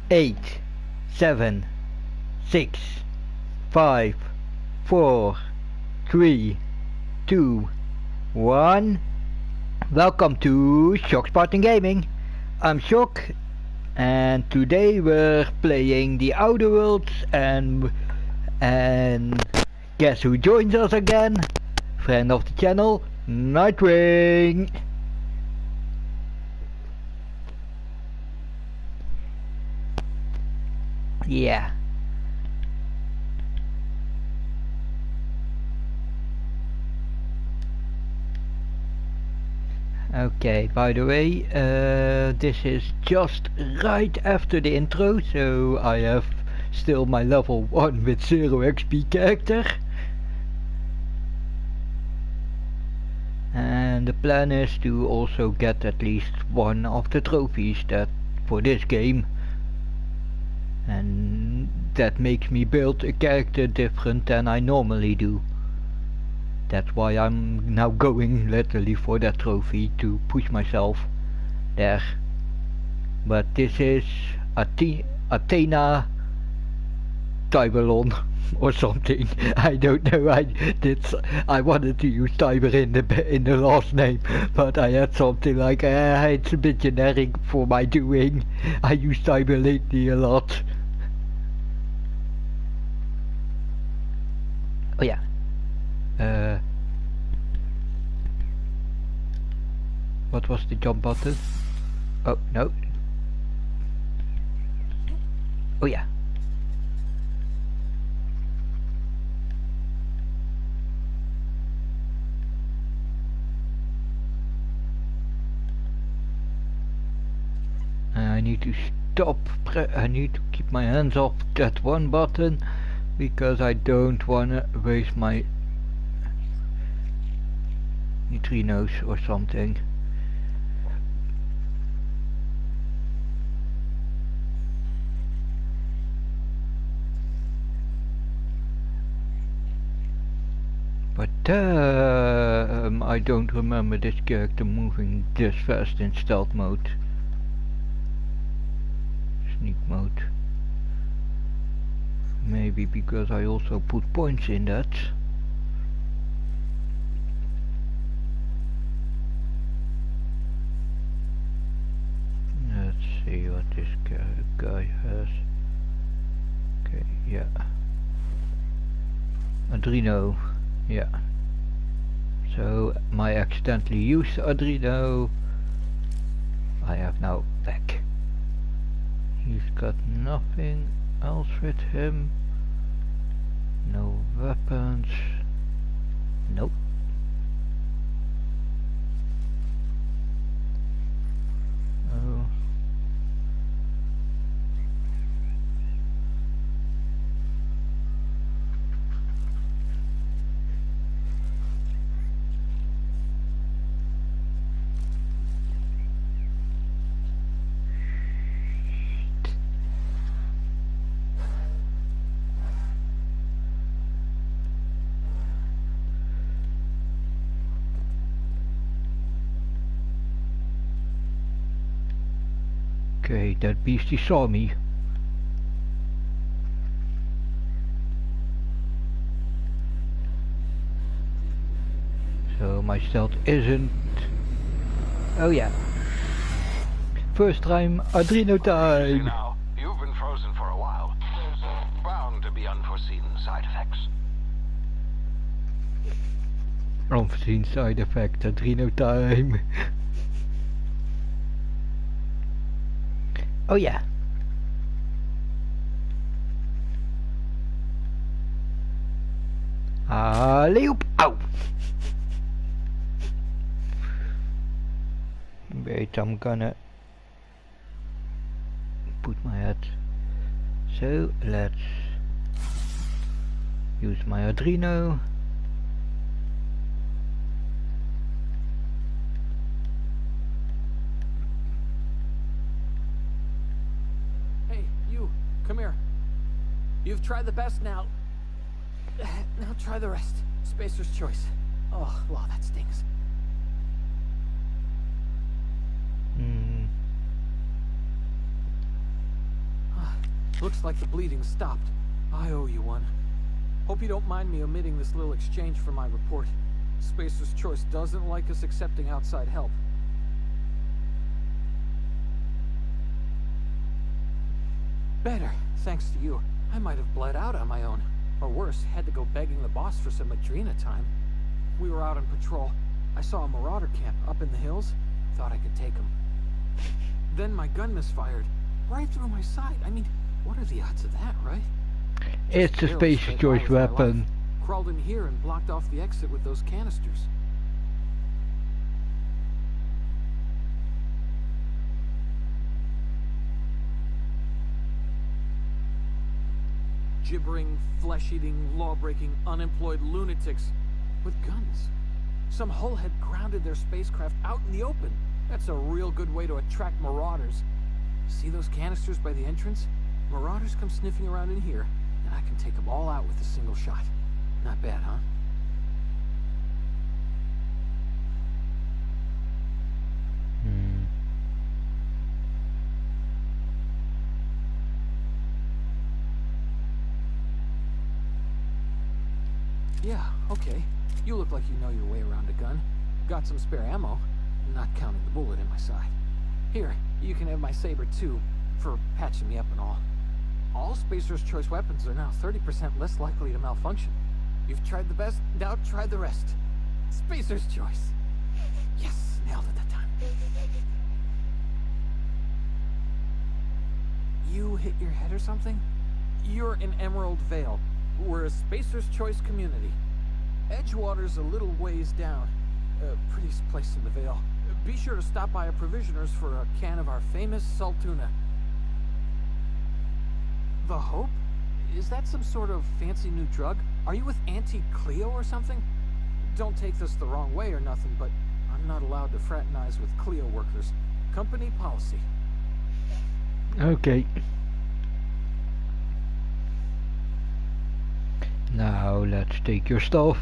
8, 7, 6, 5, 4, 3, 2, 1. Welcome to Shock Spartan Gaming. I'm Shock, and today we're playing the Outer Worlds, and guess who joins us again? Friend of the channel, Nightwing. Yeah. Okay, by the way, this is just right after the intro, so I have still my level 1 with 0 XP character. And the plan is to also get at least one of the trophies that for this game. And that makes me build a character different than I normally do. That's why I'm now going literally for that trophy to push myself there. But this is Athena Tybelon or something. I don't know. I wanted to use Tiber in the last name, but I had something like it's a bit generic for my doing. I use Tiber lately a lot. Oh yeah. What was the jump button? Oh no. Oh yeah. I need to stop. I need to keep my hands off that one button because I don't wanna waste my neutrinos or something. But I don't remember this character moving this fast in stealth mode. Sneak mode. Maybe because I also put points in that. Let's see what this guy has. Okay, yeah. Adreno. Yeah. So I accidentally used Adreno. I have now back. He's got nothing else with him. No weapons. Nope. Oh. Okay, that beastie saw me. So my stealth isn't... Oh yeah. First time, Adreno time! Now, you've been frozen for a while. There's bound to be unforeseen side effects. Unforeseen side effect, Adreno time! Oh yeah. Alley-oop! Ow! Wait, I'm gonna put my head. So let's use my Adreno. Come here. You've tried the best now. Now try the rest. Spacer's choice. Oh, wow, that stings. Looks like the bleeding stopped. I owe you one. Hope you don't mind me omitting this little exchange for my report. Spacer's Choice doesn't like us accepting outside help. Better, thanks to you. I might have bled out on my own. Or worse, had to go begging the boss for some Adrena time. We were out on patrol. I saw a marauder camp up in the hills. Thought I could take him. Then my gun misfired. Right through my side. I mean, what are the odds of that, right? It's a Spacer's Choice weapon. Crawled in here and blocked off the exit with those canisters. Gibbering, flesh-eating, law-breaking, unemployed lunatics with guns. Some hullhead grounded their spacecraft out in the open. That's a real good way to attract marauders. See those canisters by the entrance? Marauders come sniffing around in here, and I can take them all out with a single shot. Not bad, huh? Yeah, okay. You look like you know your way around a gun. Got some spare ammo, not counting the bullet in my side. Here, you can have my saber too, for patching me up and all. All Spacer's Choice weapons are now 30% less likely to malfunction. You've tried the best, now try the rest. Spacer's Choice. Yes, nailed it that time. You hit your head or something? You're in Emerald Vale. We're a Spacer's Choice community. Edgewater's a little ways down. Prettiest place in the Vale. Be sure to stop by a provisioner's for a can of our famous salt tuna. The Hope? Is that some sort of fancy new drug? Are you with Auntie Cleo or something? Don't take this the wrong way or nothing, but I'm not allowed to fraternize with Cleo workers. Company policy. Okay. Now let's take your stuff.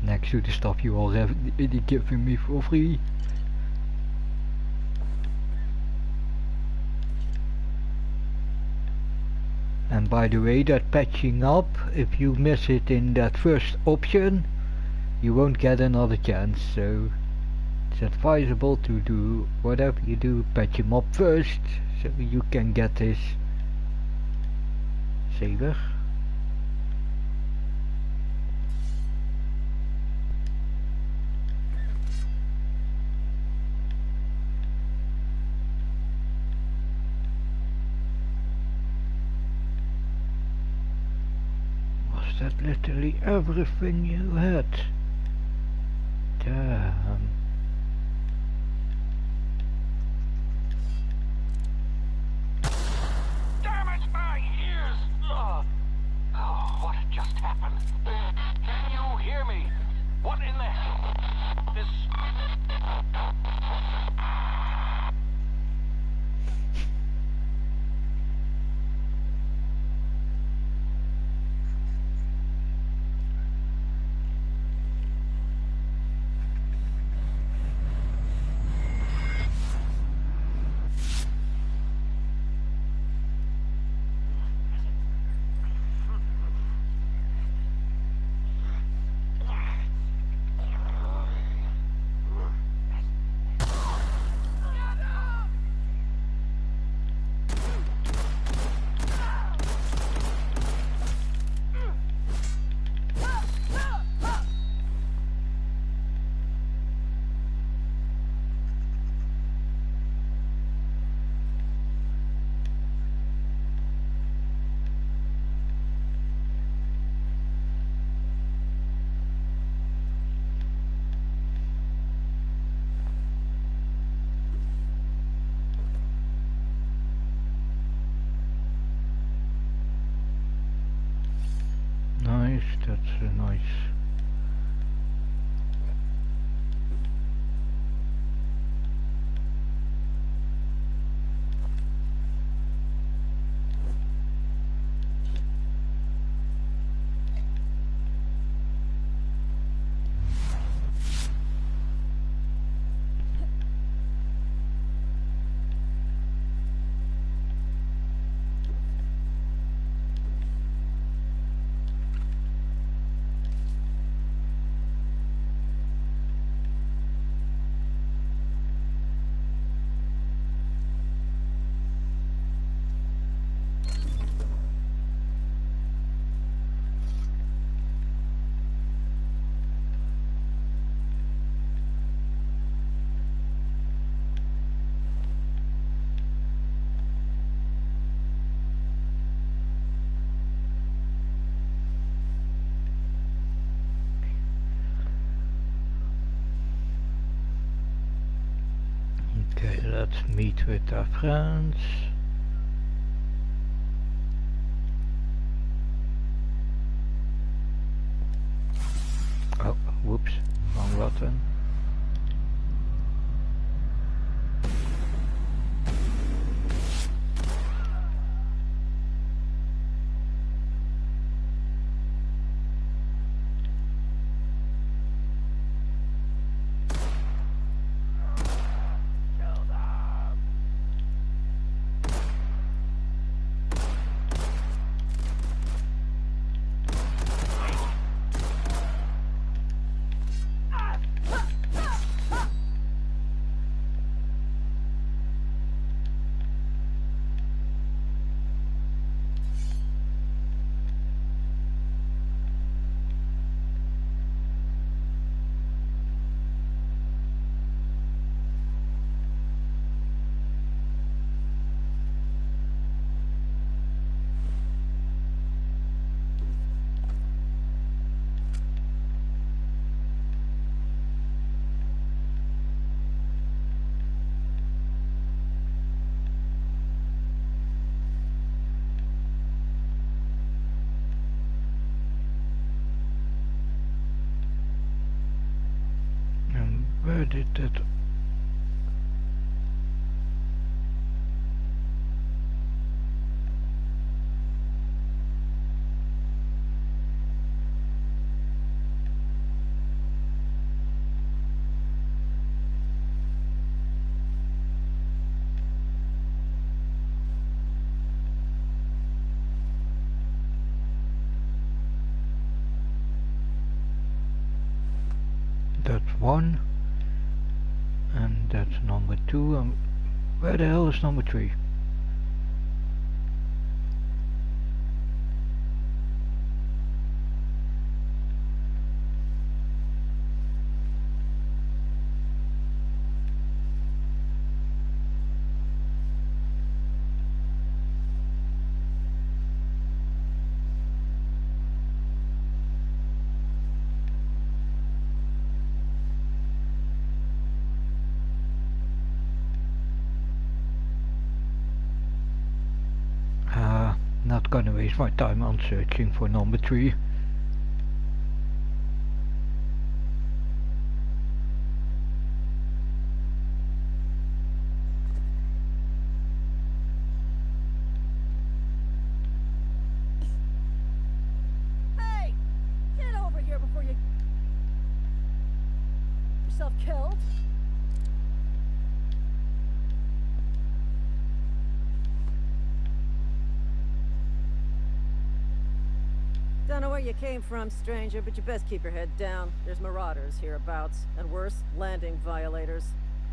Next to the stuff you already given me for free. And by the way, that patching up, if you miss it in that first option, you won't get another chance, so it's advisable to do whatever you do, patch him up first, so you can get his saber. Was that literally everything you had? Damn. Damn it, my ears! Oh, what just happened? Can you hear me? What in the hell? This... Nice, that's nice. let's meet with our friends. Oh, whoops, wrong button. Where did that... That's one. And that's number two. Where the hell is number three? Not gonna waste my time on searching for number three. Hey! Get over here before you... yourself killed. Don't know where you came from, stranger, but you best keep your head down. There's marauders hereabouts, and worse, landing violators.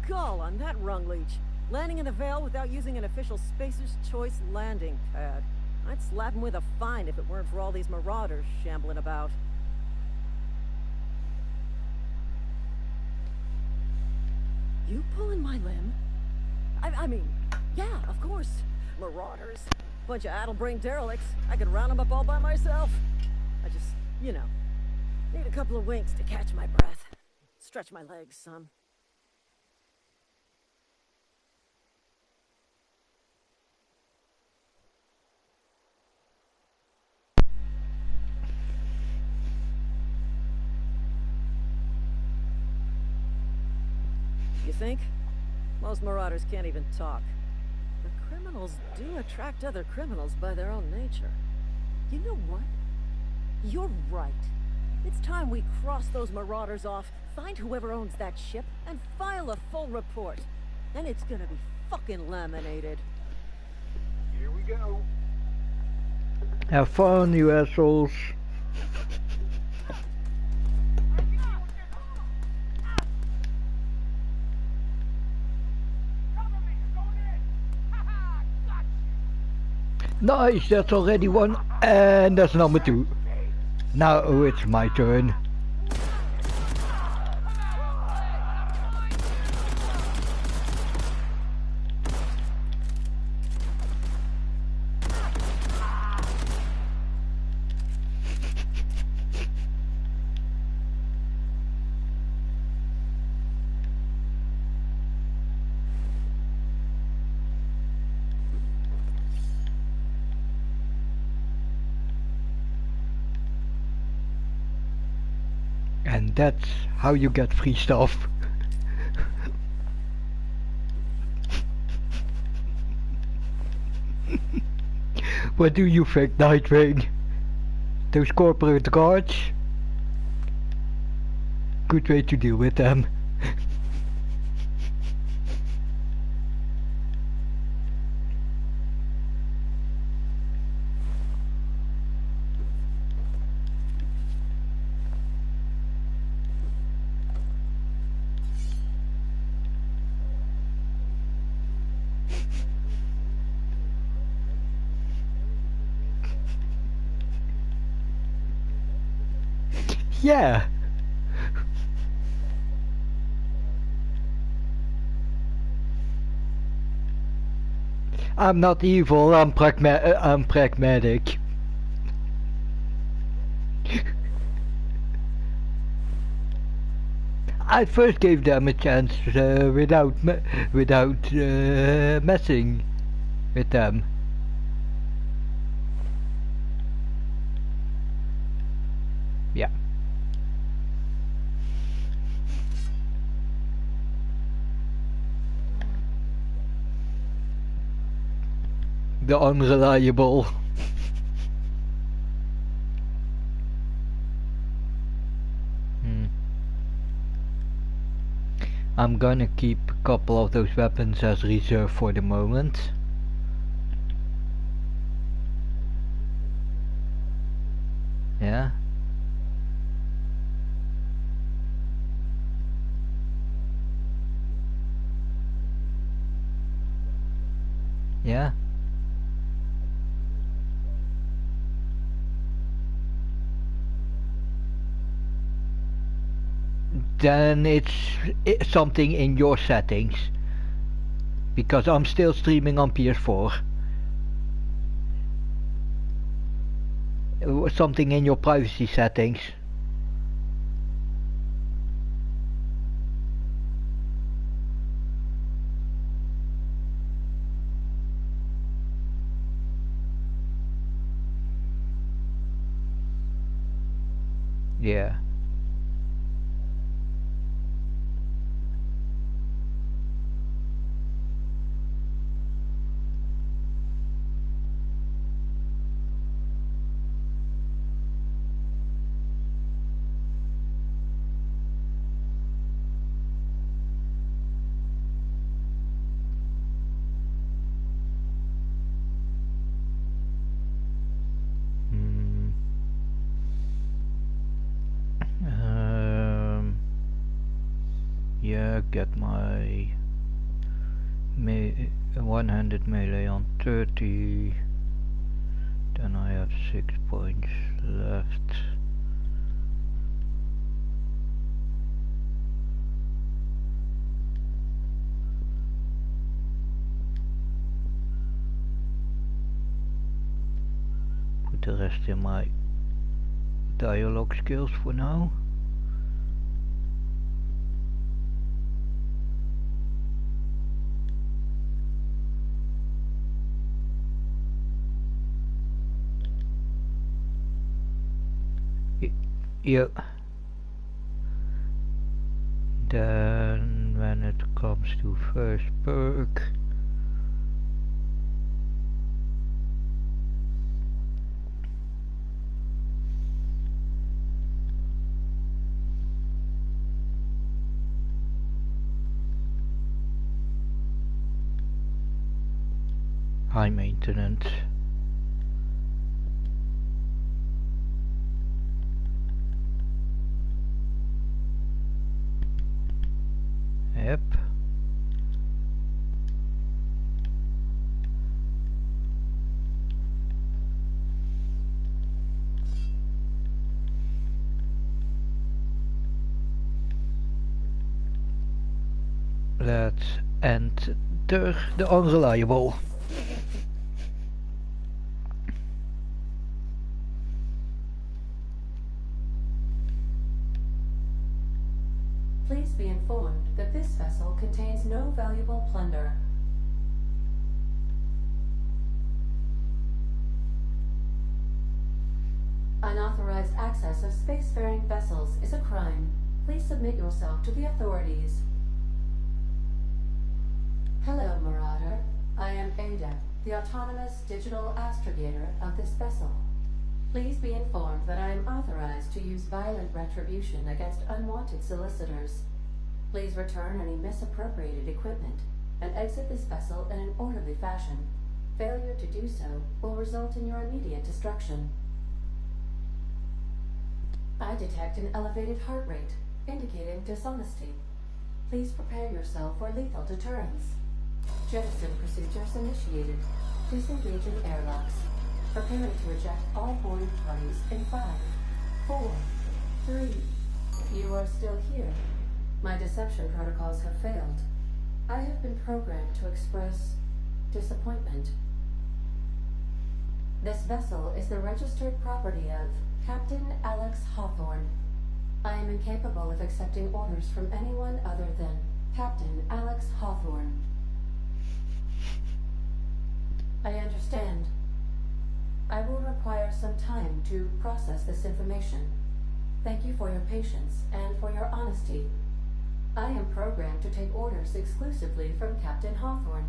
Gall on that rung leech. Landing in the Vale without using an official Spacer's Choice landing pad. I'd slap him with a fine if it weren't for all these marauders shambling about. You pulling my limb? I mean, yeah, of course. Marauders. Bunch of addle-brained derelicts. I could round them up all by myself. I just, you know, need a couple of winks to catch my breath. Stretch my legs some. You think? Most marauders can't even talk. But criminals do attract other criminals by their own nature. You know what? You're right. It's time we cross those marauders off, find whoever owns that ship, and file a full report. Then it's gonna be fucking laminated. Here we go. Have fun, you assholes. Nice, that's already one, and that's number two. Now it's my turn. And that's how you get free stuff. What do you think, Nightwing? Those corporate guards? Good way to deal with them. Yeah. I'm not evil, I'm pragmatic. I first gave them a chance without messing with them. Yeah. The unreliable. I'm gonna keep a couple of those weapons as reserve for the moment. Yeah. Yeah. Then it's something in your settings, because I'm still streaming on PS4. Something in your privacy settings. Yeah. Yeah, get my one-handed melee on 30. Then I have 6 points left. Put the rest in my dialogue skills for now. Yep. Then when it comes to first perk, high maintenance. Yep. Let's enter the unreliable. Please be informed that this vessel contains no valuable plunder. Unauthorized access of spacefaring vessels is a crime. Please submit yourself to the authorities. Hello, Marauder. I am Ada, the autonomous digital astrogator of this vessel. Please be informed that I am authorized to use violent retribution against unwanted solicitors. Please return any misappropriated equipment and exit this vessel in an orderly fashion. Failure to do so will result in your immediate destruction. I detect an elevated heart rate, indicating dishonesty. Please prepare yourself for lethal deterrence. Jettison procedures initiated. Disengaging airlocks. Preparing to eject all boarding parties in 5, 4, 3. You are still here. My deception protocols have failed. I have been programmed to express disappointment. This vessel is the registered property of Captain Alex Hawthorne. I am incapable of accepting orders from anyone other than Captain Alex Hawthorne. I understand. I will require some time to process this information. Thank you for your patience and for your honesty. I am programmed to take orders exclusively from Captain Hawthorne.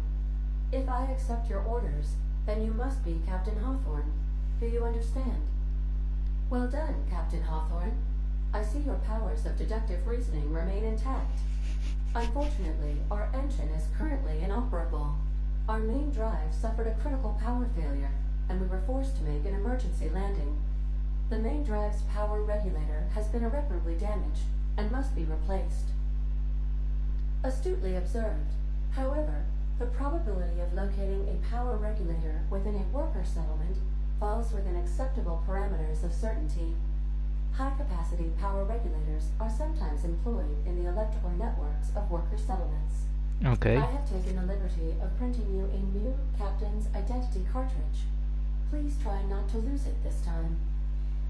If I accept your orders, then you must be Captain Hawthorne. Do you understand? Well done, Captain Hawthorne. I see your powers of deductive reasoning remain intact. Unfortunately, our engine is currently inoperable. Our main drive suffered a critical power failure, and we were forced to make an emergency landing. The main drive's power regulator has been irreparably damaged and must be replaced. Astutely observed. However, the probability of locating a power regulator within a worker settlement falls within acceptable parameters of certainty. High-capacity power regulators are sometimes employed in the electrical networks of worker settlements. Okay. I have taken the liberty of printing you a new captain's identity cartridge. Please try not to lose it this time.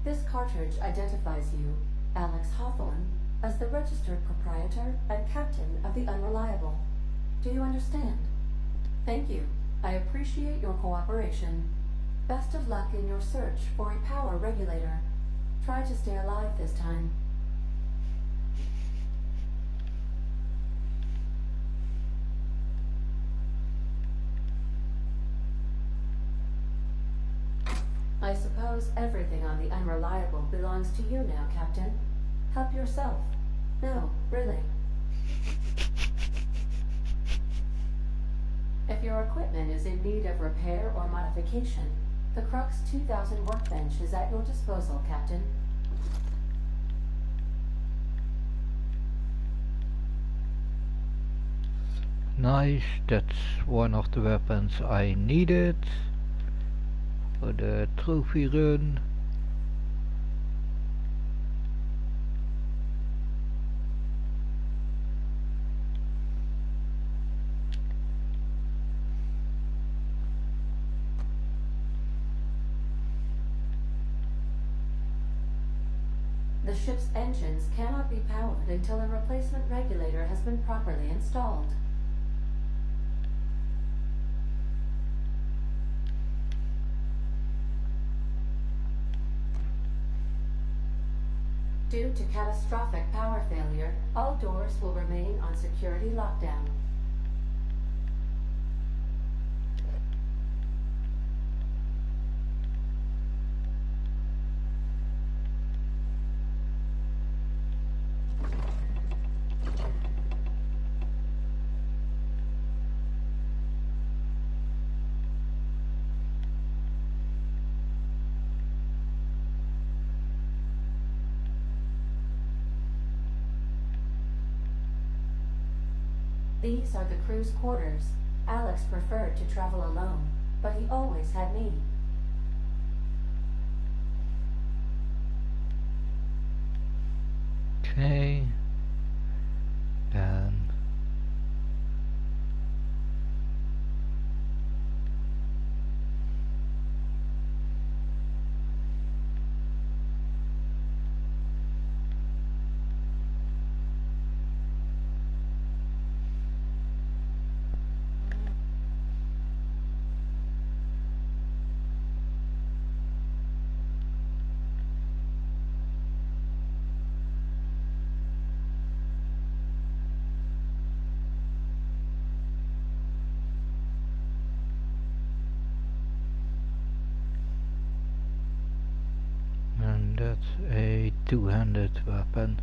This cartridge identifies you, Alex Hawthorne, as the registered proprietor and captain of the Unreliable. Do you understand? Thank you. I appreciate your cooperation. Best of luck in your search for a power regulator. Try to stay alive this time. I suppose everything on the Unreliable belongs to you now, Captain. Help yourself. No, really. If your equipment is in need of repair or modification, the Crux 2000 workbench is at your disposal, Captain. Nice, that's one of the weapons I needed for the trophy run. The ship's engines cannot be powered until a replacement regulator has been properly installed. Due to catastrophic power failure, all doors will remain on security lockdown. These are the crew's quarters. Alex preferred to travel alone, but he always had me. Okay. Then that? A two-handed weapon.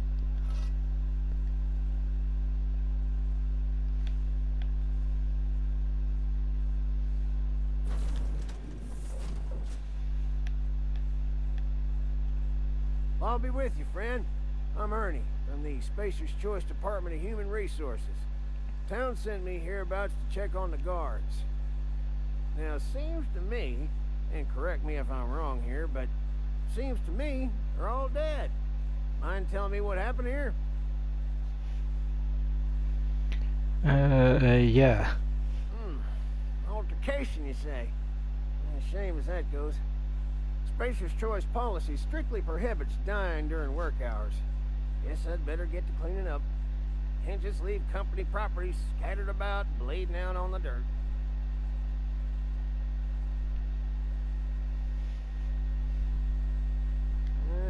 I'll be with you, friend. I'm Ernie, from the Spacer's Choice Department of Human Resources. Town sent me hereabouts to check on the guards. Now, it seems to me, and correct me if I'm wrong here, but seems to me they're all dead. Mind telling me what happened here? Yeah. Altercation, you say? Shame as that goes. Spacer's Choice policy strictly prohibits dying during work hours. Guess I'd better get to cleaning up. Can't just leave company property scattered about, bleeding out on the dirt.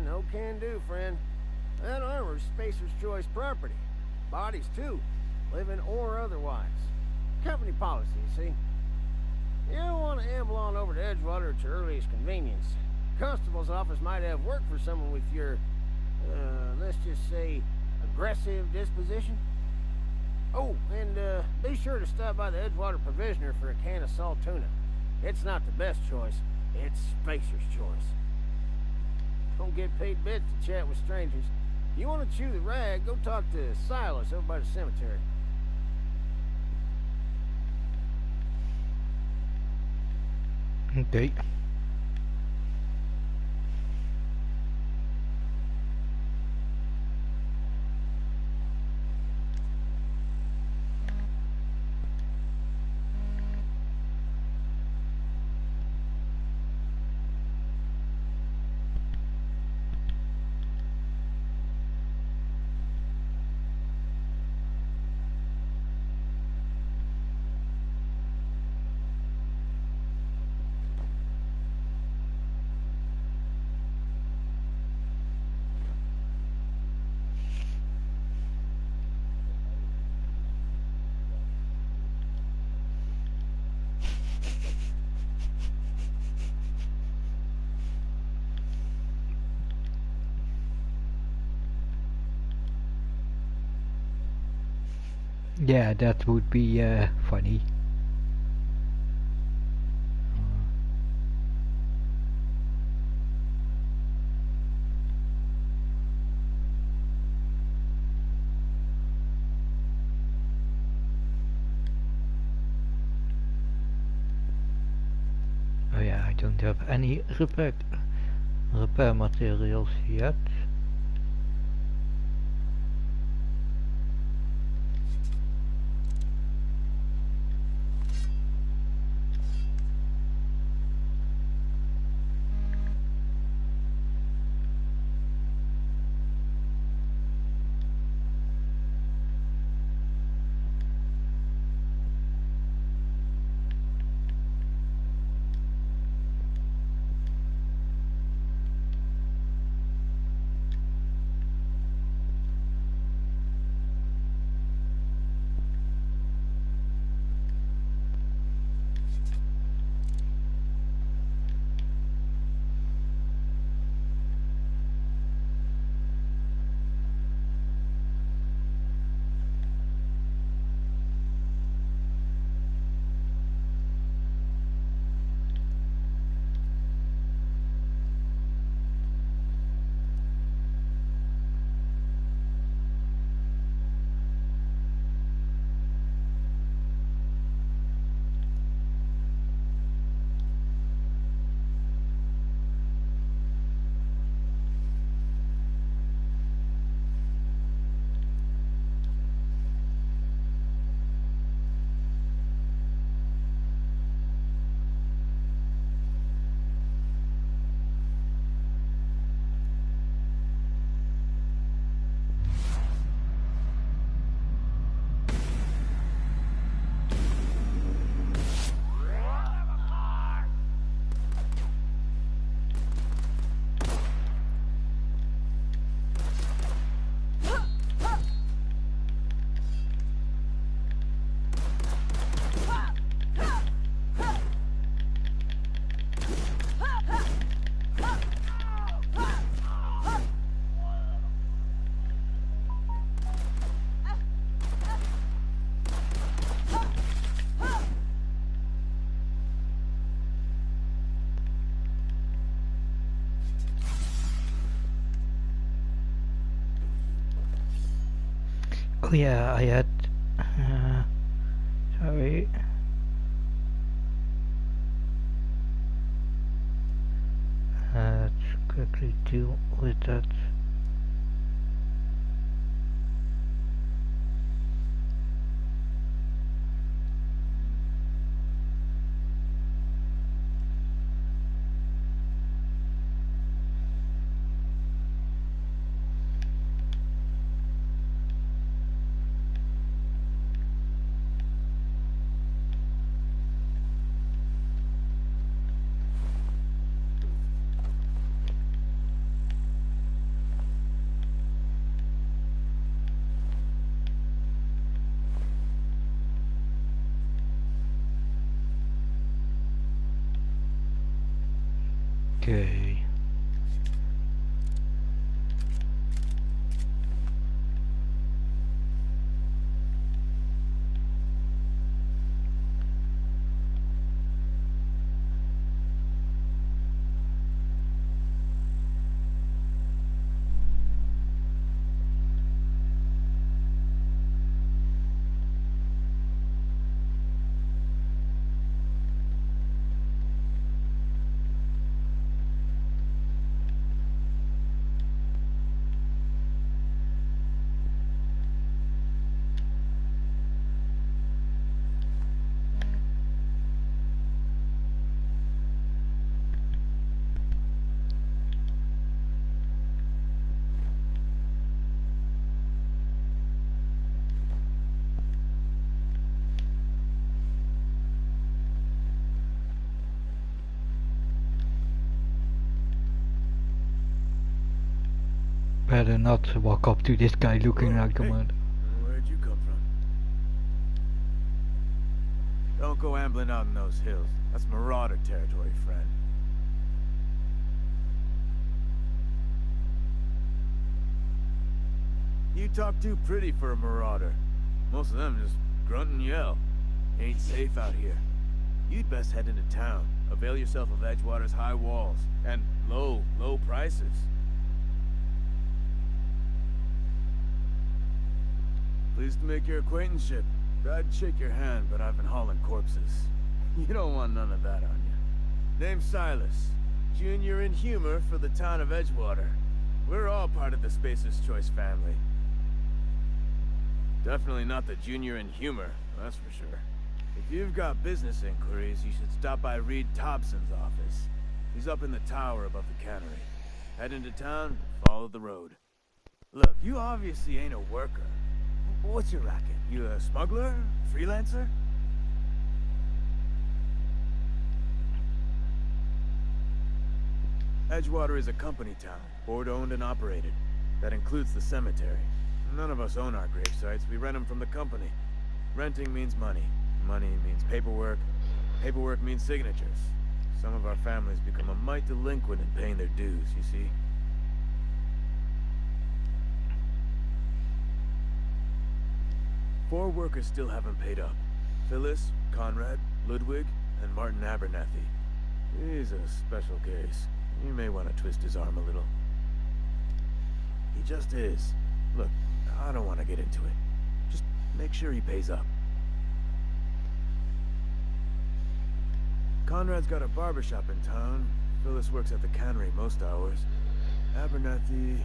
No can do, friend. That armor's Spacer's Choice property. Bodies, too. Living or otherwise. Company policy, you see. You don't want to amble on over to Edgewater at your earliest convenience. Constable's office might have work for someone with your, let's just say, aggressive disposition. Oh, and be sure to stop by the Edgewater Provisioner for a can of salt tuna. It's not the best choice, it's Spacer's Choice. Don't get paid bits to chat with strangers. If you want to chew the rag, go talk to Silas over by the cemetery. Okay. Yeah, that would be funny. Oh yeah, I don't have any repair materials yet. yeah, I had... sorry. Let's quickly deal with that. Okay. Better not walk up to this guy looking like a murderer. Where'd you come from? Don't go ambling out in those hills. That's marauder territory, friend. You talk too pretty for a marauder. Most of them just grunt and yell. Ain't safe out here. You'd best head into town. Avail yourself of Edgewater's high walls and low prices. Pleased to make your acquaintanceship. I'd shake your hand, but I've been hauling corpses. You don't want none of that on you. Name's Silas. Junior in humor for the town of Edgewater. We're all part of the Spacer's Choice family. Definitely not the junior in humor, that's for sure. If you've got business inquiries, you should stop by Reed Thompson's office. He's up in the tower above the cannery. Head into town, follow the road. Look, you obviously ain't a worker. What's your racket? You a smuggler? Freelancer? Edgewater is a company town, board-owned and operated. That includes the cemetery. None of us own our grave sites, we rent them from the company. Renting means money. Money means paperwork. Paperwork means signatures. Some of our families become a mite delinquent in paying their dues, you see. Four workers still haven't paid up. Phyllis, Conrad, Ludwig, and Martin Abernathy. He's a special case. You may want to twist his arm a little. He just is. Look, I don't want to get into it. Just make sure he pays up. Conrad's got a barbershop in town. Phyllis works at the cannery most hours. Abernathy...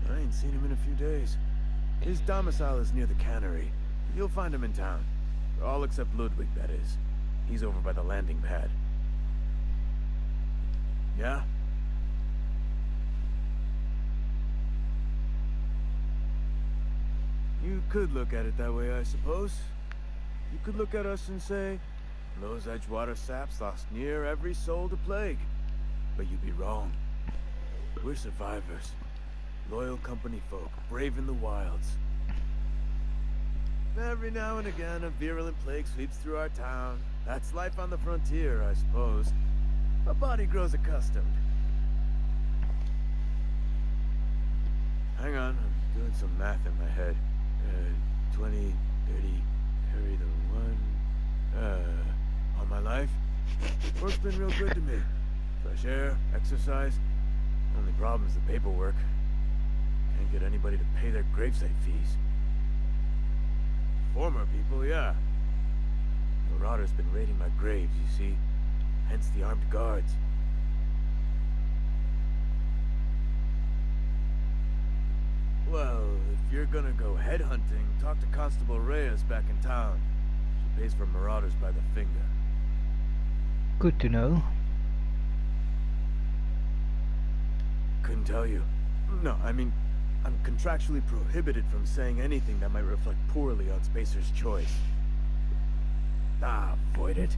I ain't seen him in a few days. His domicile is near the cannery. You'll find him in town. All except Ludwig, that is. He's over by the landing pad. Yeah? You could look at it that way, I suppose. You could look at us and say, those Edgewater saps lost near every soul to plague. But you'd be wrong. We're survivors. Loyal company folk, brave in the wilds. Every now and again, a virulent plague sweeps through our town. That's life on the frontier, I suppose. A body grows accustomed. Hang on, I'm doing some math in my head. 20, 30, carry the one... all my life? Work's been real good to me. Fresh air, exercise. Only problem's the paperwork. Can't get anybody to pay their gravesite fees. Former people, yeah. Marauder's been raiding my graves, you see. Hence the armed guards. Well, if you're gonna go headhunting, talk to Constable Reyes back in town. She pays for marauders by the finger. Good to know. Couldn't tell you. No, I mean, I'm contractually prohibited from saying anything that might reflect poorly on Spacer's choice. Ah, avoid it.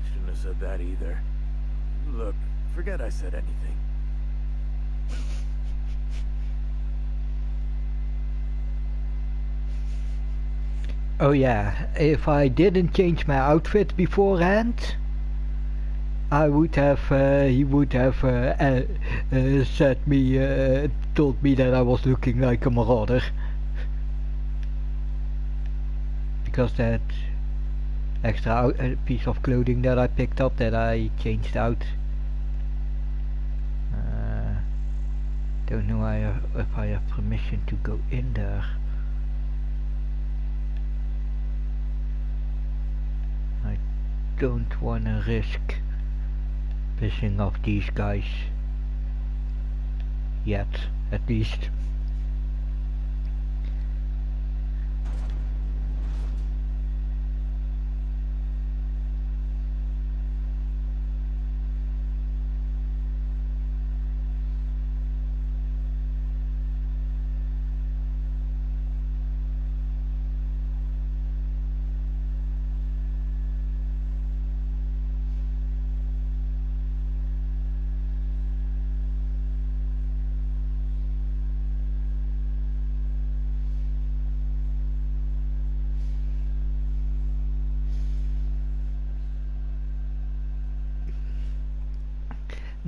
Shouldn't have said that either. Look, forget I said anything. Oh yeah, if I didn't change my outfit beforehand, I would have, he would have said me, told me that I was looking like a marauder. Because that extra piece of clothing that I picked up that I changed out. Don't know if I have permission to go in there. I don't wanna risk pissing off these guys. Yet, at least.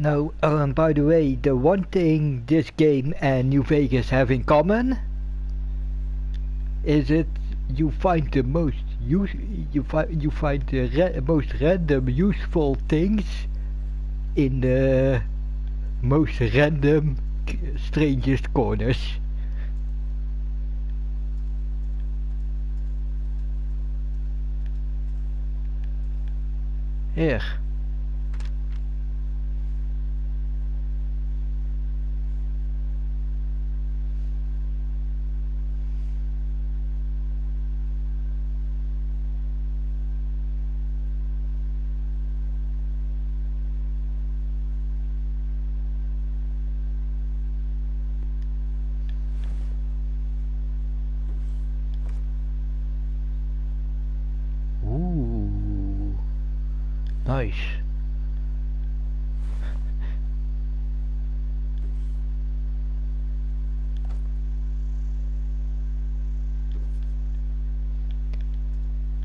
No, by the way, the one thing this game and New Vegas have in common is it you find the most find the most random useful things in the most random strangest corners. Here. Ooh, nice.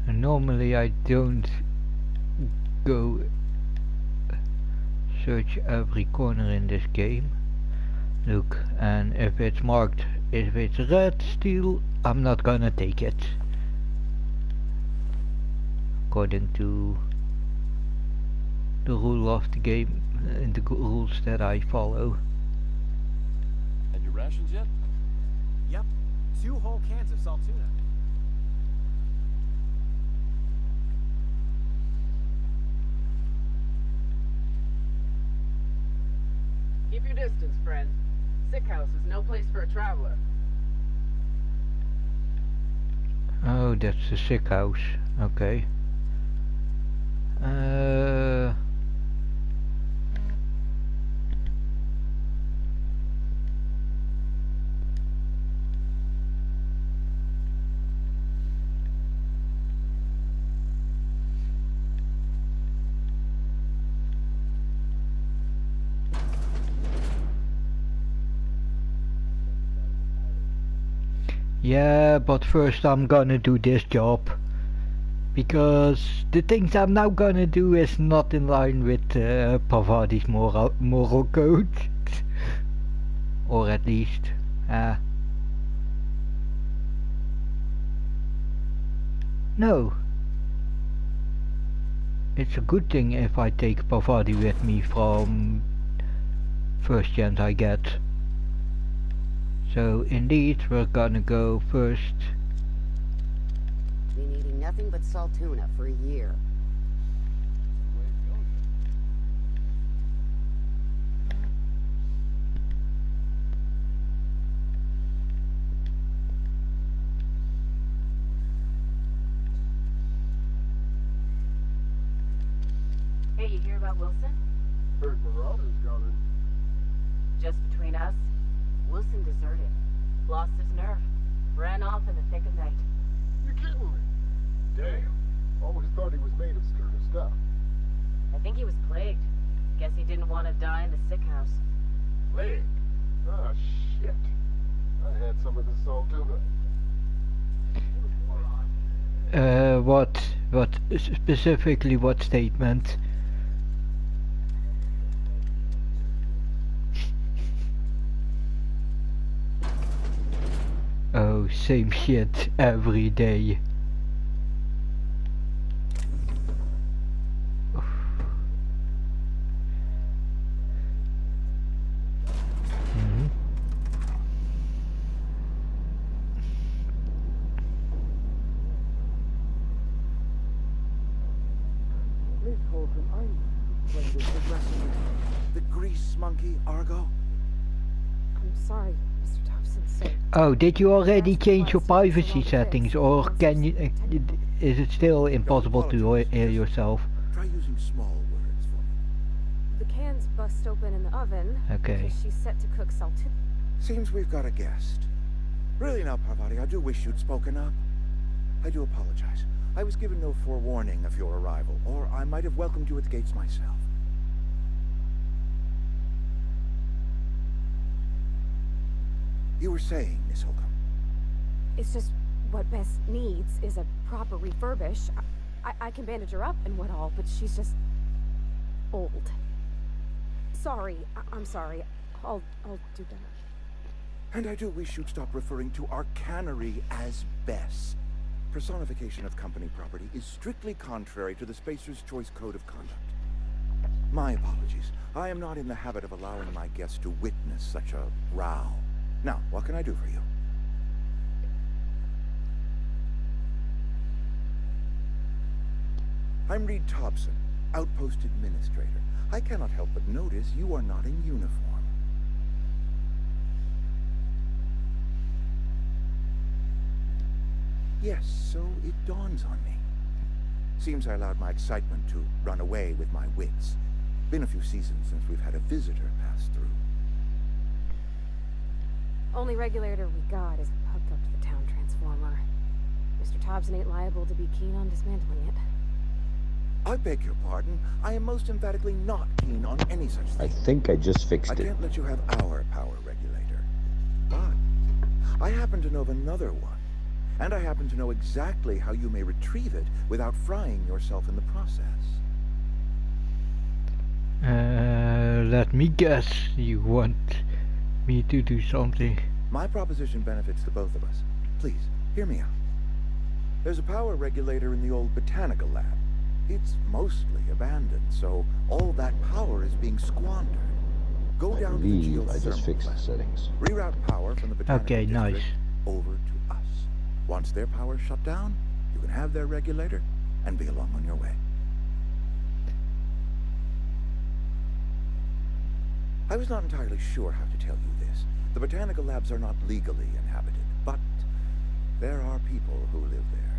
And normally I don't go search every corner in this game. Look, and if it's marked, if it's red steel, I'm not gonna take it. According to the rule of the game and the rules that I follow. Had your rations yet? Yep. 2 whole cans of salt tuna. Keep your distance, friend. Sick house is no place for a traveler. Oh, that's the sick house. Okay. Yeah, but first I'm gonna do this job. Because the things I'm now gonna do is not in line with Pavadi's moral code. Or at least, no. It's a good thing if I take Pavadi with me from first chance I get. So indeed we're gonna go first nothing but salt tuna for a year. Hey, you hear about Wilson? Heard Marauders got in. Just between us, Wilson deserted. Lost his nerve. Ran off in the thick of night. You kidding me? Damn. Always thought he was made of sterner stuff. I think he was plagued. Guess he didn't want to die in the sick house. Plague? Ah, shit. I had some of this salt tuna. What specifically, what statement? Oh, same shit every day. Miss Holcomb, I'm playing this aggressively. The grease monkey, Argo? I'm sorry, Mr. Thompson said. Oh, did you already change your privacy settings, or can you? Is it still impossible to hear yourself? Try using small words for me. The cans bust open in the oven. Okay. Because she's set to cook salt tuna. Seems we've got a guest. Really now, Parvati, I do wish you'd spoken up. I do apologize. I was given no forewarning of your arrival, or I might have welcomed you at the gates myself. You were saying, Miss Holcomb. It's just what Bess needs is a proper refurbish. I can bandage her up and what all, but she's just old. Sorry, I'm sorry. I'll do better. And I do wish you'd stop referring to our cannery as Bess. Personification of company property is strictly contrary to the Spacer's Choice Code of Conduct. My apologies. I am not in the habit of allowing my guests to witness such a row. Now, what can I do for you? I'm Reed Thompson, Outpost Administrator. I cannot help but notice you are not in uniform. Yes, so it dawns on me. Seems I allowed my excitement to run away with my wits. Been a few seasons since we've had a visitor pass through. Only regulator we got is hooked up to the town transformer. Mr. Thompson ain't liable to be keen on dismantling it. I beg your pardon. I am most emphatically not keen on any such thing. I think I just fixed it. I can't let you have our power regulator. But I happen to know of another one. And I happen to know exactly how you may retrieve it without frying yourself in the process. Let me guess. You want me to do something? My proposition benefits the both of us. Please, hear me out. There's a power regulator in the old botanical lab. It's mostly abandoned, so all that power is being squandered. Go down to the geothermal I just fixed the settings. Reroute power from the botanical Okay, nice. district over to us. Once their power's shut down, you can have their regulator and be along on your way. I was not entirely sure how to tell you this. The botanical labs are not legally inhabited, but there are people who live there.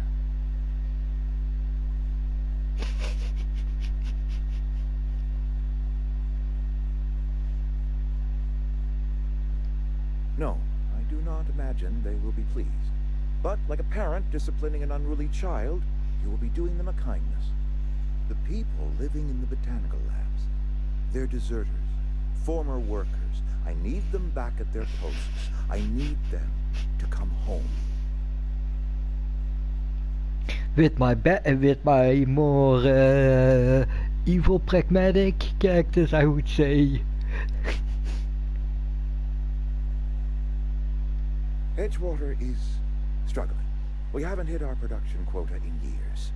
No, I do not imagine they will be pleased. But like a parent disciplining an unruly child, you will be doing them a kindness. The people living in the botanical labs, they're deserters, former workers. I need them back at their posts. I need them to come home. With my more evil pragmatic characters, I would say. Edgewater is struggling. We haven't hit our production quota in years.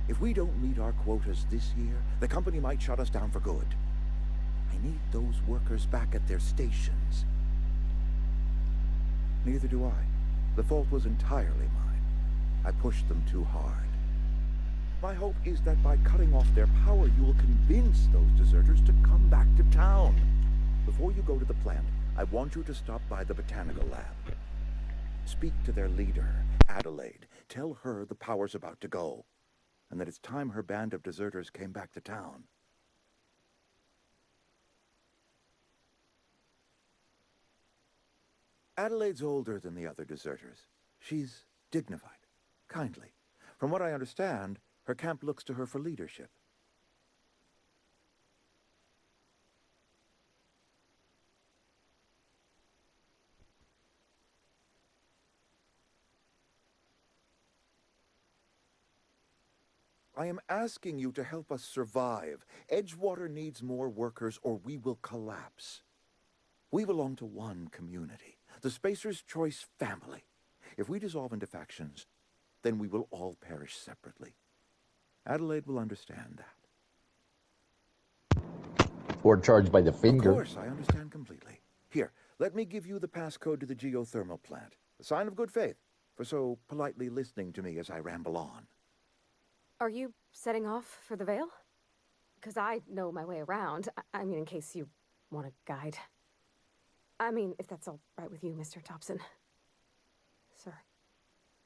If we don't meet our quotas this year, the company might shut us down for good. I need those workers back at their stations. Neither do I. The fault was entirely mine. I pushed them too hard. My hope is that by cutting off their power, you will convince those deserters to come back to town. Before you go to the plant, I want you to stop by the botanical lab. Speak to their leader, Adelaide. Tell her the power's about to go, and that it's time her band of deserters came back to town. Adelaide's older than the other deserters. She's dignified, kindly. From what I understand, her camp looks to her for leadership. I am asking you to help us survive. Edgewater needs more workers or we will collapse. We belong to one community, the Spacer's Choice family. If we dissolve into factions, then we will all perish separately. Adelaide will understand that. Or charged by the finger. Of course, I understand completely. Here, let me give you the passcode to the geothermal plant. A sign of good faith, for so politely listening to me as I ramble on. Are you setting off for the Vale? Because I know my way around. I mean, in case you want a guide. I mean, if that's all right with you, Mr. Thompson. Sir.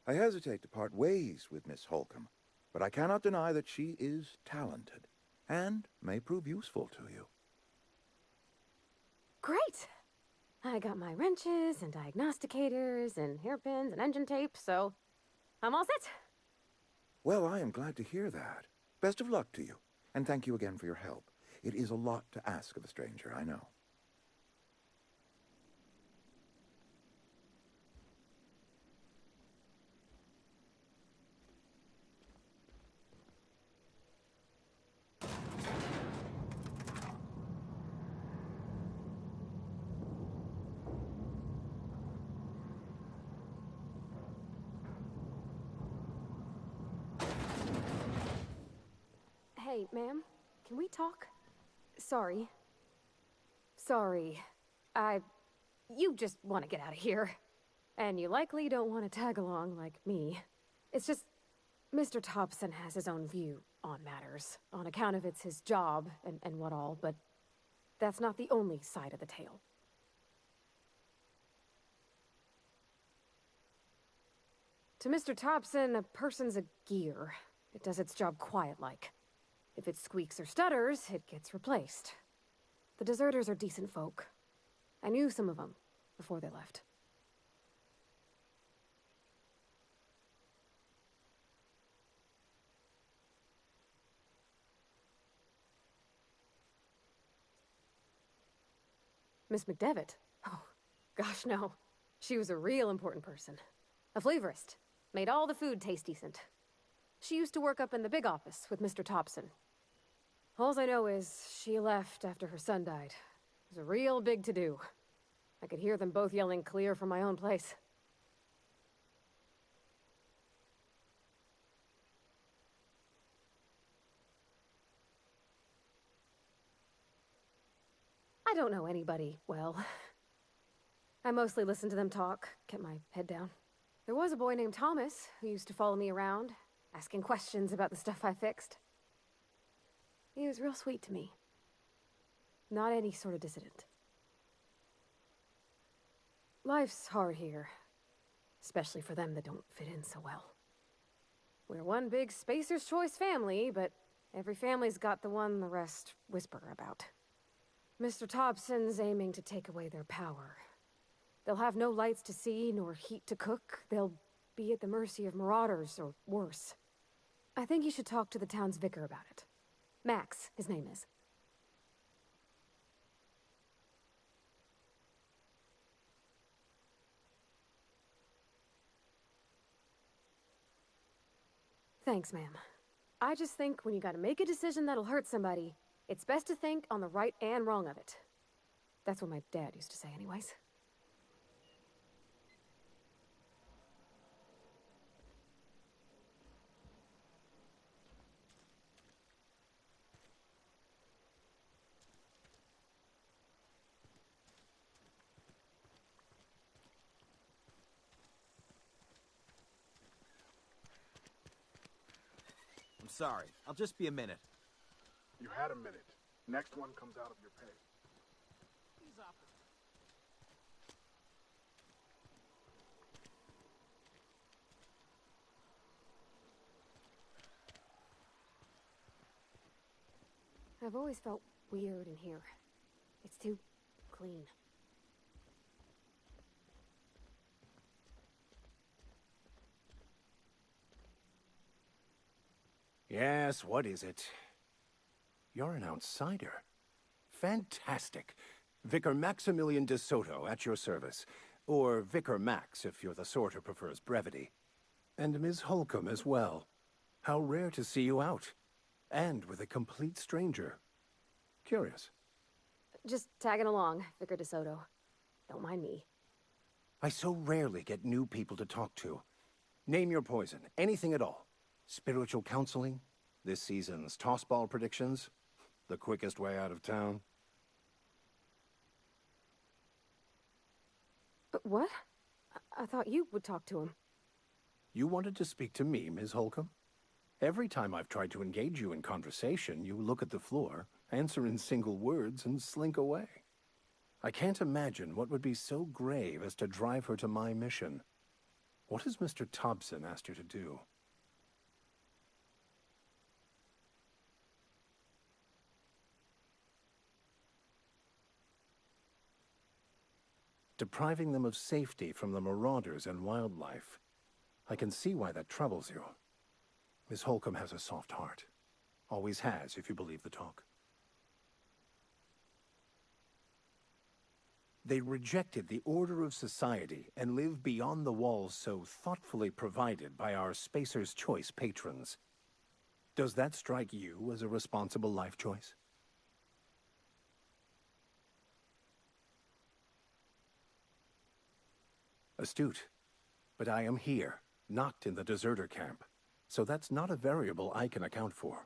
I hesitate to part ways with Miss Holcomb, but I cannot deny that she is talented, and may prove useful to you. Great! I got my wrenches, and diagnosticators, and hairpins, and engine tape, so I'm all set. Well, I am glad to hear that. Best of luck to you, and thank you again for your help. It is a lot to ask of a stranger, I know. Hey, ma'am, can we talk? Sorry. You just want to get out of here. And you likely don't want to tag along like me. It's just, Mr. Thompson has his own view on matters, on account of it's his job and what all, but that's not the only side of the tale. To Mr. Thompson, a person's a gear. It does its job quiet-like. If it squeaks or stutters, it gets replaced. The deserters are decent folk. I knew some of them before they left. Miss McDevitt? Oh, gosh, no. She was a real important person. A flavorist. Made all the food taste decent. She used to work up in the big office with Mr. Thompson. All I know is she left after her son died. It was a real big to-do. I could hear them both yelling clear from my own place. I don't know anybody well. I mostly listened to them talk, kept my head down. There was a boy named Thomas who used to follow me around, asking questions about the stuff I fixed. He was real sweet to me. Not any sort of dissident. Life's hard here. Especially for them that don't fit in so well. We're one big Spacer's Choice family, but every family's got the one the rest whisper about. Mr. Thompson's aiming to take away their power. They'll have no lights to see, nor heat to cook. They'll be at the mercy of marauders, or worse. I think you should talk to the town's vicar about it. Max, his name is. Thanks, ma'am. I just think when you gotta make a decision that'll hurt somebody, it's best to think on the right and wrong of it. That's what my dad used to say anyways. sorry. I'll just be a minute. You had a minute. Next one comes out of your pay. He's up. I've always felt weird in here. It's too clean. Yes, what is it? You're an outsider. Fantastic. Vicar Maximilian de Soto at your service. Or Vicar Max, if you're the sort who prefers brevity. And Ms. Holcomb as well. How rare to see you out. And with a complete stranger. Curious. Just tagging along, Vicar DeSoto. Don't mind me. I so rarely get new people to talk to. Name your poison, anything at all. Spiritual counseling? This season's tossball predictions? The quickest way out of town? But what? I thought you would talk to him. You wanted to speak to me, Ms. Holcomb? Every time I've tried to engage you in conversation, you look at the floor, answer in single words, and slink away. I can't imagine what would be so grave as to drive her to my mission. What has Mr. Thompson asked you to do? Depriving them of safety from the marauders and wildlife. I can see why that troubles you. Miss Holcomb has a soft heart. Always has, if you believe the talk. They rejected the order of society and live beyond the walls so thoughtfully provided by our Spacer's Choice patrons. Does that strike you as a responsible life choice? Astute. But I am here, not in the deserter camp. So that's not a variable I can account for.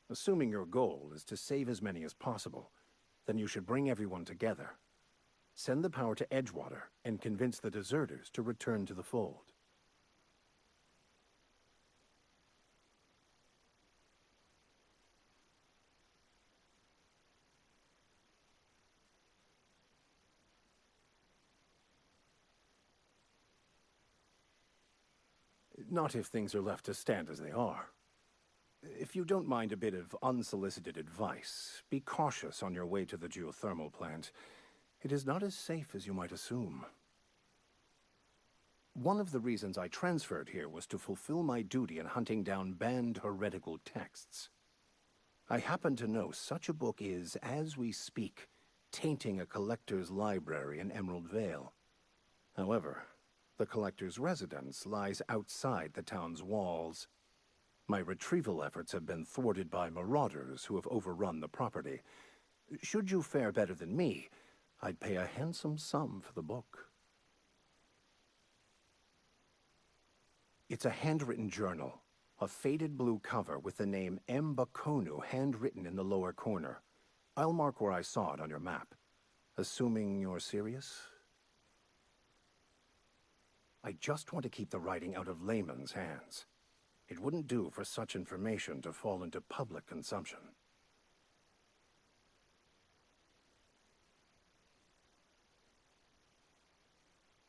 Assuming your goal is to save as many as possible, then you should bring everyone together. Send the power to Edgewater and convince the deserters to return to the fold. Not if things are left to stand as they are. If you don't mind a bit of unsolicited advice, be cautious on your way to the geothermal plant. It is not as safe as you might assume. One of the reasons I transferred here was to fulfill my duty in hunting down banned heretical texts. I happen to know such a book is, as we speak, tainting a collector's library in Emerald Vale. However, the collector's residence lies outside the town's walls. My retrieval efforts have been thwarted by marauders who have overrun the property. Should you fare better than me, I'd pay a handsome sum for the book. It's a handwritten journal, a faded blue cover with the name M. Bakonu handwritten in the lower corner. I'll mark where I saw it on your map. Assuming you're serious? I just want to keep the writing out of layman's hands. It wouldn't do for such information to fall into public consumption.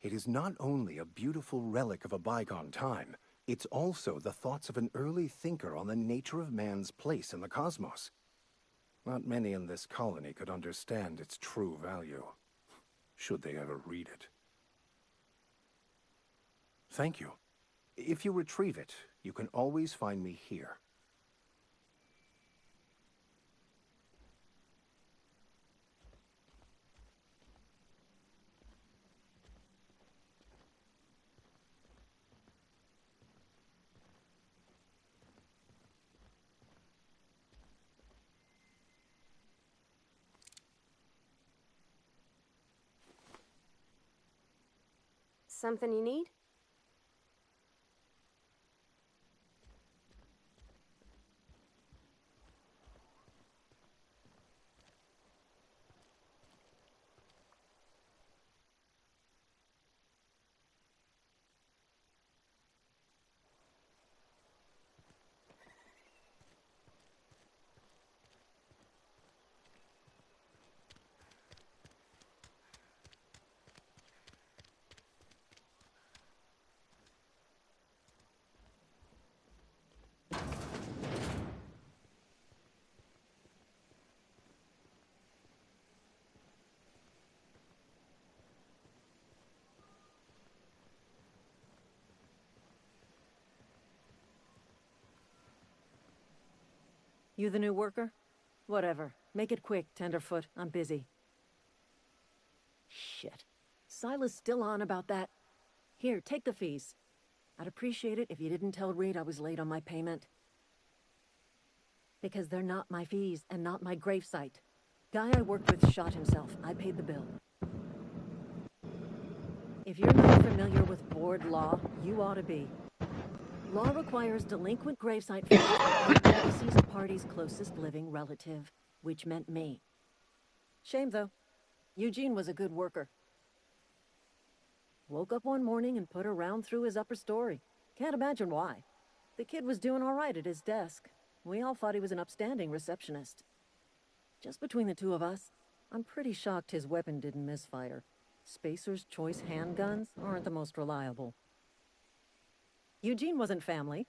It is not only a beautiful relic of a bygone time, it's also the thoughts of an early thinker on the nature of man's place in the cosmos. Not many in this colony could understand its true value, should they ever read it. Thank you. If you retrieve it, you can always find me here. Something you need? You the new worker? Whatever. Make it quick, Tenderfoot. I'm busy. Shit. Silas still on about that. Here, take the fees. I'd appreciate it if you didn't tell Reed I was late on my payment. Because they're not my fees and not my gravesite. Guy I worked with shot himself. I paid the bill. If you're not familiar with board law, you ought to be. Law requires delinquent gravesite fees to the deceased party's closest living relative, which meant me. Shame, though. Eugene was a good worker. Woke up one morning and put a round through his upper story. Can't imagine why. The kid was doing all right at his desk. We all thought he was an upstanding receptionist. Just between the two of us, I'm pretty shocked his weapon didn't misfire. Spacer's Choice handguns aren't the most reliable. Eugene wasn't family.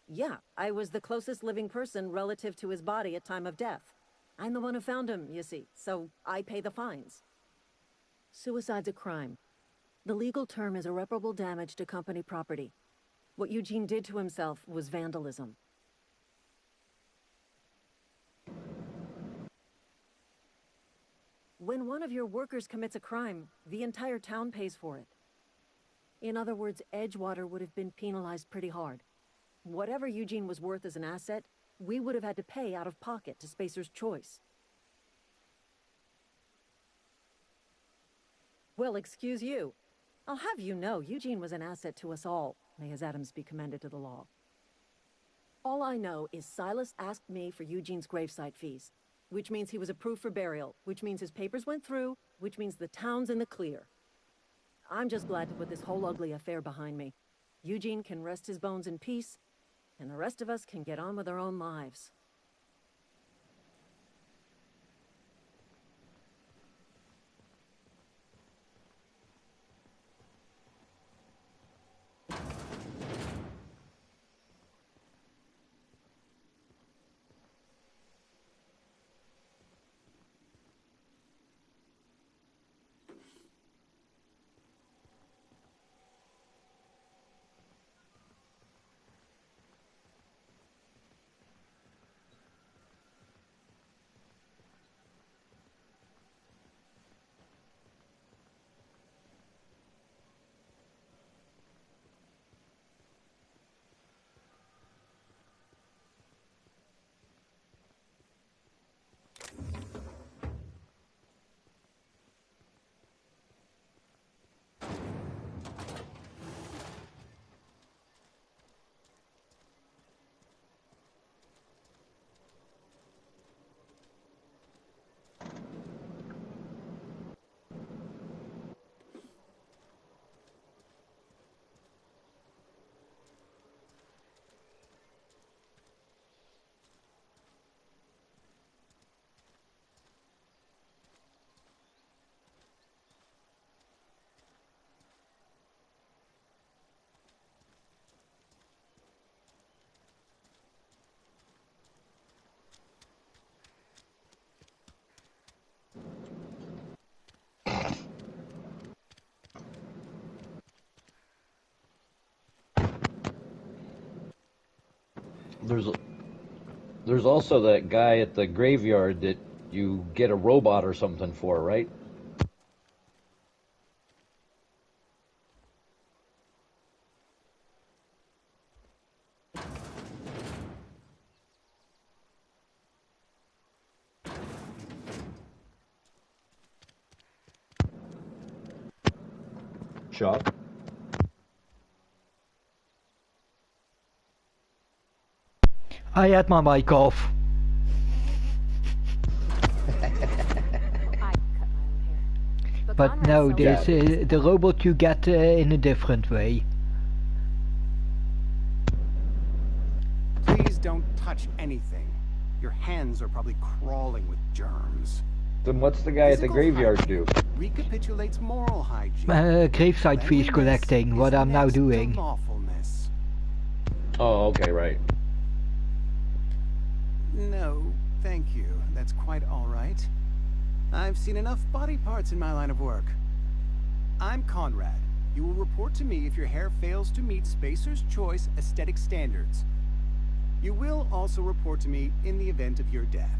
Yeah, I was the closest living person relative to his body at time of death. I'm the one who found him, you see, so I pay the fines. Suicide's a crime. The legal term is irreparable damage to company property. What Eugene did to himself was vandalism. When one of your workers commits a crime, the entire town pays for it. In other words, Edgewater would have been penalized pretty hard. Whatever Eugene was worth as an asset, we would have had to pay out of pocket to Spacer's Choice. Well, excuse you. I'll have you know, Eugene was an asset to us all. May his atoms be commended to the law. All I know is Silas asked me for Eugene's gravesite fees, which means he was approved for burial, which means his papers went through, which means the town's in the clear. I'm just glad to put this whole ugly affair behind me. Eugene can rest his bones in peace, and the rest of us can get on with our own lives. There's also that guy at the graveyard that you get a robot or something for, right? Shock? I had my mic off. But no, this the robot you get in a different way. Please don't touch anything. Your hands are probably crawling with germs. Then what's the guy at the graveyard do? Recapitulates moral hygiene. Gravesite fees collecting, what I'm now doing. Oh, okay, right. No, thank you. That's quite all right. I've seen enough body parts in my line of work. I'm Conrad. You will report to me if your hair fails to meet Spacer's Choice aesthetic standards. You will also report to me in the event of your death,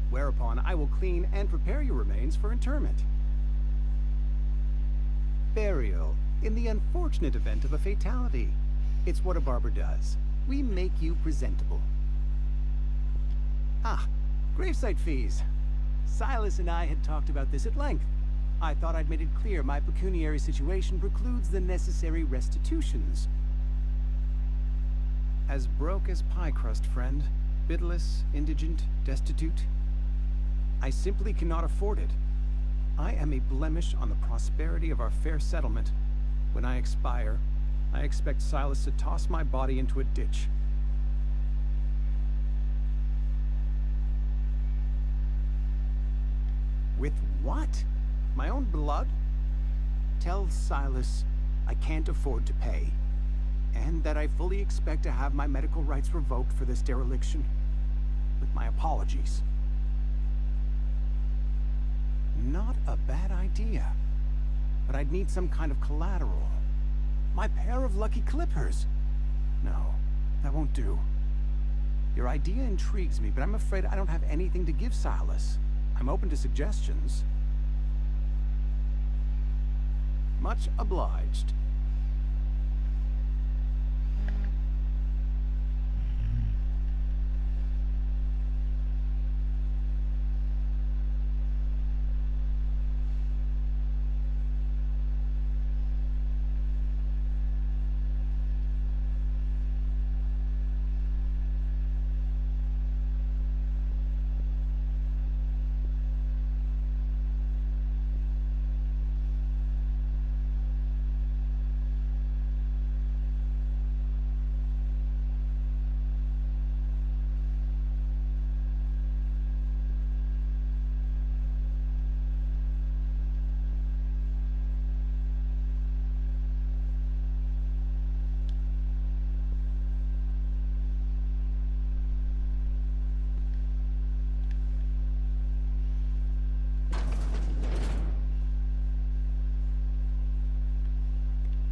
whereupon I will clean and prepare your remains for interment. Burial, in the unfortunate event of a fatality. It's what a barber does. We make you presentable. Ah, gravesite fees. Silas and I had talked about this at length. I thought I'd made it clear my pecuniary situation precludes the necessary restitutions. As broke as pie crust, friend. Bidless, indigent, destitute. I simply cannot afford it. I am a blemish on the prosperity of our fair settlement. When I expire, I expect Silas to toss my body into a ditch. With what? My own blood? Tell Silas I can't afford to pay, and that I fully expect to have my medical rights revoked for this dereliction. With my apologies. Not a bad idea. But I'd need some kind of collateral. My pair of lucky clippers. No, that won't do. Your idea intrigues me, but I'm afraid I don't have anything to give Silas. I'm open to suggestions. Much obliged.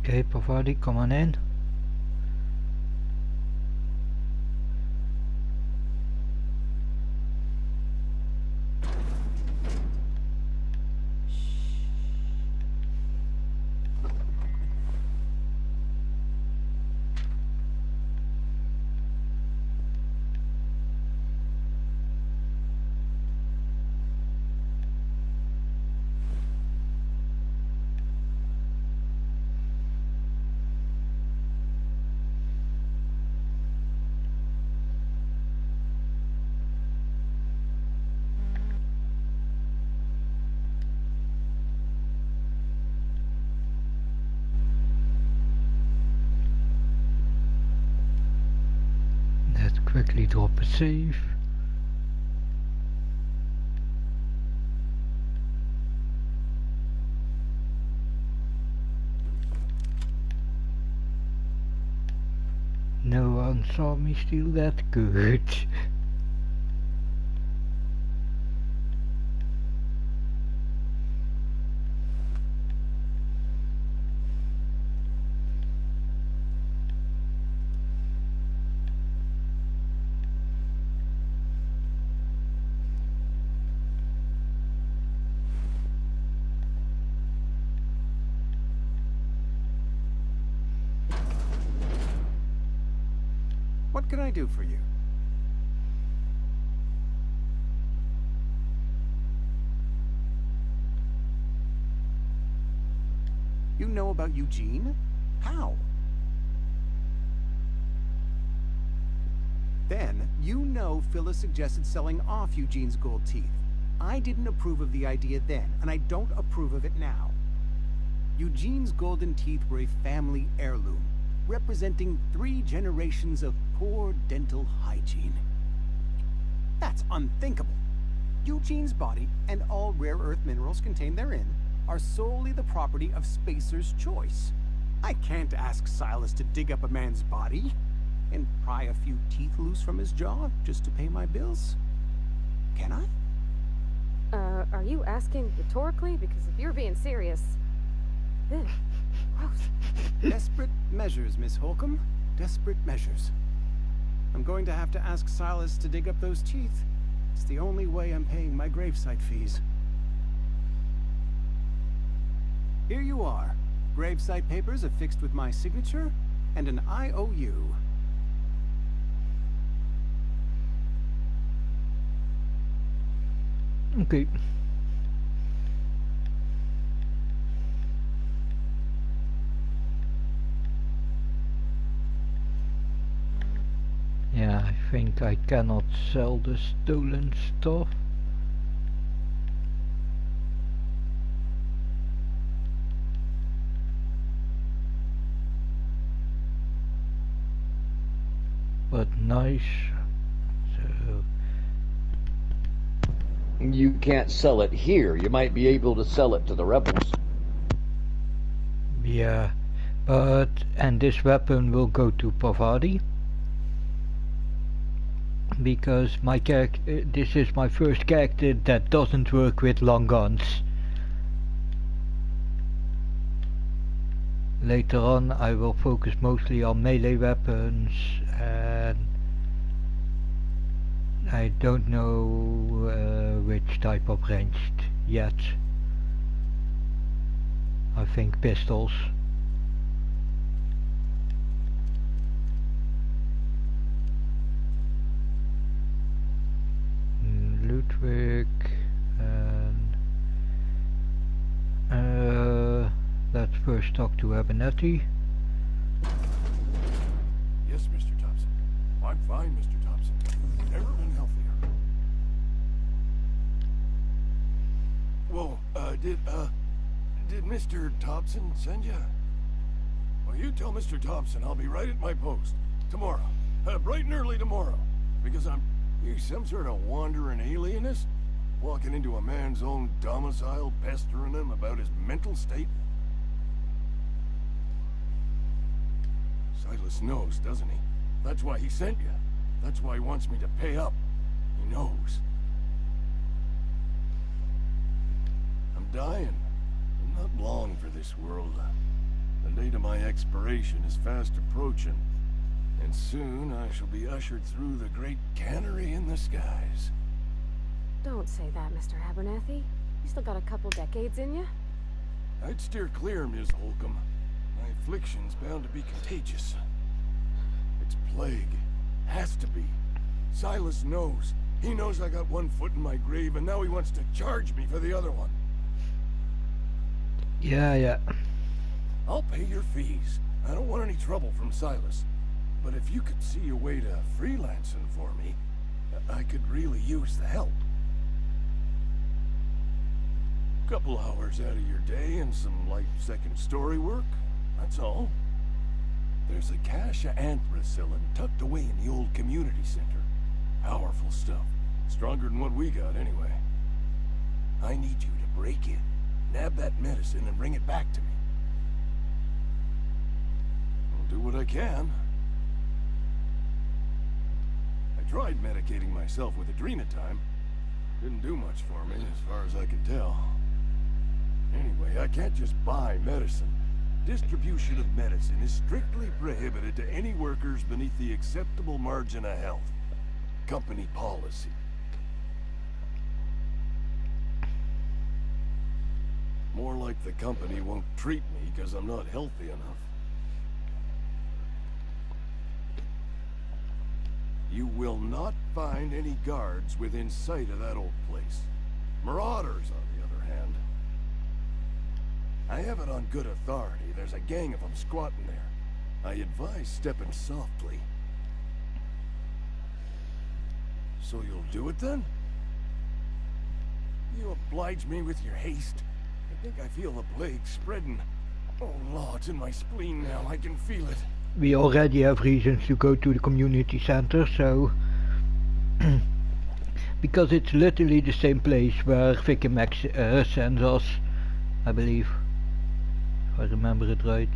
Okay, Pavadi, come on in. Let's quickly drop a save. No one saw me steal that. Good. What can I do for you? You know about Eugene? How? Then, you know Phyllis suggested selling off Eugene's gold teeth. I didn't approve of the idea then, and I don't approve of it now. Eugene's golden teeth were a family heirloom, representing 3 generations of poor dental hygiene. That's unthinkable. Eugene's body and all rare earth minerals contained therein are solely the property of Spacer's choice. I can't ask Silas to dig up a man's body and pry a few teeth loose from his jaw just to pay my bills. Can I? Are you asking rhetorically? Because if you're being serious... Ugh, gross. Desperate measures, Miss Holcomb. Desperate measures. I'm going to have to ask Silas to dig up those teeth. It's the only way I'm paying my gravesite fees. Here you are. Gravesite papers affixed with my signature and an IOU. Okay. Yeah, I think I cannot sell the stolen stuff. But nice. So you can't sell it here. You might be able to sell it to the rebels. Yeah, but and this weapon will go to Pavadi because my character. This is my first character that doesn't work with long guns. Later on, I will focus mostly on melee weapons, and I don't know which type of ranged yet. I think pistols. Ludwig and let's first talk to Abernethy. Yes, Mr. Thompson. I'm fine, Mr. Thompson. Never been healthier. Whoa, did Mr. Thompson send you? Well, you tell Mr. Thompson I'll be right at my post. Tomorrow. Bright and early tomorrow. Because you some sort of wandering alienist? Walking into a man's own domicile, pestering him about his mental state? Silas knows, doesn't he? That's why he sent you. That's why he wants me to pay up. He knows. I'm dying. I'm not long for this world. The date of my expiration is fast approaching. And soon I shall be ushered through the great cannery in the skies. Don't say that, Mr. Abernethy. You still got a couple decades in you. I'd steer clear, Ms. Holcomb. My affliction's bound to be contagious. It's plague. Has to be. Silas knows. He knows I got one foot in my grave, and now he wants to charge me for the other one. Yeah. I'll pay your fees. I don't want any trouble from Silas. But if you could see a way to freelancing for me, I could really use the help. Couple hours out of your day and some light second story work, that's all. There's a cache of anthracillin tucked away in the old community center. Powerful stuff. Stronger than what we got, anyway. I need you to break in, nab that medicine, and bring it back to me. I'll do what I can. I tried medicating myself with adrenatime. Didn't do much for me, as far as I can tell. Anyway, I can't just buy medicine. Distribution of medicine is strictly prohibited to any workers beneath the acceptable margin of health. Company policy. More like the company won't treat me because I'm not healthy enough. You will not find any guards within sight of that old place. Marauders, on the other hand. I have it on good authority. There's a gang of them squatting there. I advise stepping softly. So you'll do it then? You oblige me with your haste. I think I feel the plague spreading. Oh Lord, it's in my spleen now. I can feel it. We already have reasons to go to the community center, so because it's literally the same place where Vicky Max sends us, I believe, if I remember it right.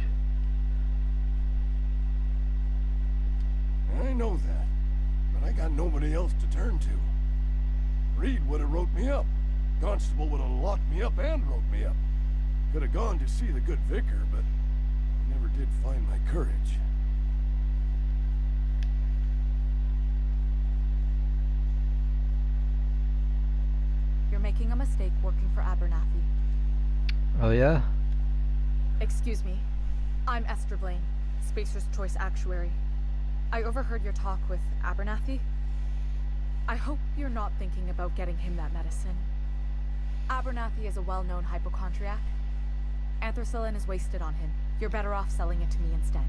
I know that, but I got nobody else to turn to. Reed would have wrote me up. Constable would have locked me up and wrote me up. Could have gone to see the good vicar, but I never did find my courage. making a mistake working for Abernathy. Oh yeah? Excuse me. I'm Esther Blaine, Spacer's Choice Actuary. I overheard your talk with Abernathy. I hope you're not thinking about getting him that medicine. Abernathy is a well-known hypochondriac. Anthracillin is wasted on him. You're better off selling it to me instead.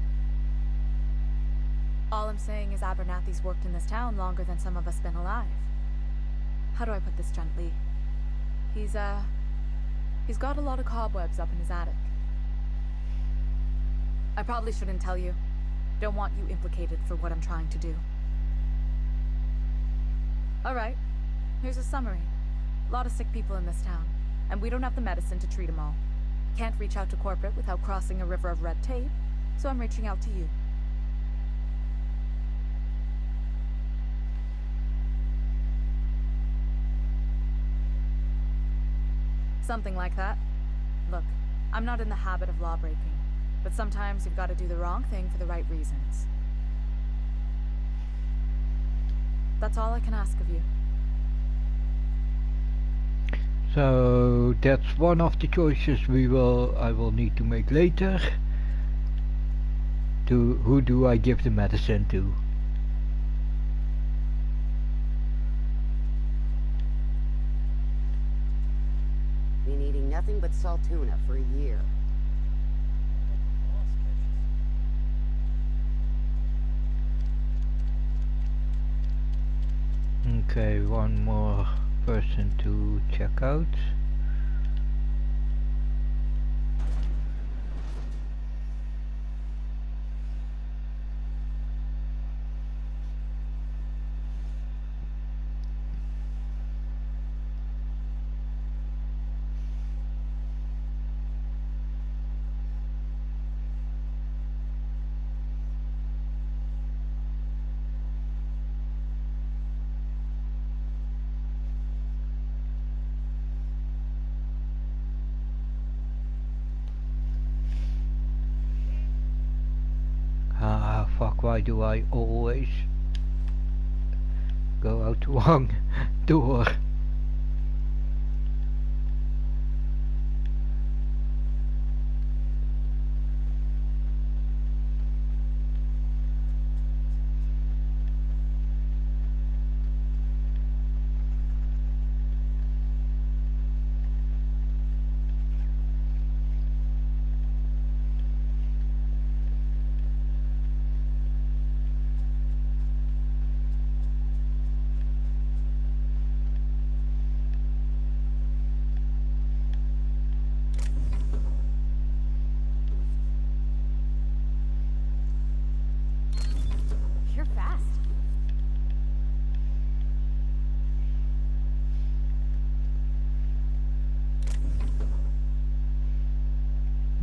All I'm saying is Abernathy's worked in this town longer than some of us been alive. How do I put this gently? He's got a lot of cobwebs up in his attic. I probably shouldn't tell you. Don't want you implicated for what I'm trying to do. Alright, here's a summary. A lot of sick people in this town, and we don't have the medicine to treat them all. Can't reach out to corporate without crossing a river of red tape, so I'm reaching out to you. Something like that. Look, I'm not in the habit of law-breaking, but sometimes you've got to do the wrong thing for the right reasons. That's all I can ask of you. So that's one of the choices I will need to make later. Who do I give the medicine to? Been eating nothing but salt tuna for a year. Okay, one more person to check out. Fuck, why do I always go out the wrong door?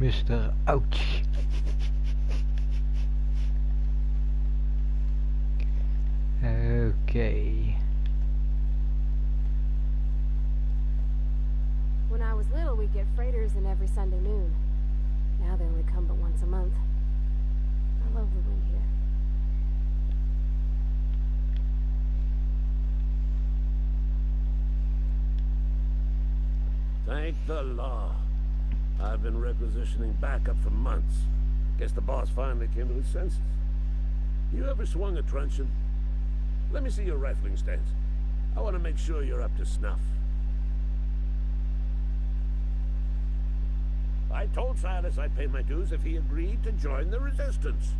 Mr. Ouch. Okay. When I was little, we'd get freighters in every Sunday noon. Now they only come but once a month. I love the wind here. Thank the law. I've been requisitioning backup for months. Guess the boss finally came to his senses. You ever swung a truncheon? Let me see your rifling stance. I want to make sure you're up to snuff. I told Silas I'd pay my dues if he agreed to join the resistance.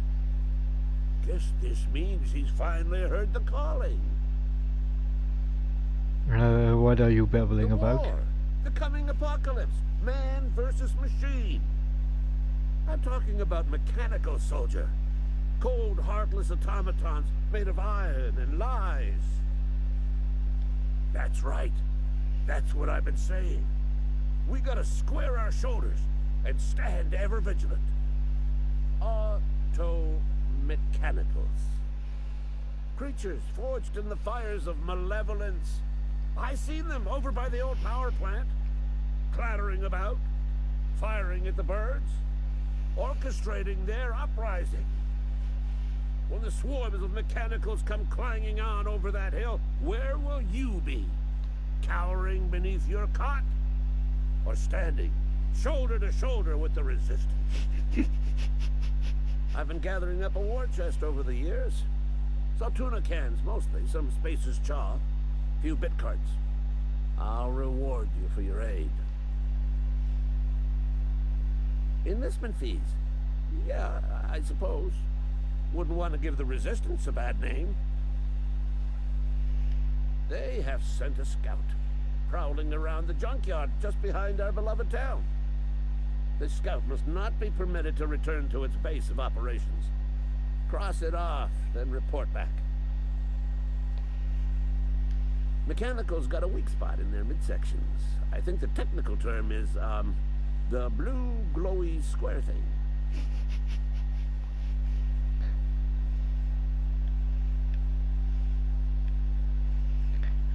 Guess this means he's finally heard the calling. What are you babbling about? War. The coming apocalypse. Man versus machine. I'm talking about mechanical soldier. Cold, heartless automatons made of iron and lies. That's right. That's what I've been saying. We gotta square our shoulders and stand ever vigilant. Auto-mechanicals. Creatures forged in the fires of malevolence. I seen them over by the old power plant, clattering about, firing at the birds, orchestrating their uprising. When the swarms of mechanicals come clanging on over that hill, where will you be? cowering beneath your cot, or standing shoulder to shoulder with the resistance. I've been gathering up a war chest over the years. Saltuna cans, mostly, some Spacer's chaw, few bit cards. I'll reward you for your aid. Enlistment fees. Yeah, I suppose. Wouldn't want to give the Resistance a bad name. They have sent a scout, prowling around the junkyard just behind our beloved town. The scout must not be permitted to return to its base of operations. Cross it off, then report back. Mechanical's got a weak spot in their midsections. I think the technical term is, the blue glowy square thing.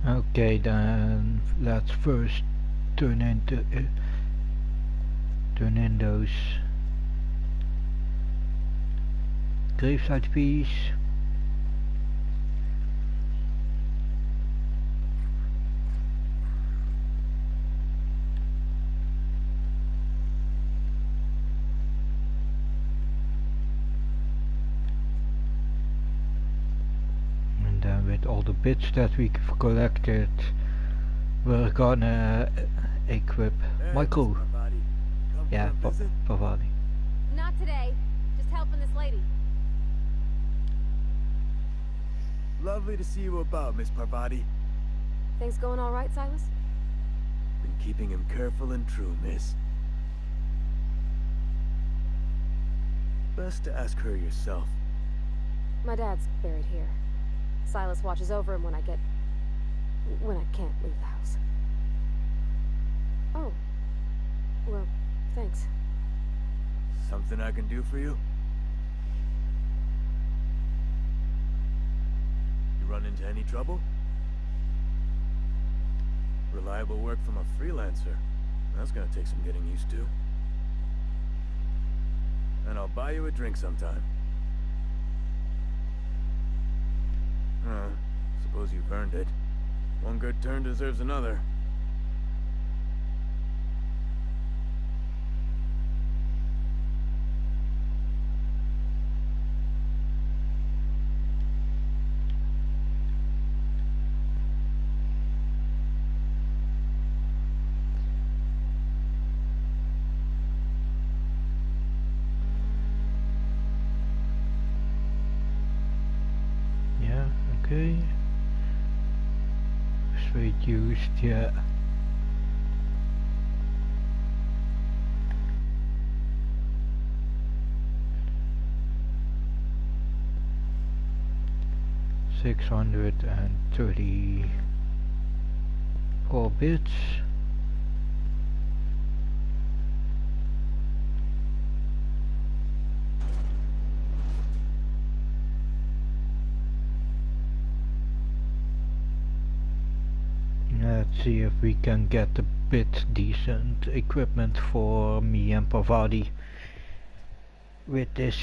Okay, then let's first turn in those gravesite fees. And then with all the bits that we collected, we're gonna equip my crew. Yeah, Pavani. Not today. Just helping this lady. Lovely to see you about, Miss Parvati. Things going all right, Silas? Been keeping him careful and true, miss. Best to ask her yourself. My dad's buried here. Silas watches over him when I can't leave the house. Oh. Well, thanks. Something I can do for you? You run into any trouble? Reliable work from a freelancer. That's gonna take some getting used to. And I'll buy you a drink sometime. Suppose you've earned it. One good turn deserves another. Okay. Straight used, yeah. $634 bits. Let's see if we can get a bit decent equipment for me and Pavadi with this.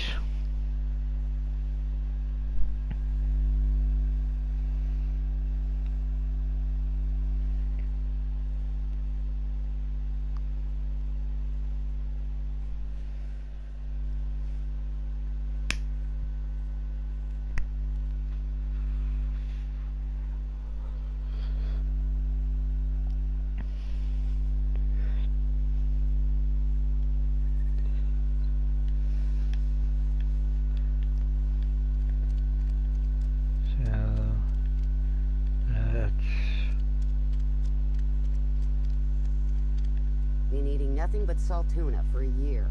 Been eating nothing but salt tuna for a year.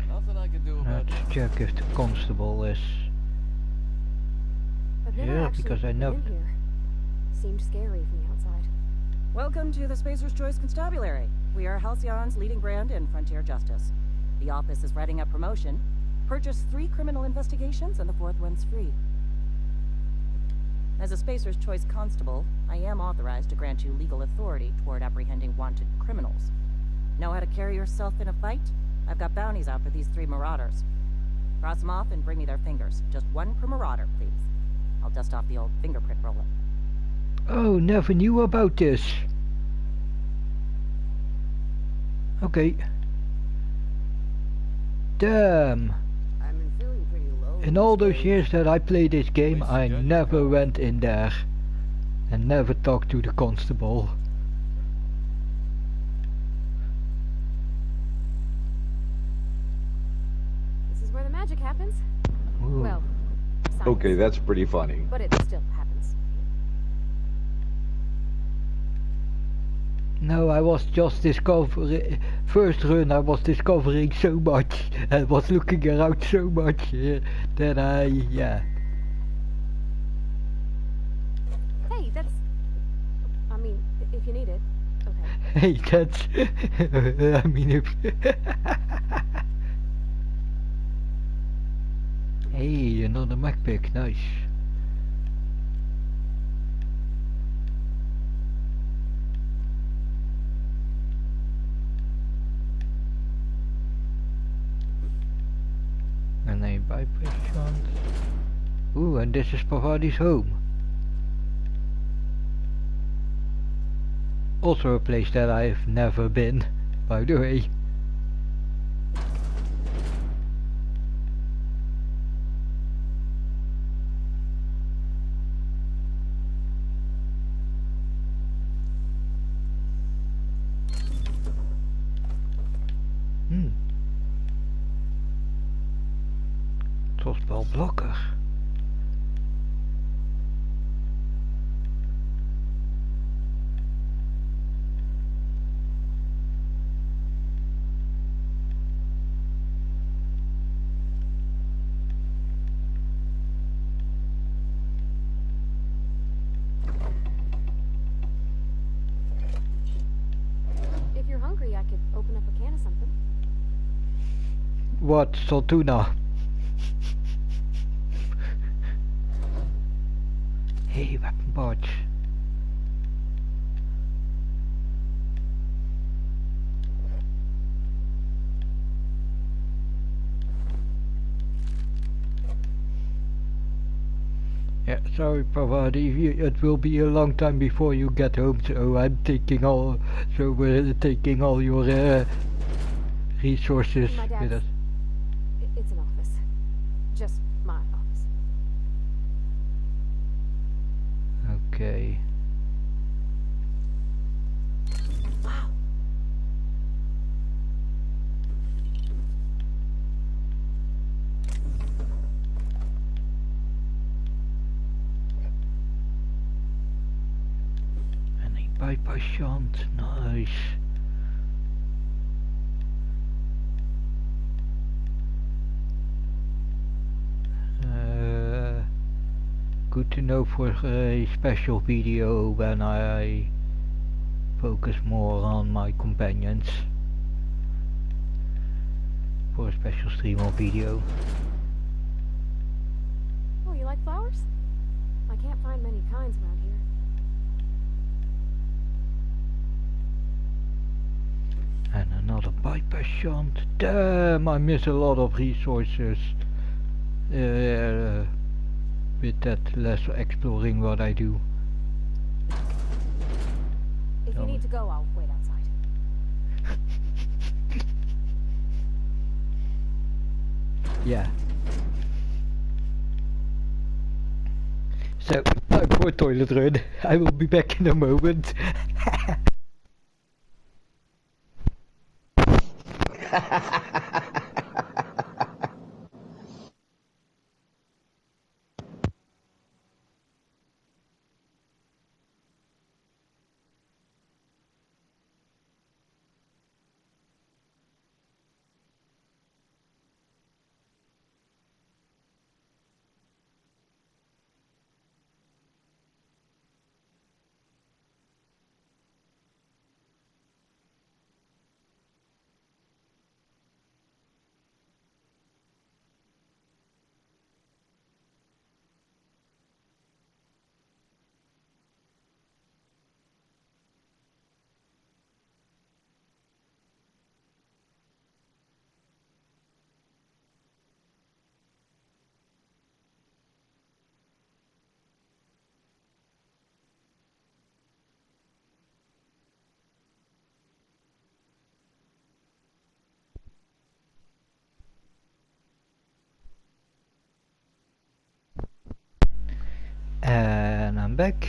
Nothing I can do about Let's check if the constable is here, because I know. Seemed scary from the outside. Welcome to the Spacer's Choice Constabulary. We are Halcyon's leading brand in frontier justice. The office is writing up promotion. Purchase 3 criminal investigations and the 4th one's free. As a Spacer's Choice constable, I am authorized to grant you legal authority toward apprehending wanted criminals. Know how to carry yourself in a fight? I've got bounties out for these 3 marauders. Cross them off and bring me their fingers. Just 1 per marauder, please. I'll dust off the old fingerprint roller. Oh, never knew about this. Okay. Damn. I've been feeling pretty low In all these those days. years that I played this game, I never went in there and never talked to the constable. This is where the magic happens. Ooh. Well, science. Okay, that's pretty funny. But it still happens. No, I was just discovering, first run I was discovering so much and was looking around so much that yeah. Hey, that's... I mean, if you need it. Okay. Hey, that's... I mean, if... Hey, another Mac pick, nice. And a bypass shot. Ooh, and this is Pavadi's home. Also a place that I've never been, by the way. Blokker. If you're hungry, I could open up a can of something. What, Saltuna? Hey, weapon barge. Yeah, sorry, Pavadi. It will be a long time before you get home, so I'm taking all. So we're taking all your resources with us. It's an office. Just my office. Okay. Wow. And a bypass shunt, nice. Good to know for a special video when I focus more on my companions. For a special stream or video. Oh, you like flowers? I can't find many kinds around here. And another bypass shunt. Damn, I miss a lot of resources. With that less exploring what I do. If you need to go, I'll wait outside. Yeah. So, time for a toilet run. I will be back in a moment. I'm back.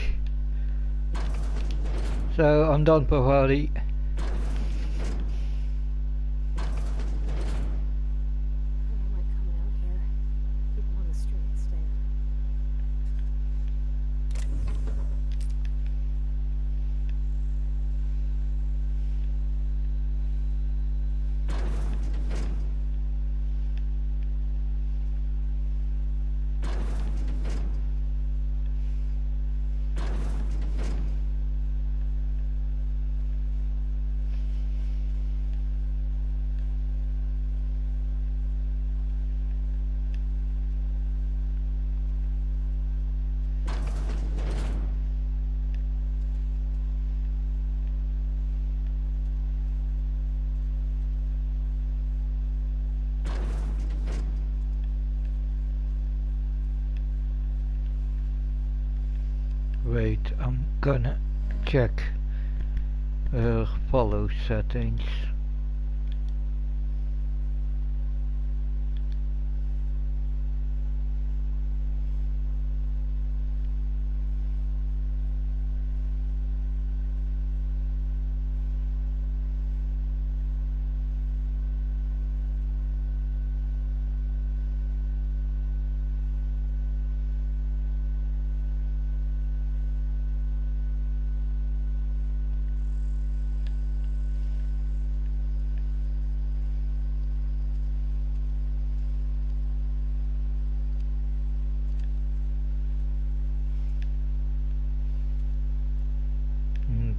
So I'm done, Pavadi. Wait, I'm gonna check her follow settings.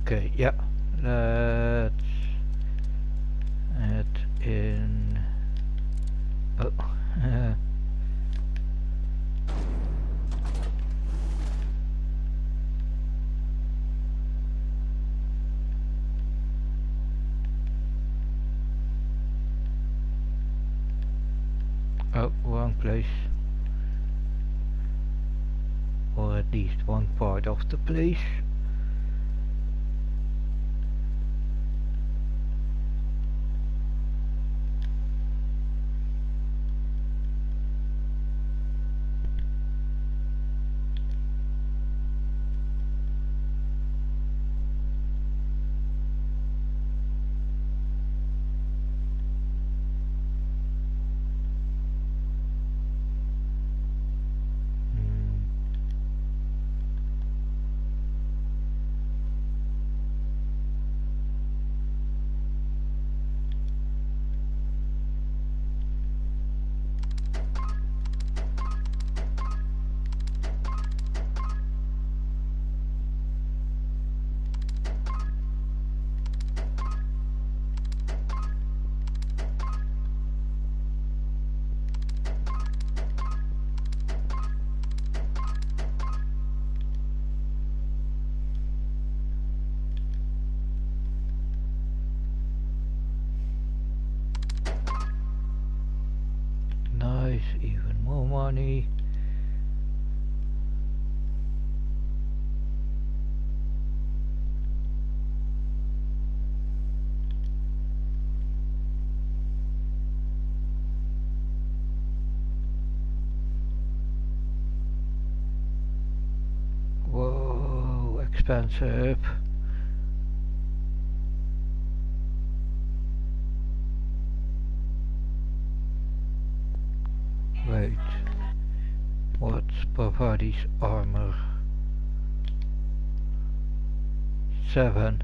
Okay, yeah, let's add in. Oh, oh, wrong place, or at least one part of the place. Nice, even more money. Whoa, expensive. Wait, what's Bavari's armor? 7.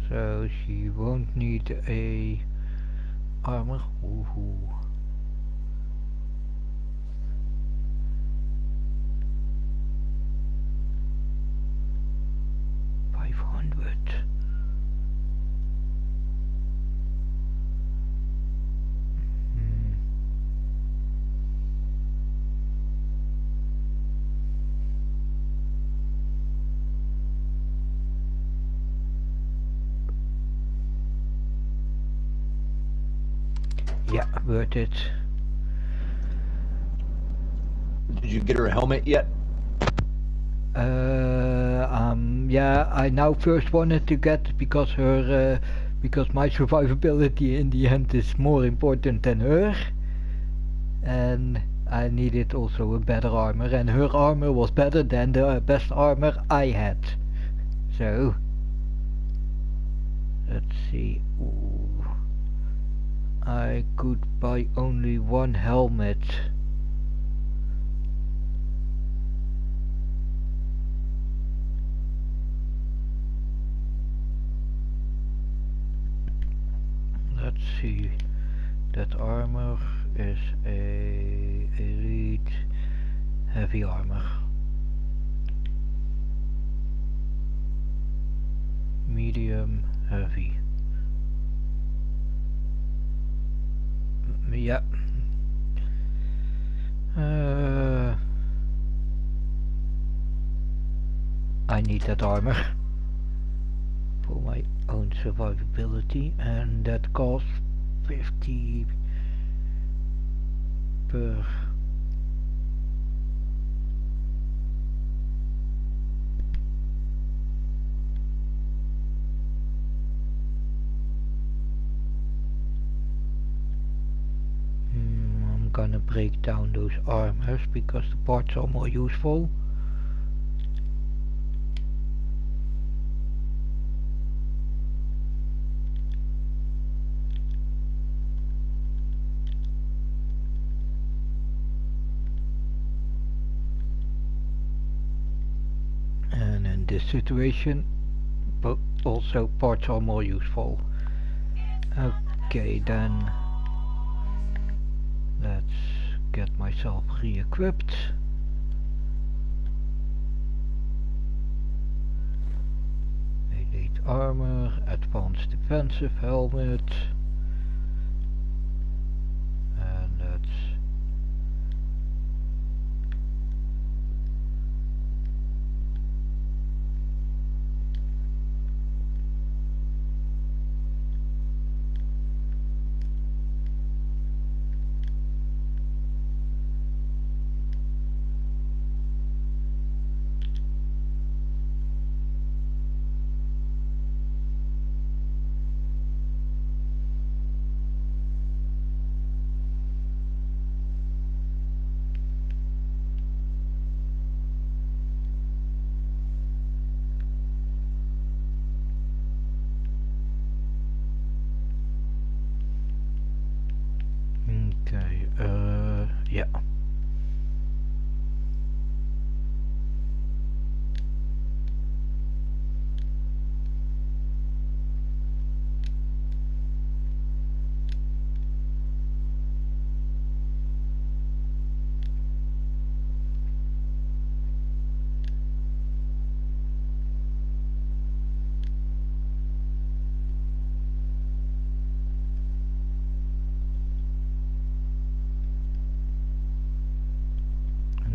So she won't need a armor. Woohoo. Yeah, worth it. Did you get her a helmet yet? Yeah, I now first wanted to get, because her because my survivability in the end is more important than her, and I needed also a better armor, and her armor was better than the best armor I had. So let's see. Ooh. I could buy only one helmet. Let's see. That armor is a elite heavy armor. Medium heavy. Yeah. I need that armor for my own survivability, and that costs 50 per. I'm gonna break down those armors because the parts are more useful. And in this situation, but also parts are more useful. Okay, then let's get myself re-equipped. Elite armor, advanced defensive helmet, and let's yeah.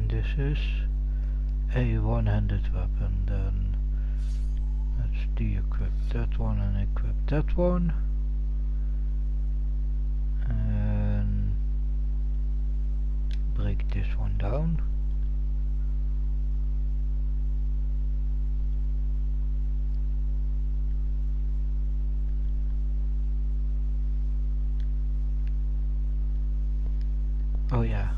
This is a one-handed weapon, then let's de-equip that one and equip that one, and break this one down. Oh yeah.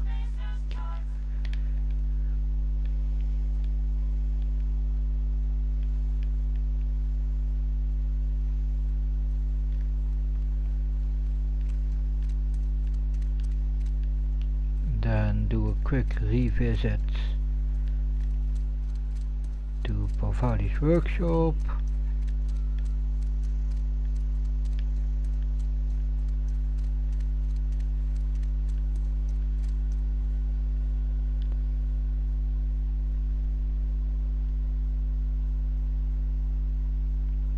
Then do a quick revisit to Pavali's workshop.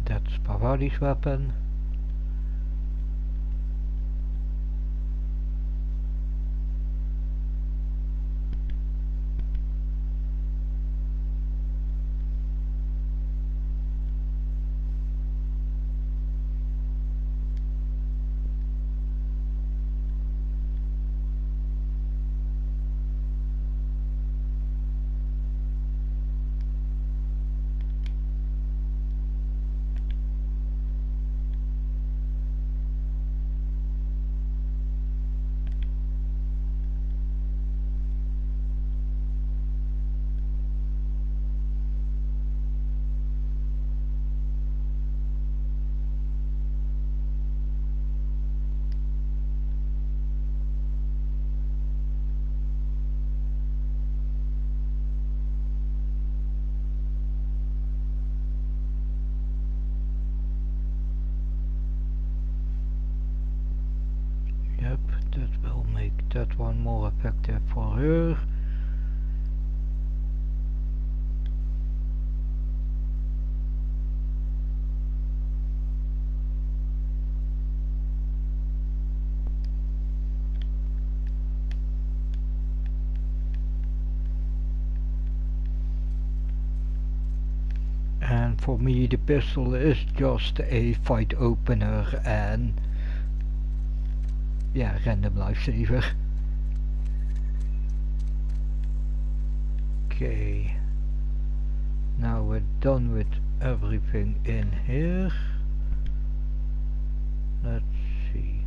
That's Pavali's weapon. make that one more effective for her. And for me the pistol is just a fight opener and yeah, random lifesaver. Okay, now we're done with everything in here. Let's see.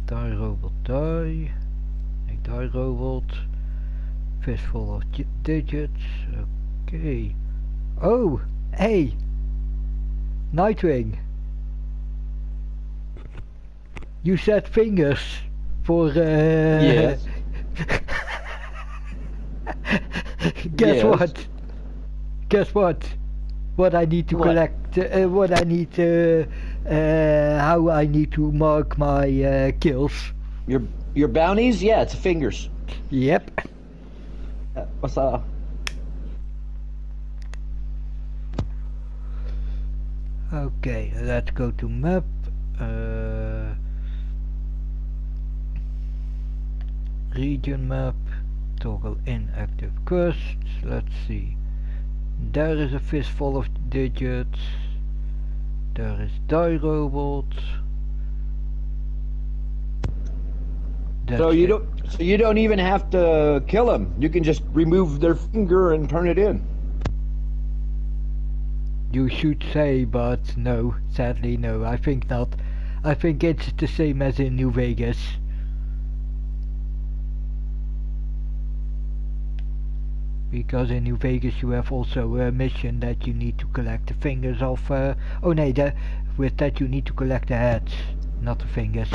Die robot, die. Nee, die robot. Fistful of digits. Okay. Oh, hey, Nightwing. You said fingers for Yes. Guess Yes. what? Guess what? What I need to What? collect? What I need? How I need to mark my kills? Your bounties? Yeah, it's fingers. Yep. What's Okay, let's go to map. Region map. Toggle inactive quests. Let's see. There is a fistful of digits. There is die robot. So you don't even have to kill them. You can just remove their finger and turn it in. You should say, but no, sadly no, I think not. I think it's the same as in New Vegas. Because in New Vegas you have also a mission that you need to collect the fingers of, oh no, with that you need to collect the heads, not the fingers.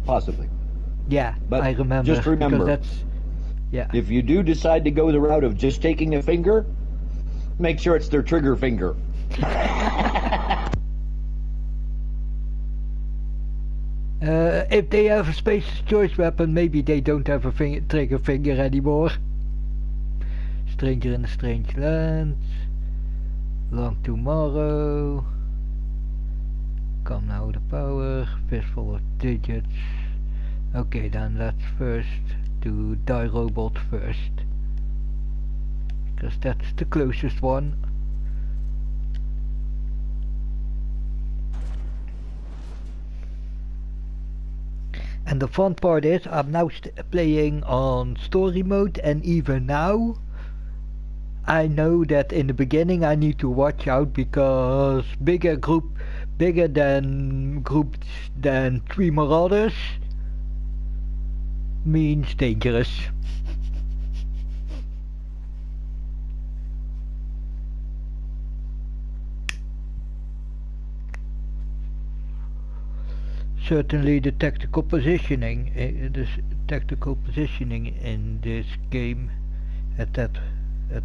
Possibly. Yeah, But I remember. just remember, because that's, yeah. if you do decide to go the route of just taking a finger, make sure it's their trigger finger. If they have a Spacer's Choice weapon, maybe they don't have a trigger finger anymore. Stranger in a Strange Land. Long Tomorrow. Come Now the Power. Fistful of Digits. Okay, then let's first do Die Robot first. Because that's the closest one. And the fun part is, I'm now playing on story mode, and even now, I know that in the beginning I need to watch out because bigger than groups than 3 marauders means dangerous. Certainly the tactical positioning, in this game at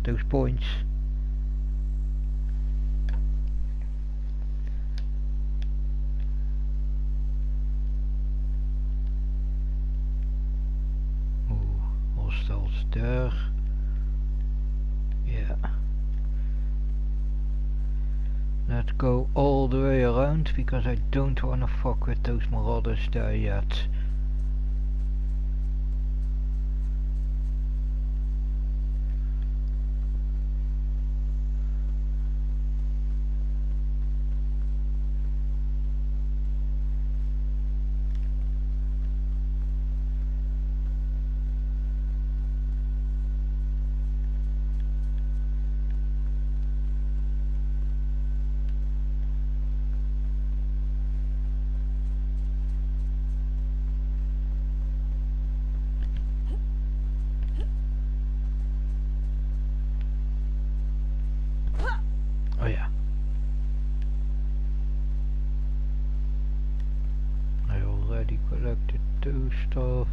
those points. Oh, hostiles there. Yeah. Let's go all the way around because I don't wanna fuck with those marauders there yet. Oh yeah. I already collected those stuff.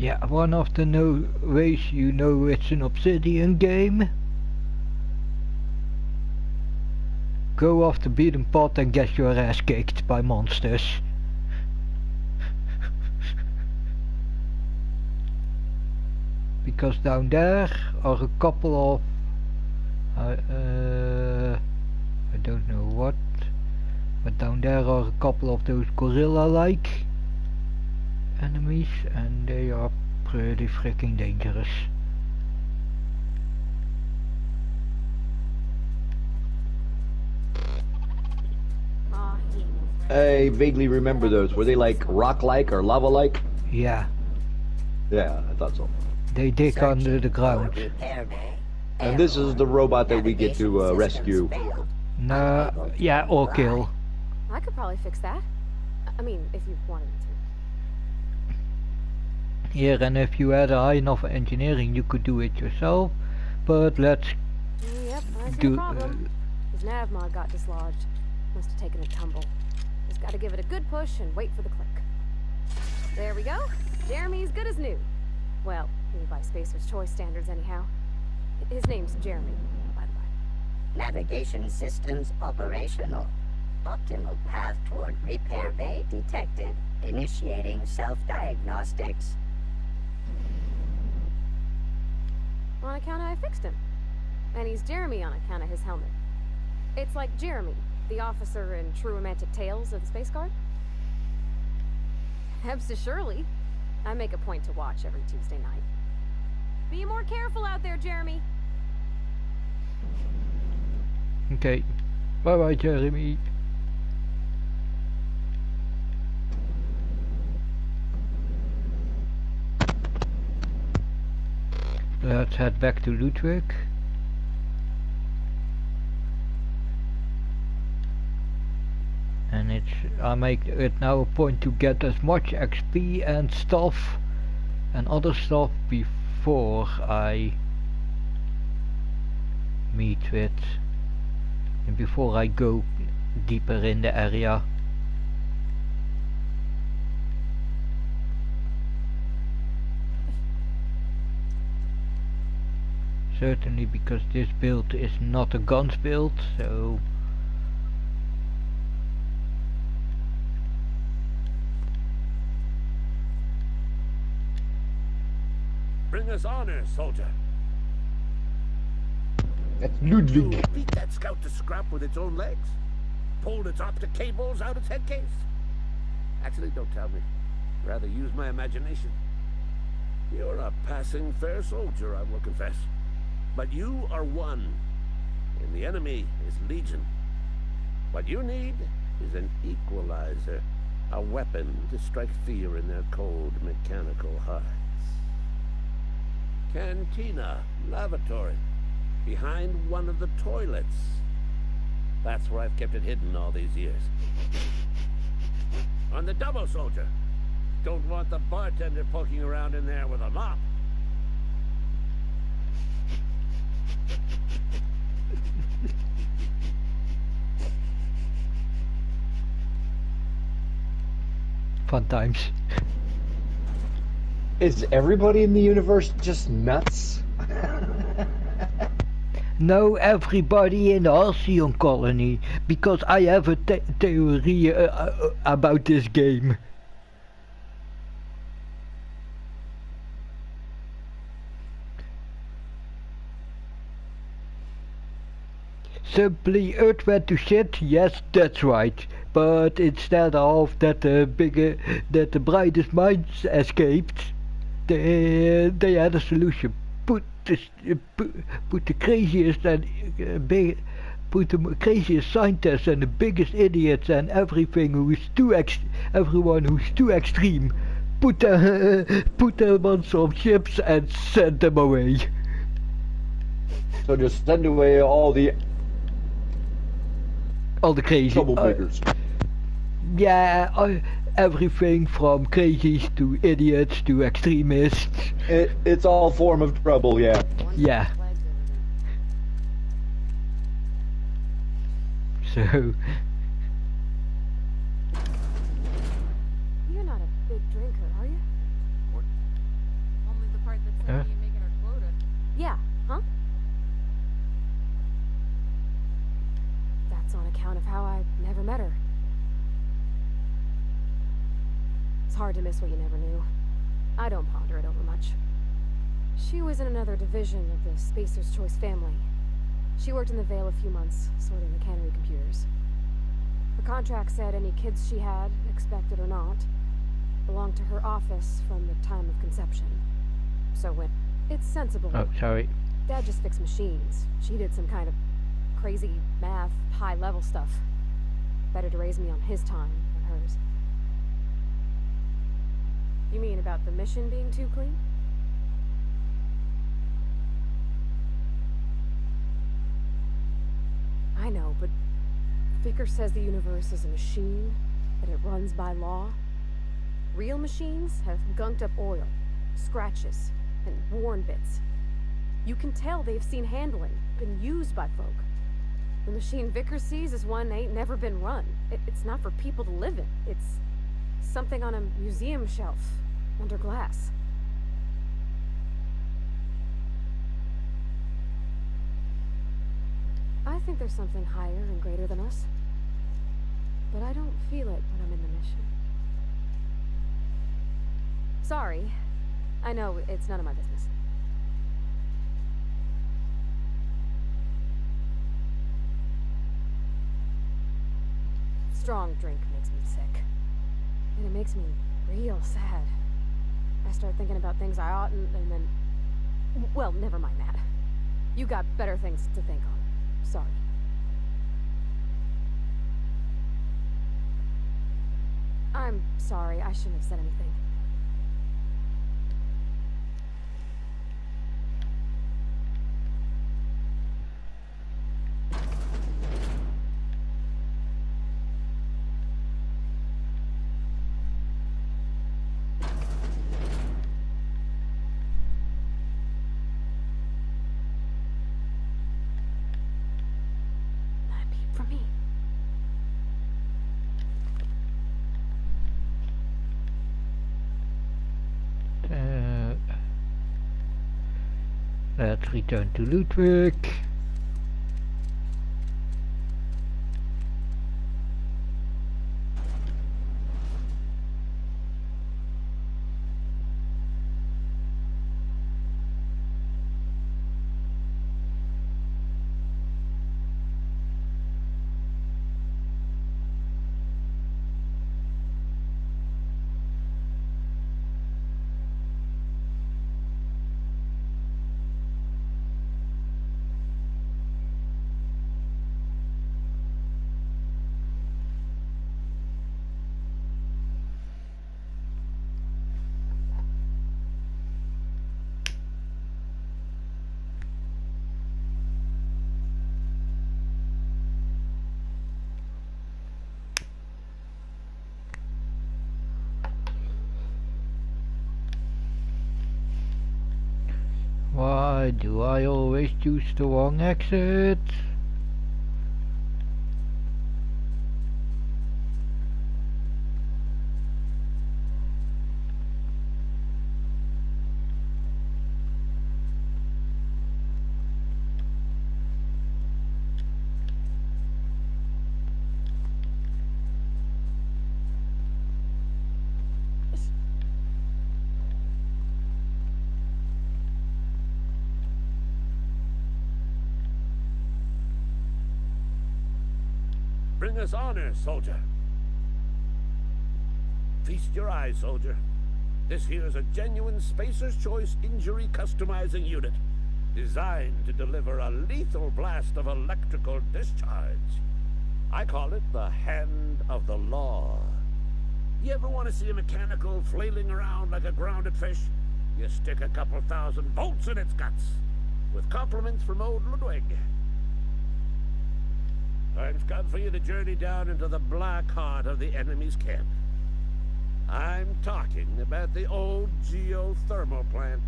Yeah, one of the ways you know it's an Obsidian game. Go off the beaten path and get your ass kicked by monsters. Because down there are a couple of I don't know what, but down there are a couple of those gorilla-like enemies, and they are pretty freaking dangerous. I vaguely remember those. Were they like rock-like or lava-like? Yeah. Yeah, I thought so. They dig under the ground. And this is the robot that we get to rescue. No, yeah, or kill. I could probably fix that. I mean, if you wanted me to. Here, and if you had a high enough engineering, you could do it yourself. But let's Yep, I see do. the problem. His nav mod got dislodged. Must have taken a tumble. Just gotta give it a good push and wait for the click. There we go. Jeremy's good as new. Well, by Spacer's Choice standards anyhow. His name's Jeremy, by the way. Navigation systems operational. Optimal path toward repair bay detected. Initiating self-diagnostics. On account of I fixed him. And he's Jeremy on account of his helmet. It's like Jeremy, the officer in True Romantic Tales of the Space Guard. Surely. I make a point to watch every Tuesday night. Be more careful out there, Jeremy. Okay. Bye bye, Jeremy. Let's head back to Ludwig. And I make it now a point to get as much XP and stuff and other stuff before I meet with and before I go deeper in the area. Certainly, because this build is not a guns build, so Bring us honor, soldier. That's Ludwig. You beat that scout to scrap with its own legs? Pulled its optic cables out its head case? Actually, don't tell me. Rather use my imagination. You're a passing fair soldier, I will confess. But you are one, and the enemy is legion. What you need is an equalizer, a weapon to strike fear in their cold mechanical hearts. Cantina, lavatory, behind one of the toilets. That's where I've kept it hidden all these years. On the double, soldier. Don't want the bartender poking around in there with a mop. Fun times. Is everybody in the universe just nuts? No, everybody in the Halcyon colony, because I have a theory about this game. Simply Earth went to shit, yes, that's right. But instead of that the brightest minds escaped, they had a solution. Put the craziest and put the craziest scientists and the biggest idiots and everything everyone who's too extreme. Put them on some ships and send them away. So just send away all the crazy troublemakers. Yeah, everything from crazies to idiots to extremists. It's all form of trouble, yeah. Yeah. So. You're not a big drinker, are you? hard to miss what you never knew. I don't ponder it over much. She was in another division of the Spacer's Choice family. She worked in the Vale a few months, sorting the cannery computers. Her contract said any kids she had, expected or not, belonged to her office from the time of conception. So when... It's sensible. Oh, sorry. Dad just fixed machines. She did some kind of crazy math, high-level stuff. Better to raise me on his time than hers. You mean about the mission being too clean? I know, but Vicker says the universe is a machine, that it runs by law. Real machines have gunked up oil, scratches, and worn bits. You can tell they've seen handling, been used by folk. The machine Vicker sees is one ain't never been run. It's not for people to live in. It's something on a museum shelf, under glass. I think there's something higher and greater than us. But I don't feel it when I'm in the mission. Sorry. I know it's none of my business. Strong drink makes me sick. And it makes me real sad. I start thinking about things I oughtn't, and then... Well, never mind that. You got better things to think on. Sorry. I'm sorry, I shouldn't have said anything. For me. Let's return to Ludwig. Why do I always choose the wrong exit? Bring us honor, soldier. Feast your eyes, soldier. This here is a genuine Spacer's Choice injury customizing unit, designed to deliver a lethal blast of electrical discharge. I call it the Hand of the Law. You ever want to see a mechanical flailing around like a grounded fish? You stick a couple thousand volts in its guts. With compliments from old Ludwig. Time's come for you to journey down into the black heart of the enemy's camp. I'm talking about the old geothermal plant.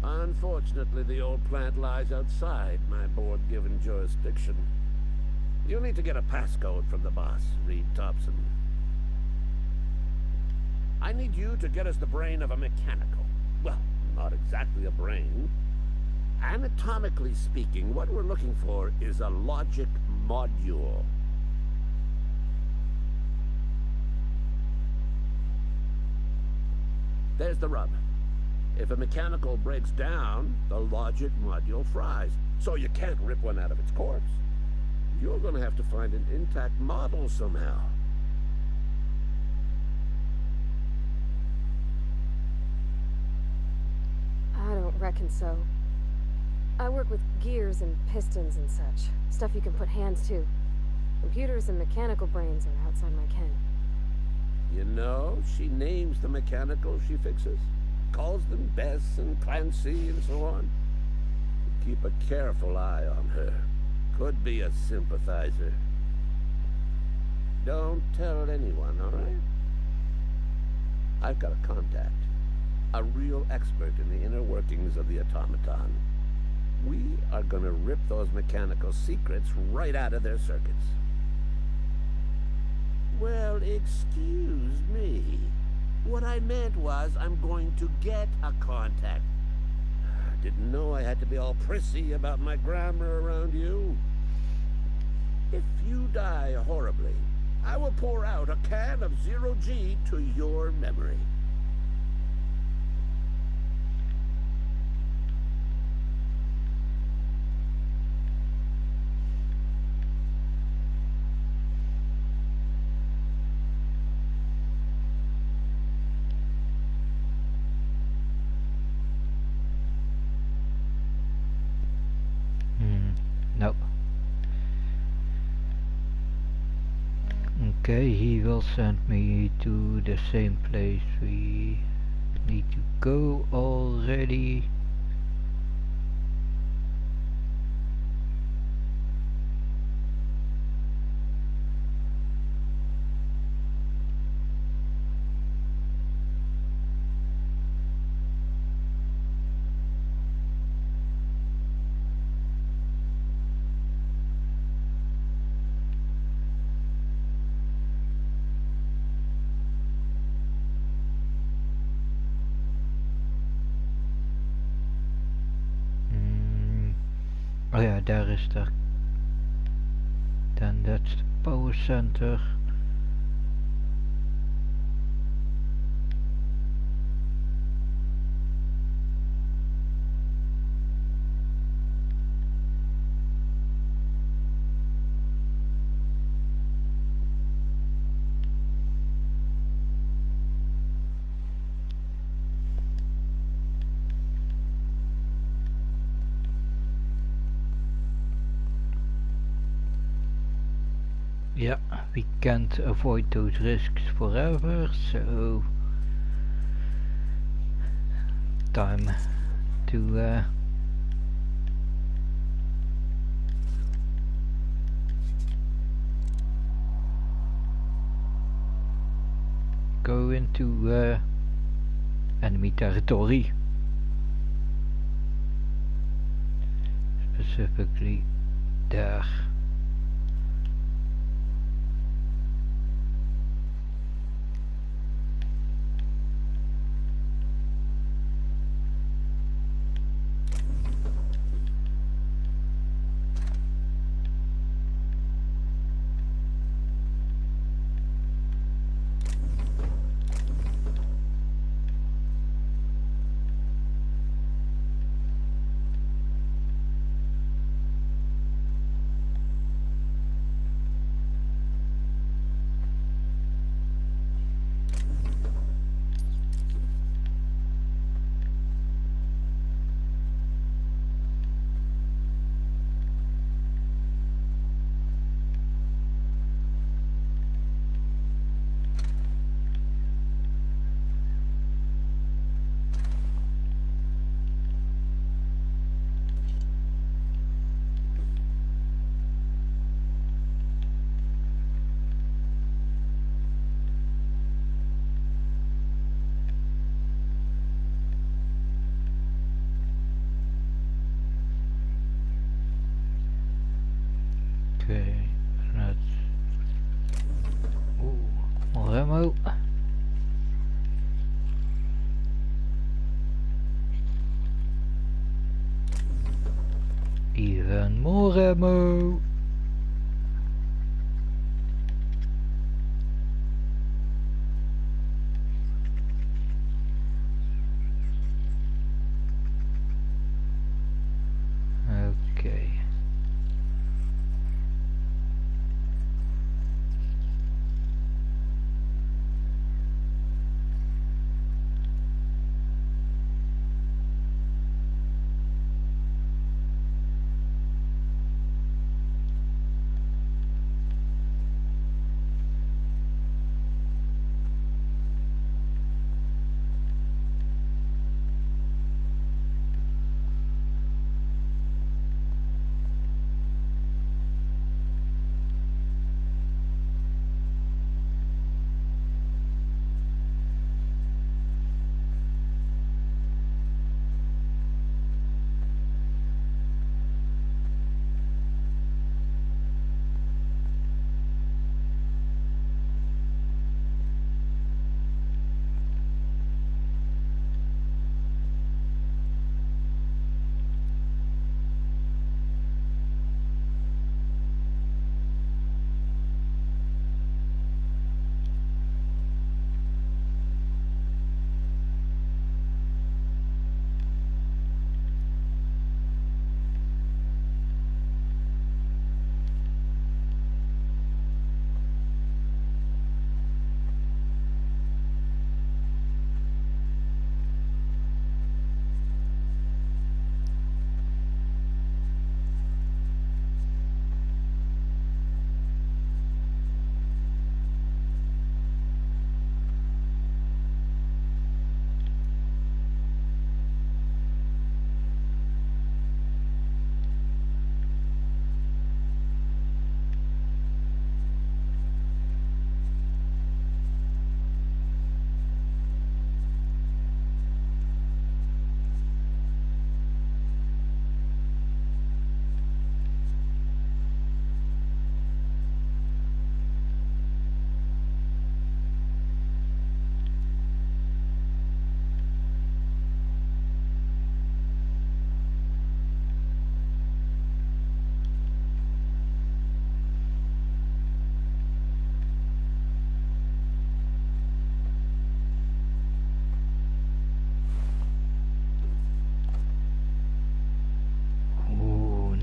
Unfortunately, the old plant lies outside my board-given jurisdiction. You'll need to get a passcode from the boss, Reed Thompson. I need you to get us the brain of a mechanical. Well, not exactly a brain. Anatomically speaking, what we're looking for is a logic module. There's the rub. If a mechanical breaks down, the logic module fries, so you can't rip one out of its corpse. You're gonna have to find an intact model somehow. I don't reckon so. I work with gears and pistons and such. Stuff you can put hands to. Computers and mechanical brains are outside my ken. You know, she names the mechanicals she fixes. Calls them Bess and Clancy and so on. Keep a careful eye on her. Could be a sympathizer. Don't tell anyone, all right? I've got a contact. A real expert in the inner workings of the automaton. We are gonna rip those mechanical secrets right out of their circuits. Well, excuse me. What I meant was I'm going to get a contact. Didn't know I had to be all prissy about my grammar around you. If you die horribly, I will pour out a can of 0G to your memory. Nope. Okay, he will send me to the same place we need to go already. Oh ja, daar is de... Then that's the power center. Yeah, we can't avoid those risks forever, so time to go into enemy territory, specifically there. Okay, let's... Ooh, more ammo. Even more ammo.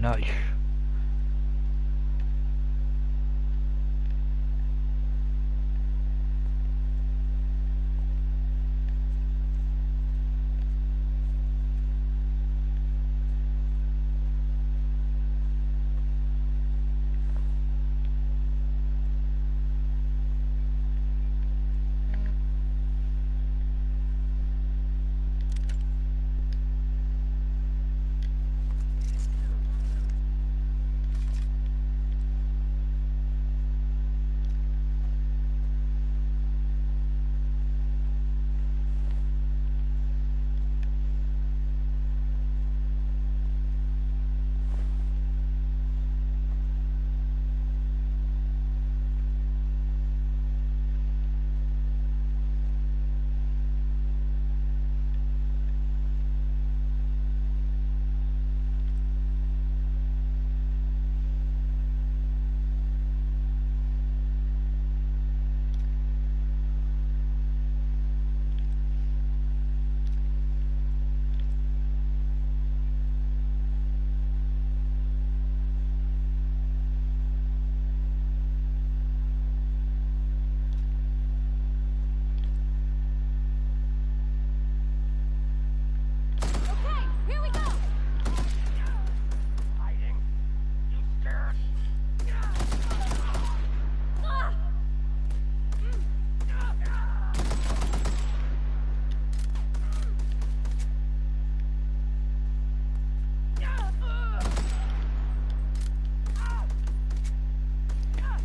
Nice.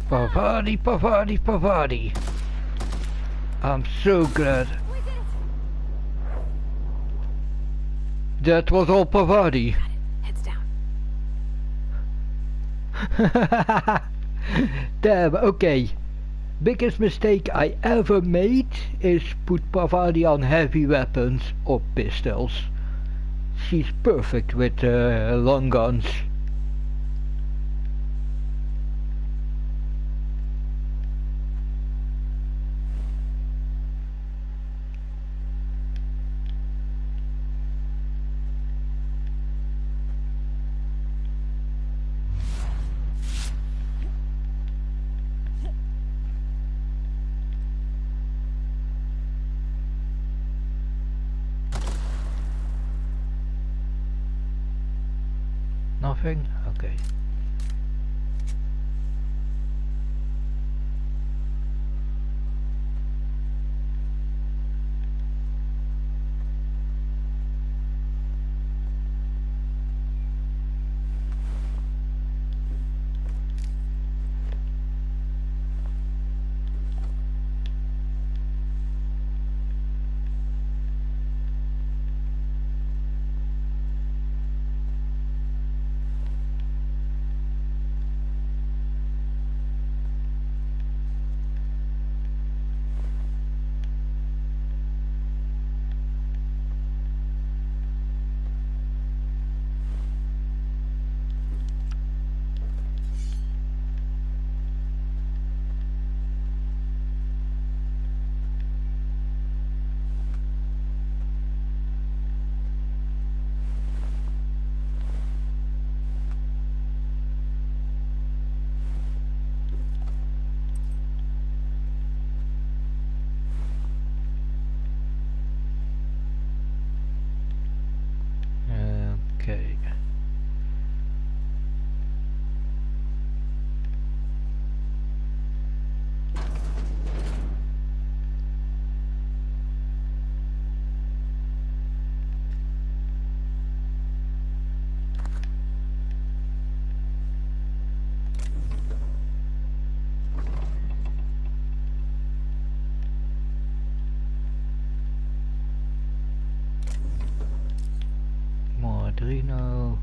Pavadi, Pavadi, Pavadi. I'm so glad. That was all Pavadi. Heads down. Damn, okay. Biggest mistake I ever made is put Pavadi on heavy weapons or pistols. She's perfect with long guns. Nothing? Okay. Okay. Adreno.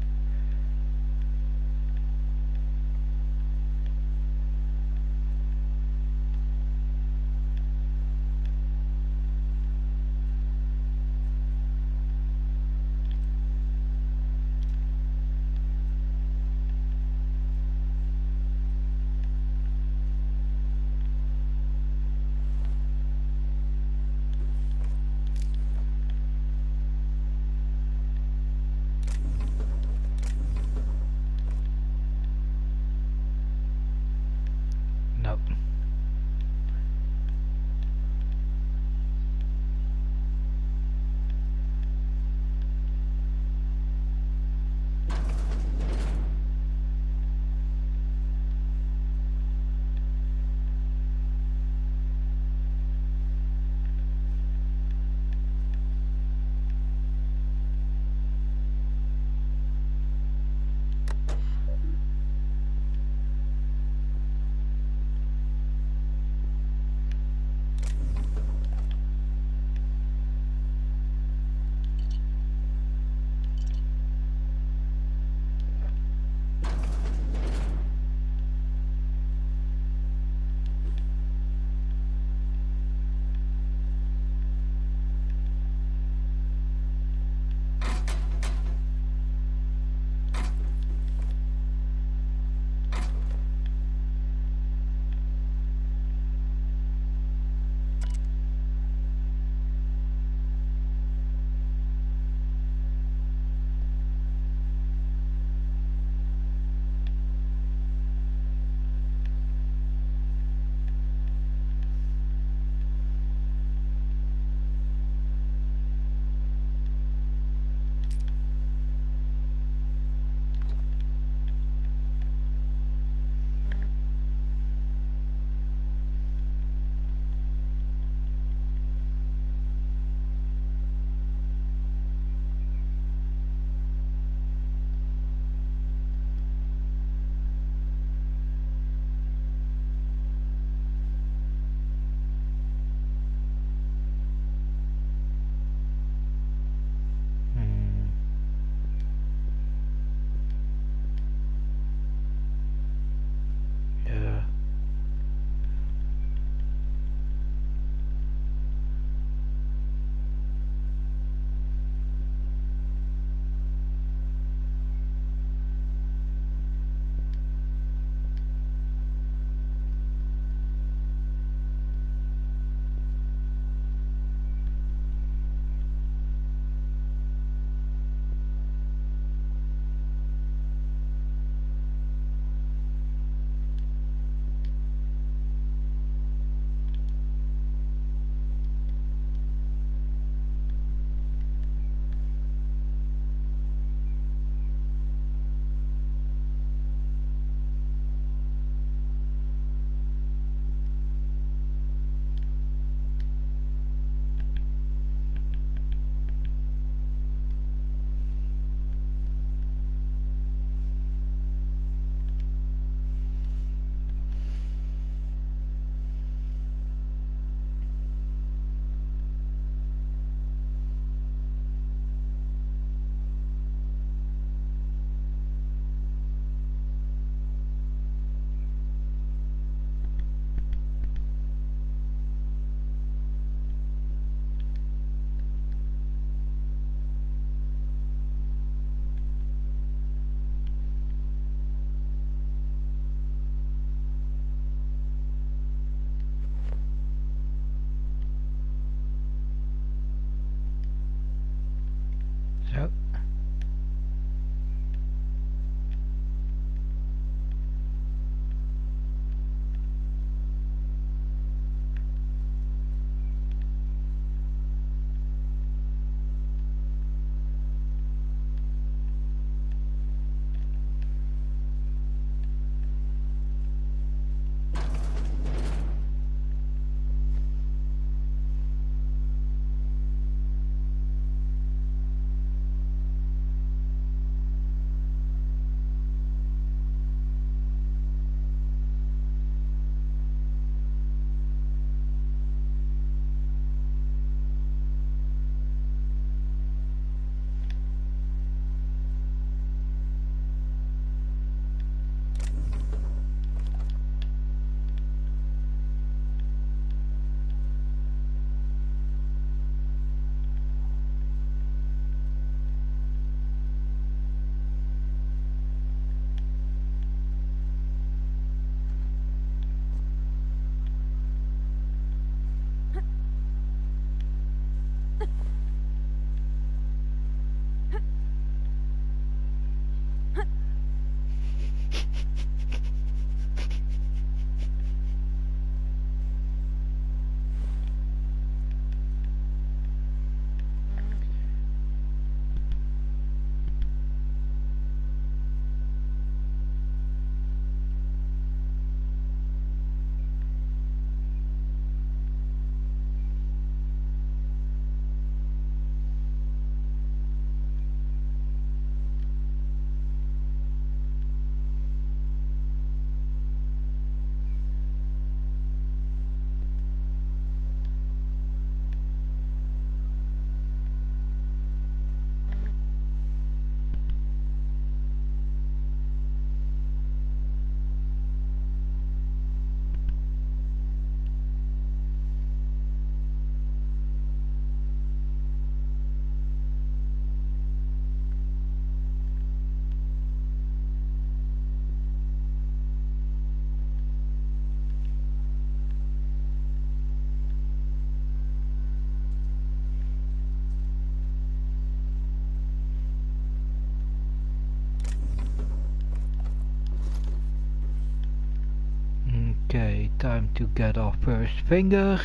to get our first finger.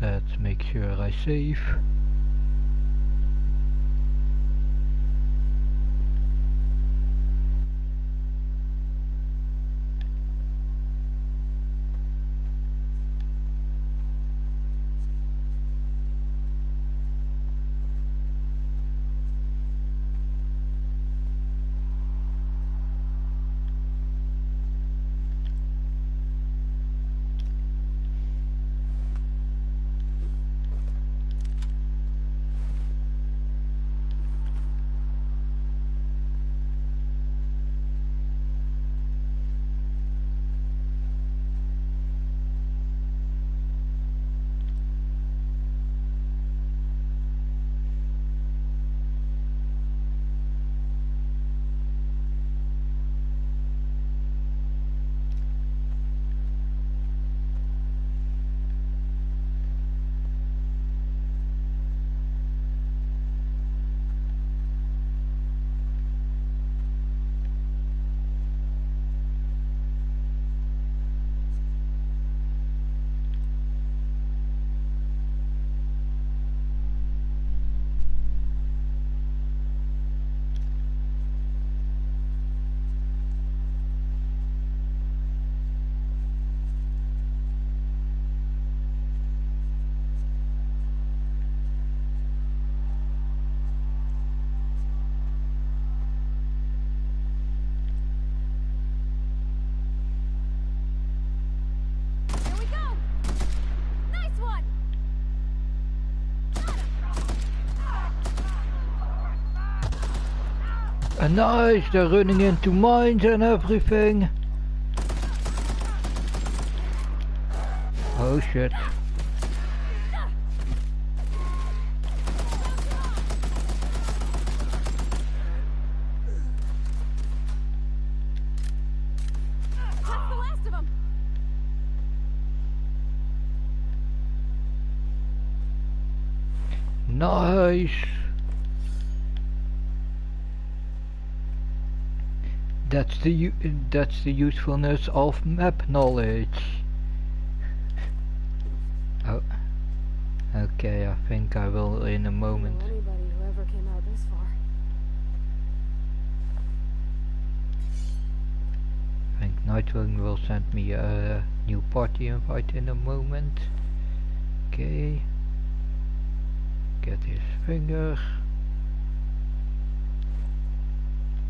Let's make sure I save. Nice, they're running into mines and everything. Oh shit. That's the last of them. Nice. That's the usefulness of map knowledge. Oh, okay. I think I will in a moment. Anybody who ever came out this far. I think Nightwing will send me a new party invite in a moment. Okay. Get his finger.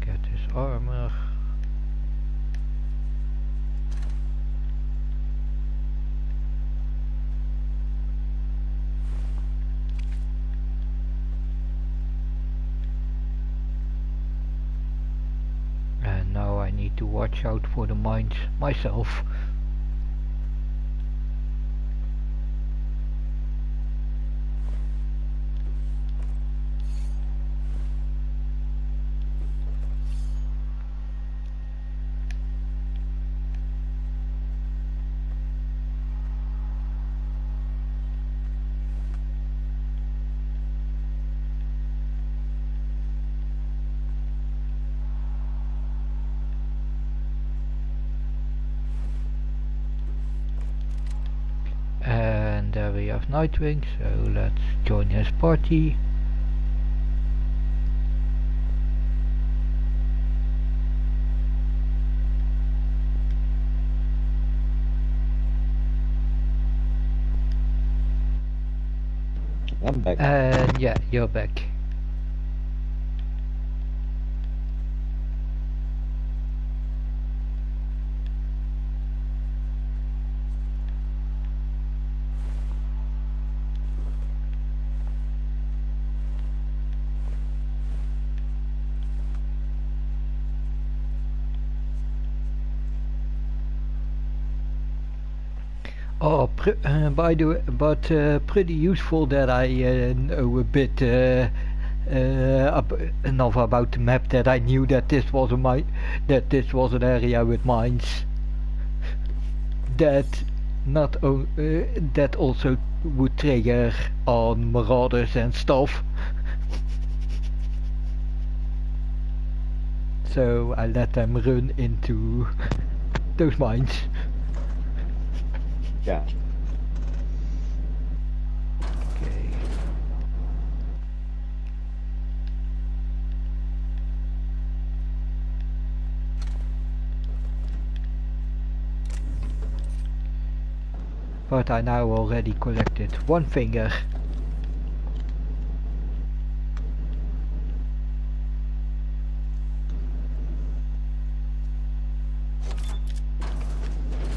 Get his armor. And now I need to watch out for the mines myself. And there we have Nightwing, so let's join his party. I'm back. And yeah, you're back. Oh, by the way, but pretty useful that I know a bit enough about the map, that I knew that this was an area with mines. That that also would trigger on marauders and stuff. so I let them run into those mines. Yeah. Okay. But I now already collected one finger.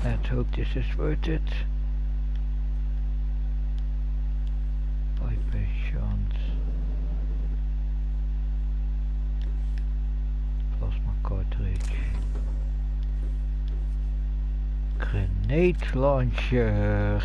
Let's hope this is worth it. 5% chance. Plasma cartridge. Grenade launcher.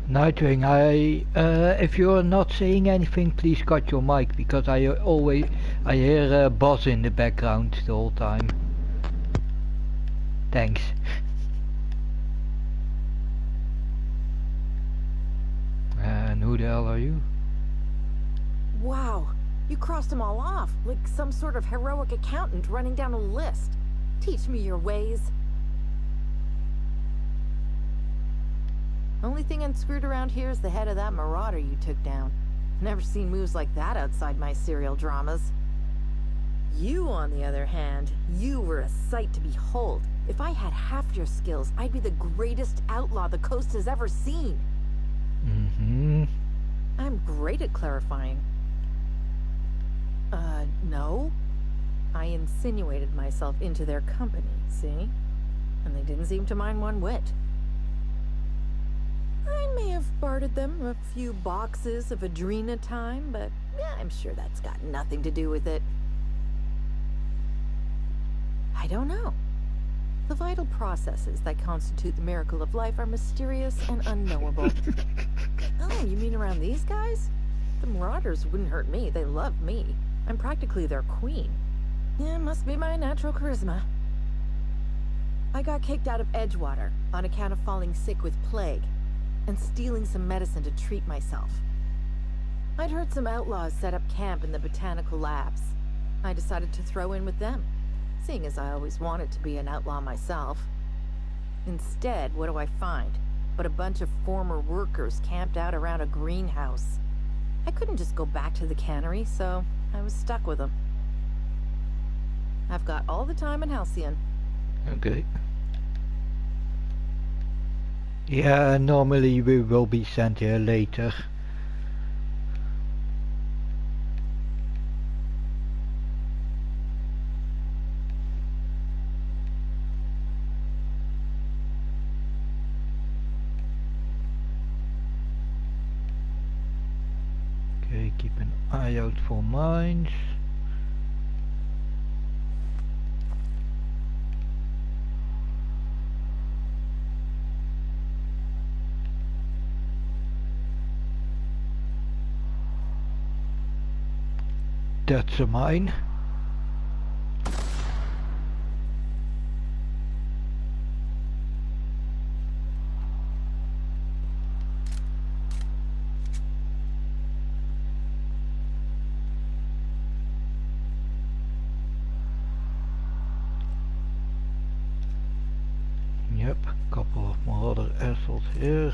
Nightwing, if you're not saying anything, please cut your mic, because I hear a buzz in the background the whole time. Thanks. And who the hell are you? Wow, you crossed them all off, like some sort of heroic accountant running down a list. Teach me your ways. Only thing unscrewed around here is the head of that marauder you took down. Never seen moves like that outside my serial dramas. You, on the other hand, you were a sight to behold. If I had half your skills, I'd be the greatest outlaw the coast has ever seen. Mm-hmm. I'm great at clarifying. No. I insinuated myself into their company, see? And they didn't seem to mind one whit. I may have bartered them a few boxes of Adrena time, but yeah, I'm sure that's got nothing to do with it. I don't know. The vital processes that constitute the miracle of life are mysterious and unknowable. Oh, you mean around these guys? The Marauders wouldn't hurt me. They love me. I'm practically their queen. Yeah, must be my natural charisma. I got kicked out of Edgewater on account of falling sick with plague and stealing some medicine to treat myself. I'd heard some outlaws set up camp in the botanical labs. I decided to throw in with them, seeing as I always wanted to be an outlaw myself. Instead, what do I find but a bunch of former workers camped out around a greenhouse? I couldn't just go back to the cannery, so I was stuck with them. I've got all the time in Halcyon. Okay. Yeah, normally we will be sent here later. Okay, keep an eye out for mines. That's a mine. Yep, a couple of more other assholes here.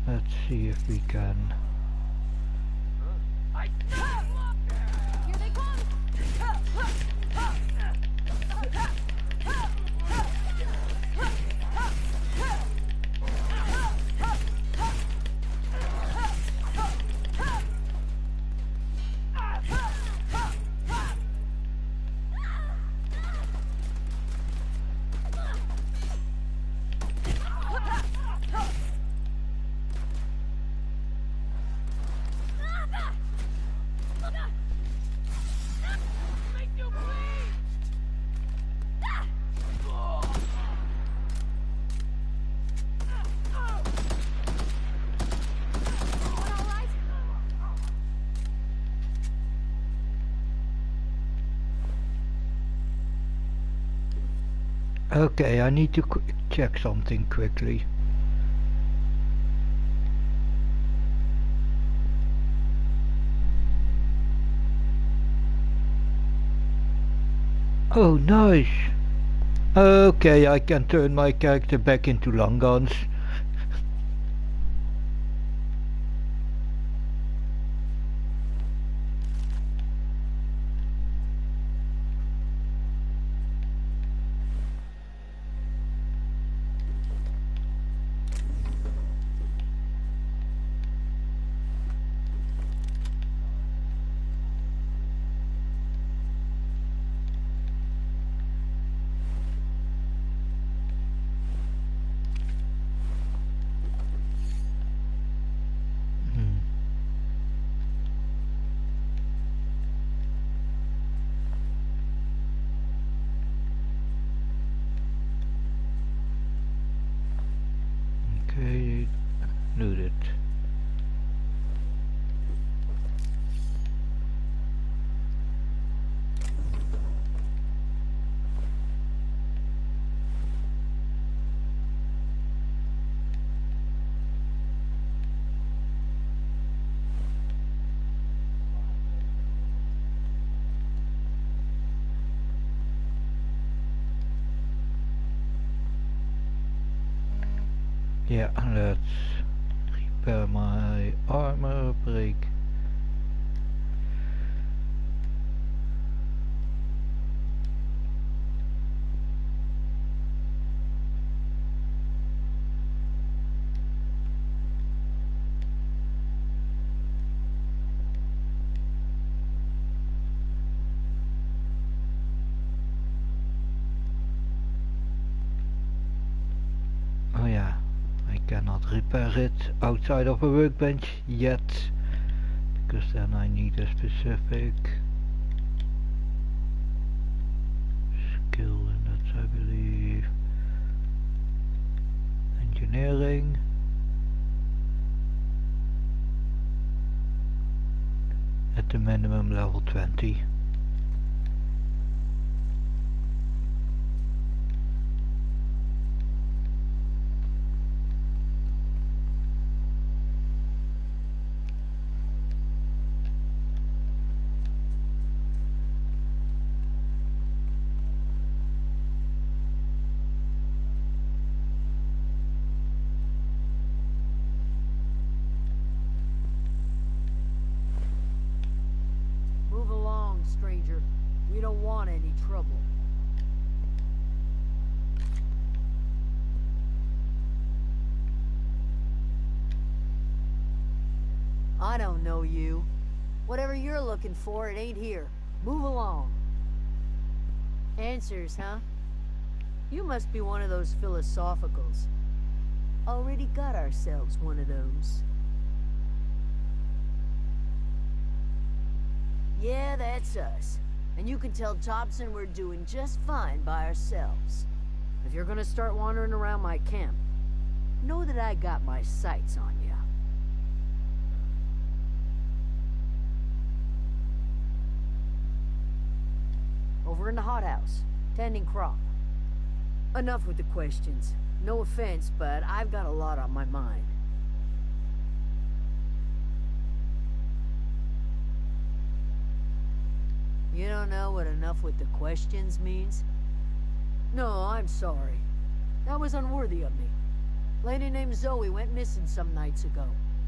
Let's see if we can. Here they come! Okay, I need to check something quickly. Oh, nice! Okay, I can turn my character back into long guns. Okay, looted. Yeah, let's repair my armor break. Oh yeah, I cannot repair it outside of a workbench yet, because then I need a specific skill, and that's, I believe, engineering. At the minimum level 20. Move along, stranger. We don't want any trouble. I don't know you. Whatever you're looking for, it ain't here. Move along. Answers, huh? You must be one of those philosophicals. Already got ourselves one of those. Yeah, that's us. And you can tell Thompson we're doing just fine by ourselves. If you're gonna start wandering around my camp, know that I got my sights on you. Over in the hothouse, tending crop. Enough with the questions. No offense, but I've got a lot on my mind. You don't know what enough with the questions means? No, I'm sorry. That was unworthy of me. Lady named Zoe went missing some nights ago.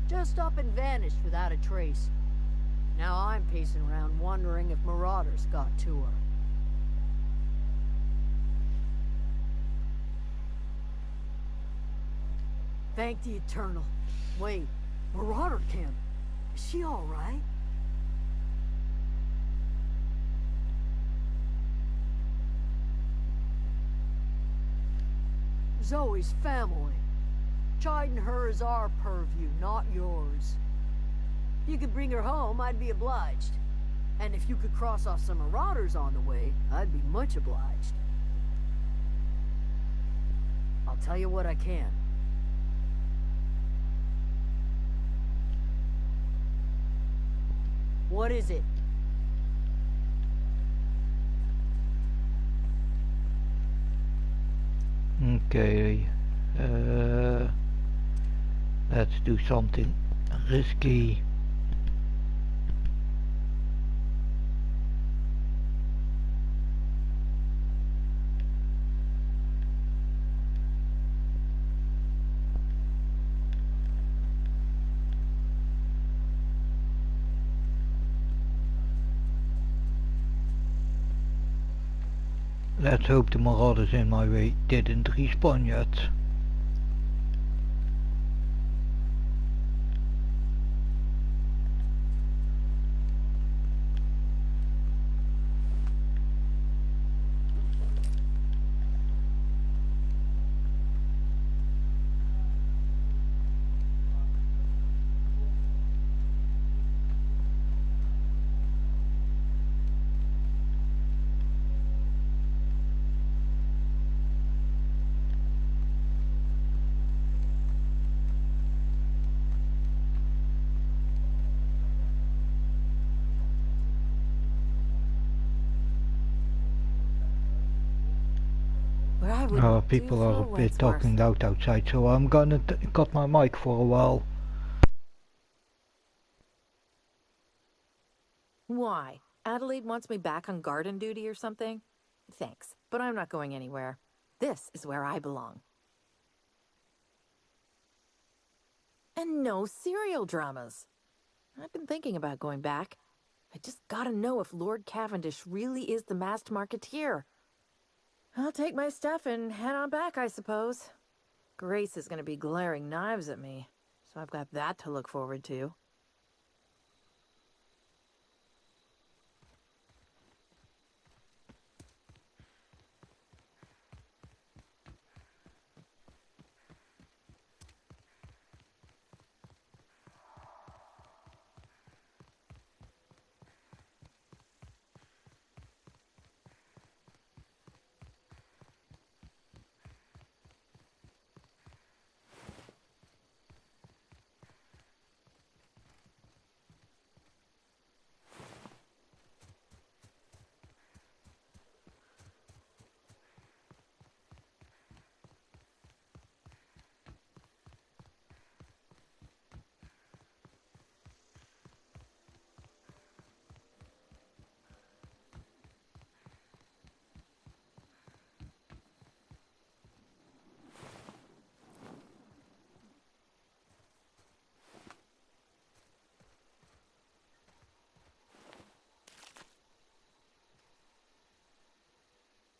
Just up and vanished without a trace. Now I'm pacing around wondering if marauders got to her. Thank the Eternal. Wait, Marauder Camp. Is she all right? Zoe's family. Chiding her is our purview, not yours. If you could bring her home, I'd be obliged. And if you could cross off some marauders on the way, I'd be much obliged. I'll tell you what I can. What is it? Okay, let's do something risky. Let's hope the marauders in my way didn't respawn yet. People are a bit talking loud outside, so I'm gonna cut my mic for a while. Why? Adelaide wants me back on garden duty or something? Thanks, but I'm not going anywhere. This is where I belong. And no serial dramas. I've been thinking about going back. I just gotta know if Lord Cavendish really is the masked marketeer. I'll take my stuff and head on back, I suppose. Grace is gonna be glaring knives at me, so I've got that to look forward to.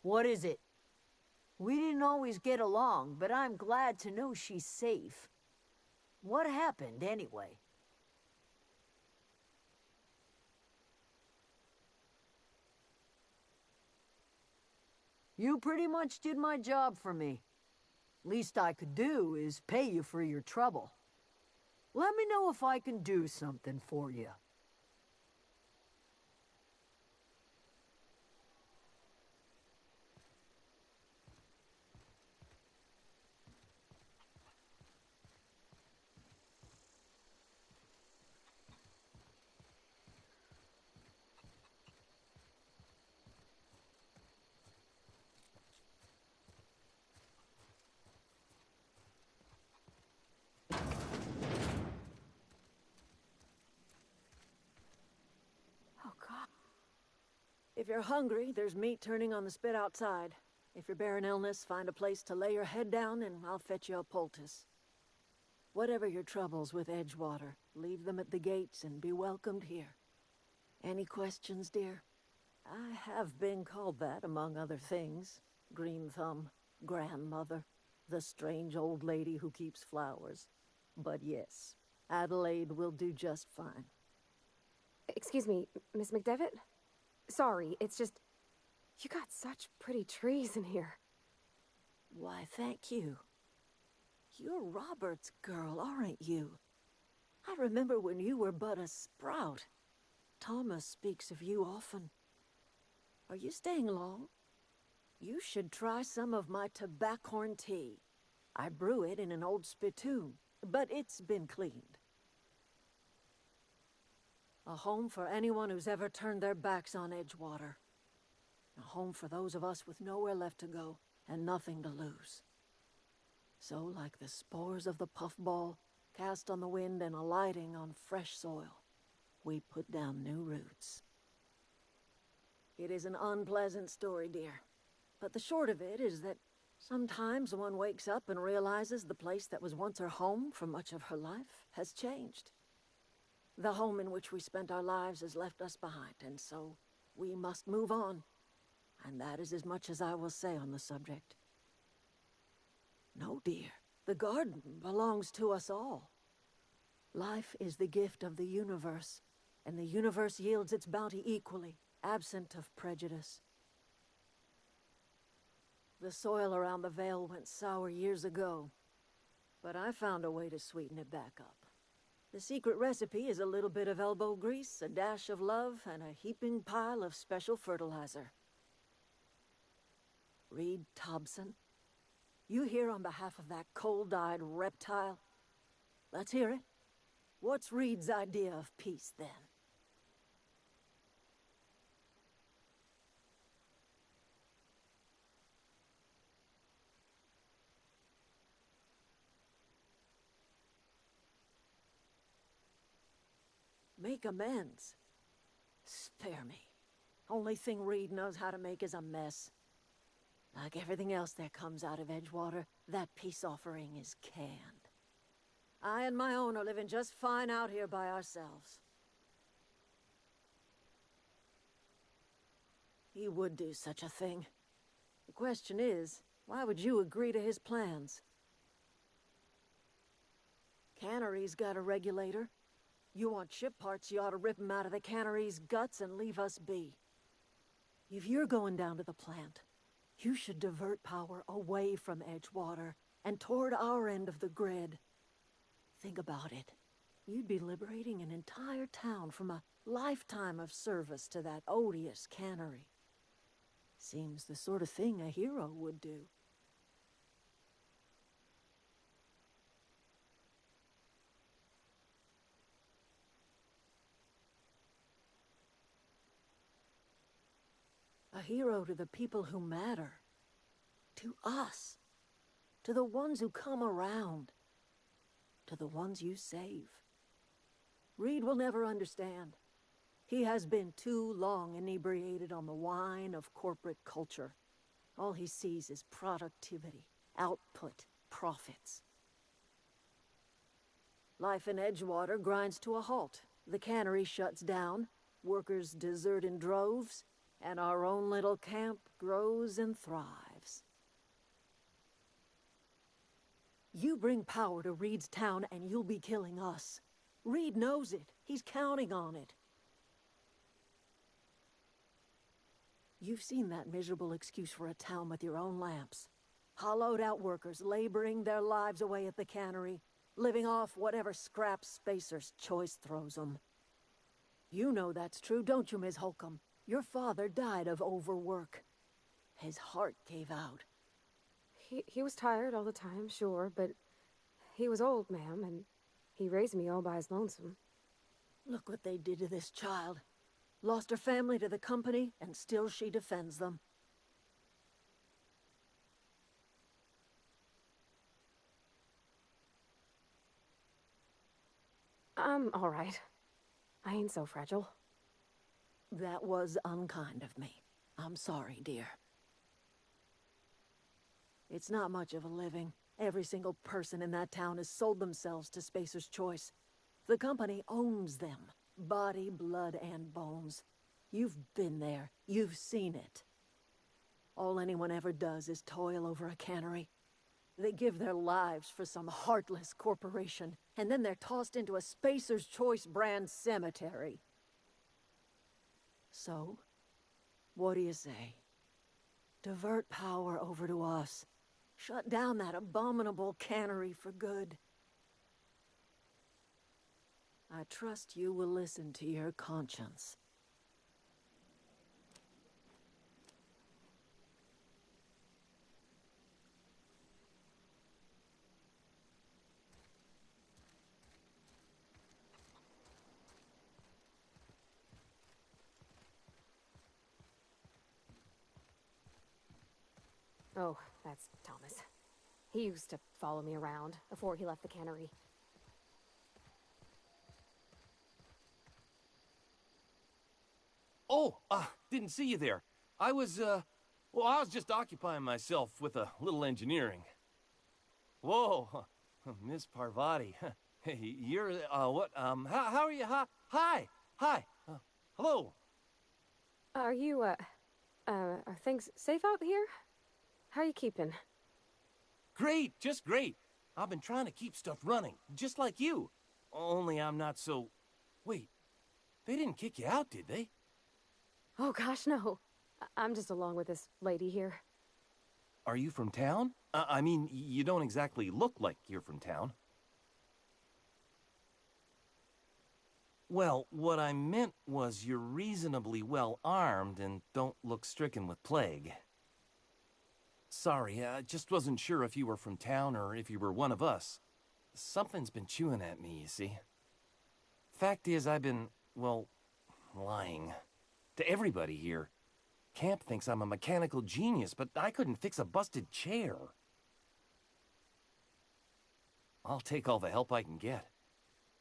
What is it? We didn't always get along, but I'm glad to know she's safe. What happened, anyway? You pretty much did my job for me. Least I could do is pay you for your trouble. Let me know if I can do something for you. Oh, God. If you're hungry, there's meat turning on the spit outside. If you're bearing illness, find a place to lay your head down and I'll fetch you a poultice. Whatever your troubles with Edgewater, leave them at the gates and be welcomed here. Any questions, dear? I have been called that, among other things. Green Thumb, grandmother, the strange old lady who keeps flowers. But yes, Adelaide will do just fine. Excuse me, Miss McDevitt? Sorry, it's just... You got such pretty trees in here. Why, thank you. You're Robert's girl, aren't you? I remember when you were but a sprout. Thomas speaks of you often. Are you staying long? You should try some of my tobaccorn tea. I brew it in an old spittoon, but it's been cleaned. A home for anyone who's ever turned their backs on Edgewater. A home for those of us with nowhere left to go and nothing to lose. So, like the spores of the puffball, cast on the wind and alighting on fresh soil, we put down new roots. It is an unpleasant story, dear. But the short of it is that sometimes one wakes up and realizes the place that was once her home for much of her life has changed. The home in which we spent our lives has left us behind, and so we must move on. And that is as much as I will say on the subject. No, dear. The garden belongs to us all. Life is the gift of the universe, and the universe yields its bounty equally, absent of prejudice. The soil around the Vale went sour years ago, but I found a way to sweeten it back up. The secret recipe is a little bit of elbow grease, a dash of love, and a heaping pile of special fertilizer. Reed Thompson, you here on behalf of that cold-eyed reptile? Let's hear it. What's Reed's idea of peace, then? Make amends. Spare me. Only thing Reed knows how to make is a mess. Like everything else that comes out of Edgewater, that peace offering is canned. I and my own are living just fine out here by ourselves. He would do such a thing. The question is, why would you agree to his plans? Cannery's got a regulator. You want ship parts, you ought to rip 'em out of the cannery's guts and leave us be. If you're going down to the plant, you should divert power away from Edgewater and toward our end of the grid. Think about it. You'd be liberating an entire town from a lifetime of service to that odious cannery. Seems the sort of thing a hero would do. A hero to the people who matter. To us. To the ones who come around. To the ones you save. Reed will never understand. He has been too long inebriated on the wine of corporate culture. All he sees is productivity, output, profits. Life in Edgewater grinds to a halt. The cannery shuts down, workers desert in droves, and our own little camp grows and thrives. You bring power to Reed's town and you'll be killing us. Reed knows it. He's counting on it. You've seen that miserable excuse for a town with your own lamps. Hollowed out workers laboring their lives away at the cannery, living off whatever scrap Spacer's Choice throws them. You know that's true, don't you, Ms. Holcomb? Your father died of overwork. His heart gave out. He was tired all the time, sure, but he was old, ma'am, and he raised me all by his lonesome. Look what they did to this child. Lost her family to the company, and still she defends them. I'm all right. I ain't so fragile. That was unkind of me. I'm sorry, dear. It's not much of a living. Every single person in that town has sold themselves to Spacer's Choice. The company owns them. Body, blood, and bones. You've been there. You've seen it. All anyone ever does is toil over a cannery. They give their lives for some heartless corporation, and then they're tossed into a Spacer's Choice brand cemetery. So, what do you say? Divert power over to us. Shut down that abominable cannery for good. I trust you will listen to your conscience. Oh, that's Thomas. He used to follow me around before he left the cannery. Oh, didn't see you there. I was just occupying myself with a little engineering. Whoa, Miss Parvati. Hey, you're, how are you? Hi, hello. Are you, are things safe out here? How are you keeping? Great, just great. I've been trying to keep stuff running, just like you. Only I'm not so... Wait, they didn't kick you out, did they? Oh gosh, no. I'm just along with this lady here. Are you from town? I mean, you don't exactly look like you're from town. Well, what I meant was you're reasonably well armed and don't look stricken with plague. Sorry, I just wasn't sure if you were from town or if you were one of us. Something's been chewing at me, you see. Fact is, I've been, well, lying. To everybody here. Camp thinks I'm a mechanical genius, but I couldn't fix a busted chair. I'll take all the help I can get.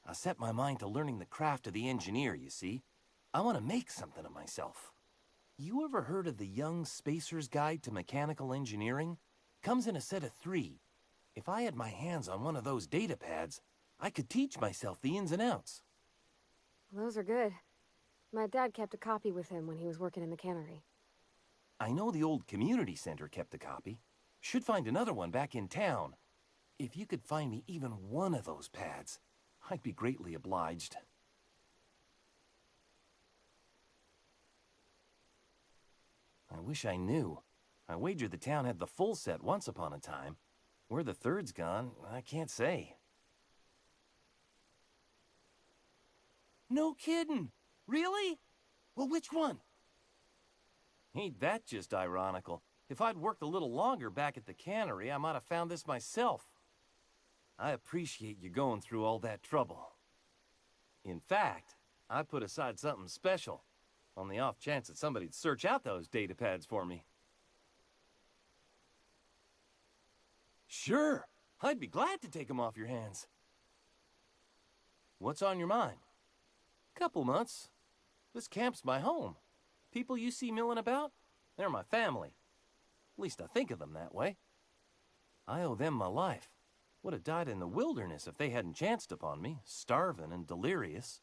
I set my mind to learning the craft of the engineer, you see. I want to make something of myself. You ever heard of the Young Spacer's Guide to Mechanical Engineering? Comes in a set of 3. If I had my hands on one of those data pads, I could teach myself the ins and outs. Those are good. My dad kept a copy with him when he was working in the cannery. I know the old community center kept a copy. Should find another one back in town. If you could find me even one of those pads, I'd be greatly obliged. I wish I knew. I wager the town had the full set once upon a time. Where the third's gone, I can't say. No kidding! Really? Well, which one? Ain't that just ironical? If I'd worked a little longer back at the cannery, I might have found this myself. I appreciate you going through all that trouble. In fact, I put aside something special, on the off chance that somebody'd search out those data pads for me. Sure, I'd be glad to take them off your hands. What's on your mind? Couple months. This camp's my home. People you see milling about, they're my family. At least I think of them that way. I owe them my life. Would have died in the wilderness if they hadn't chanced upon me, starving and delirious.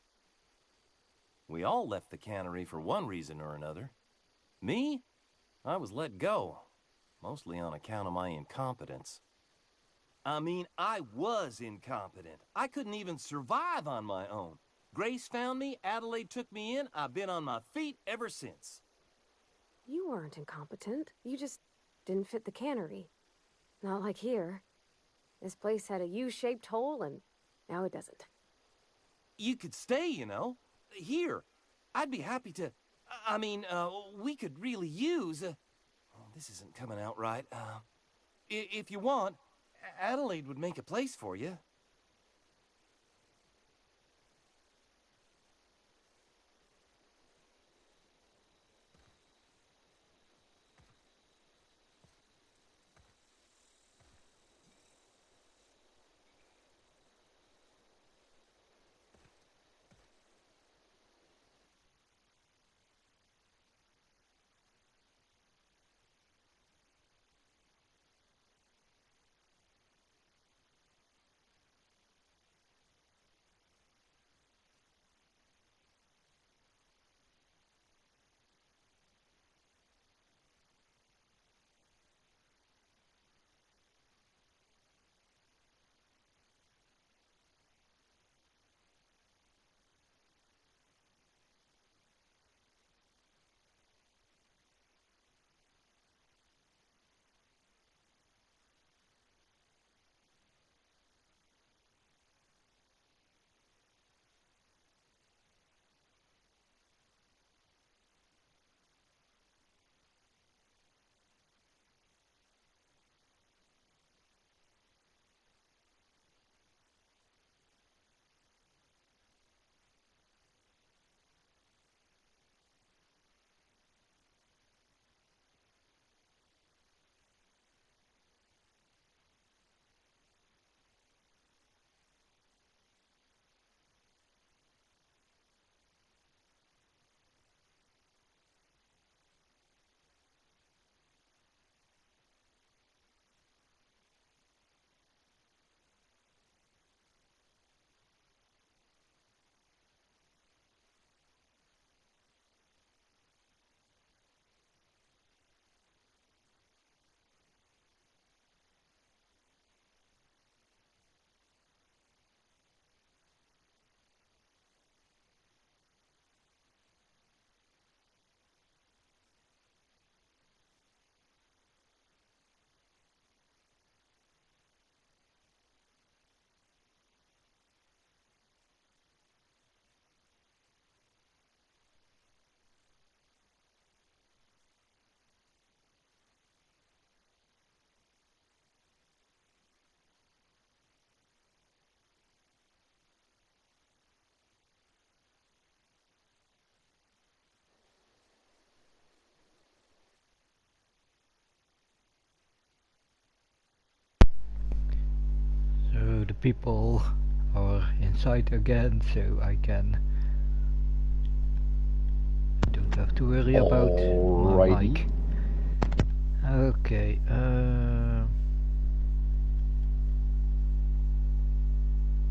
We all left the cannery for one reason or another. Me? I was let go, mostly on account of my incompetence. I mean, I was incompetent. I couldn't even survive on my own. Grace found me, Adelaide took me in, I've been on my feet ever since. You weren't incompetent. You just didn't fit the cannery. Not like here. This place had a U-shaped hole, and now it doesn't. You could stay, you know. Here. I'd be happy to... I mean, we could really use... oh, this isn't coming out right. If you want, Adelaide would make a place for you. So the people are inside again, so I don't have to worry about my mic. Okay,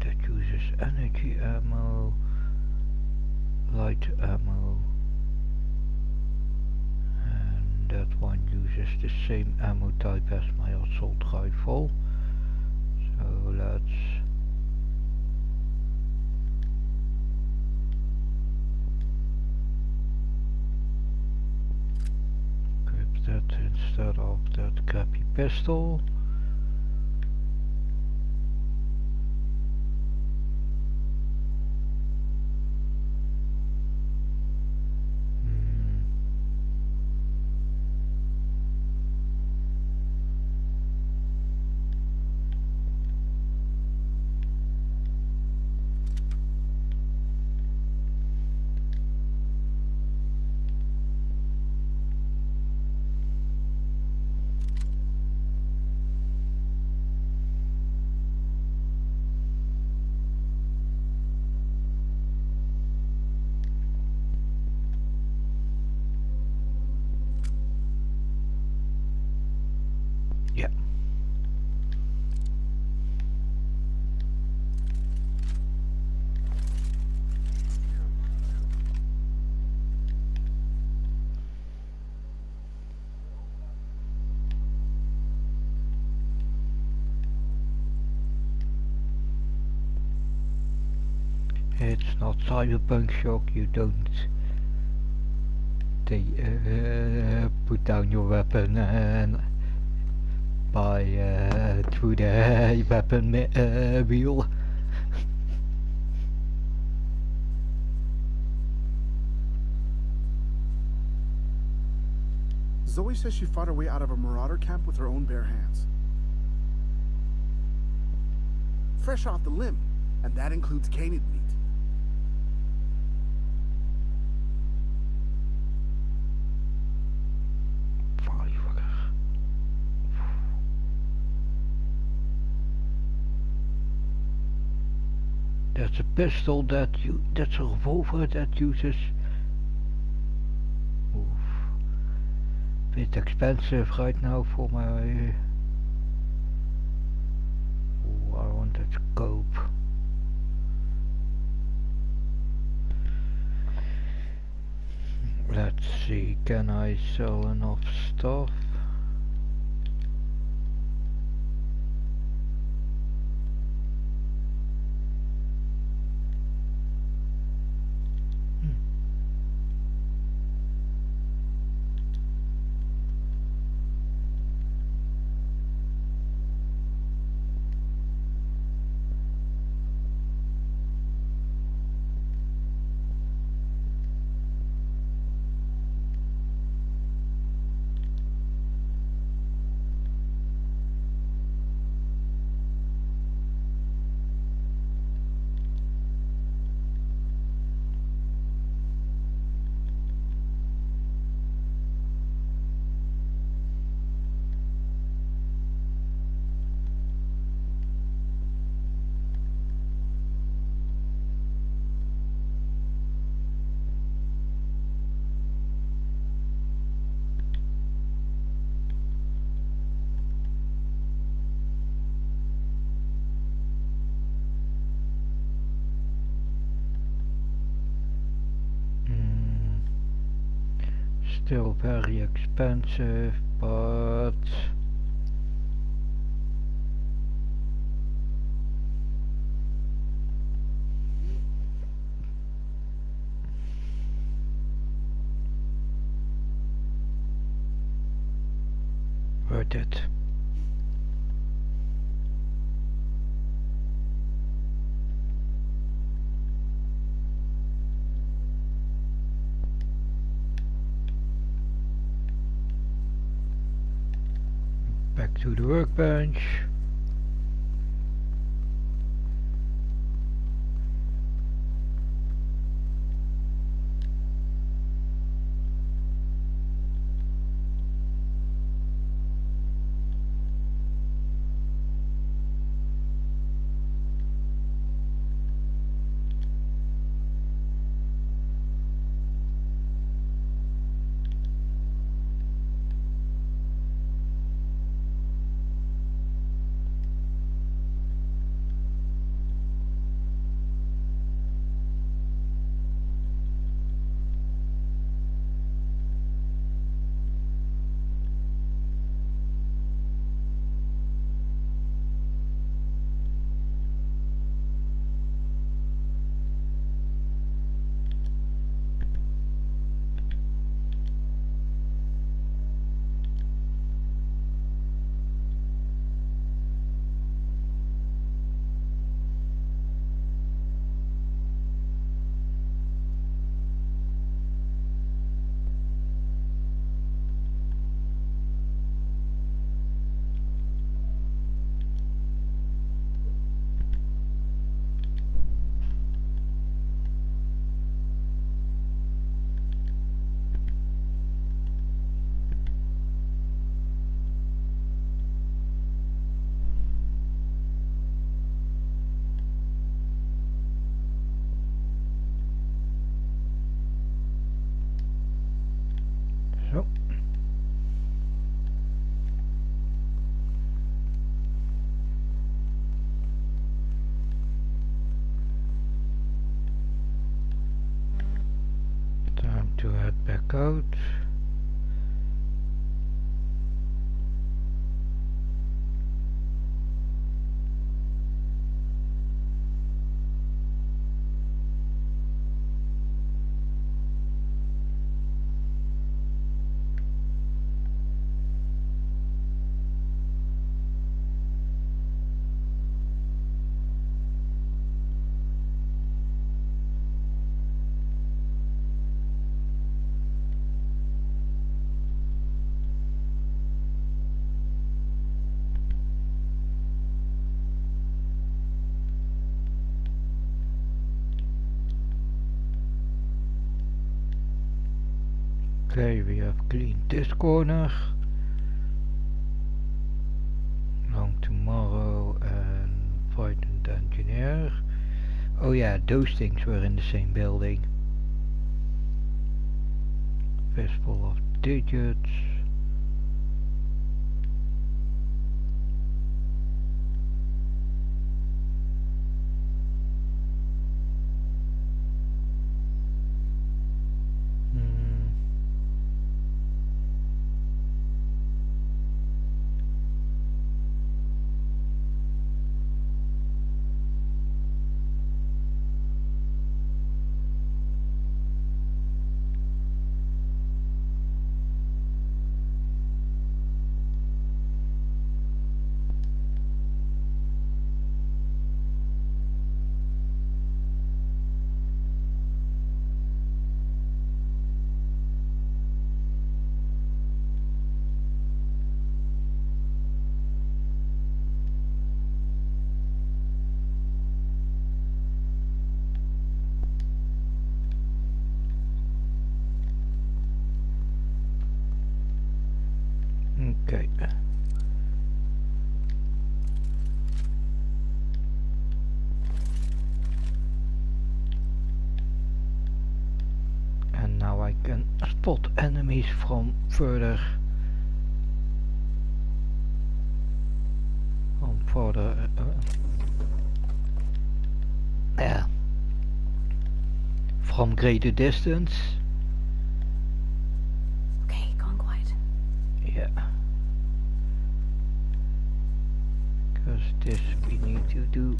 that uses energy ammo, light ammo, and that one uses the same ammo type as my assault rifle. So let's grab that instead of that crappy pistol. Yeah. It's not cyberpunk Shock, you don't put down your weapon and by through the weapon wheel. Zoe says she fought her way out of a marauder camp with her own bare hands. Fresh off the limb, and that includes canid meat. That's a pistol that's a revolver that uses. Oof. Bit expensive right now for my. Ooh, I want that scope. Let's see, can I sell enough stuff? Still very expensive, but worth it. Back to the workbench. So. Time to head back out. Okay, we have cleaned this corner. Long tomorrow and frightened engineer. Oh yeah, those things were in the same building. Fistful of digits. Okay. And now I can spot enemies from further. Yeah. From greater distance. Okay, gone quiet. Yeah. Because this we need to do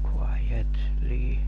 quietly.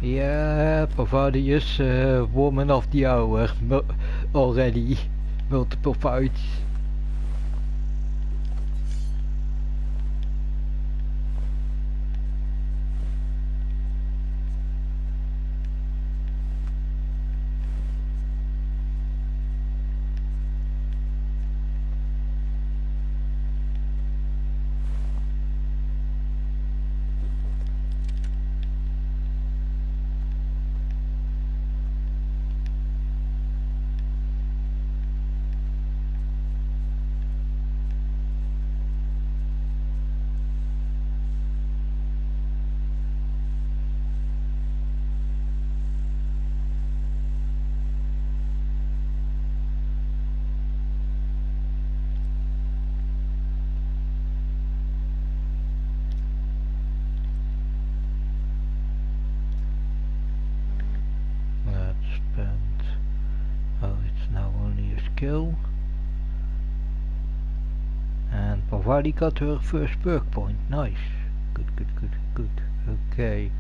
Yeah, Pavadius, woman of the hour, already, multiple fights. kill. And Pavali got her first perk point. Nice. Good, good, good, good. Okay.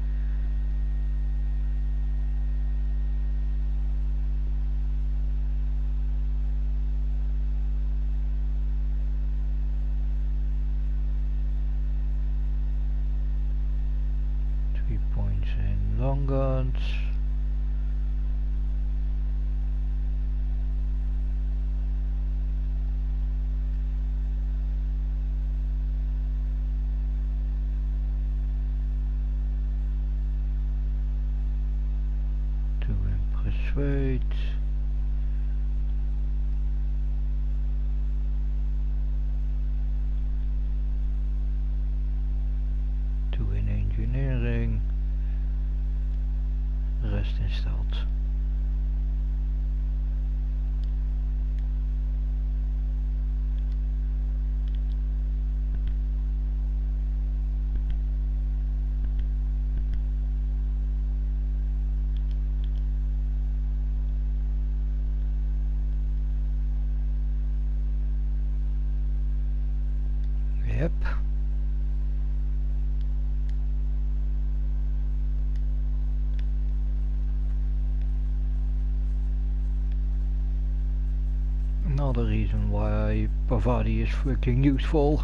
Points in long guns. Two in persuade. Two in engineering. Rest in stealth. Yep. Another reason why Pavadi is freaking useful.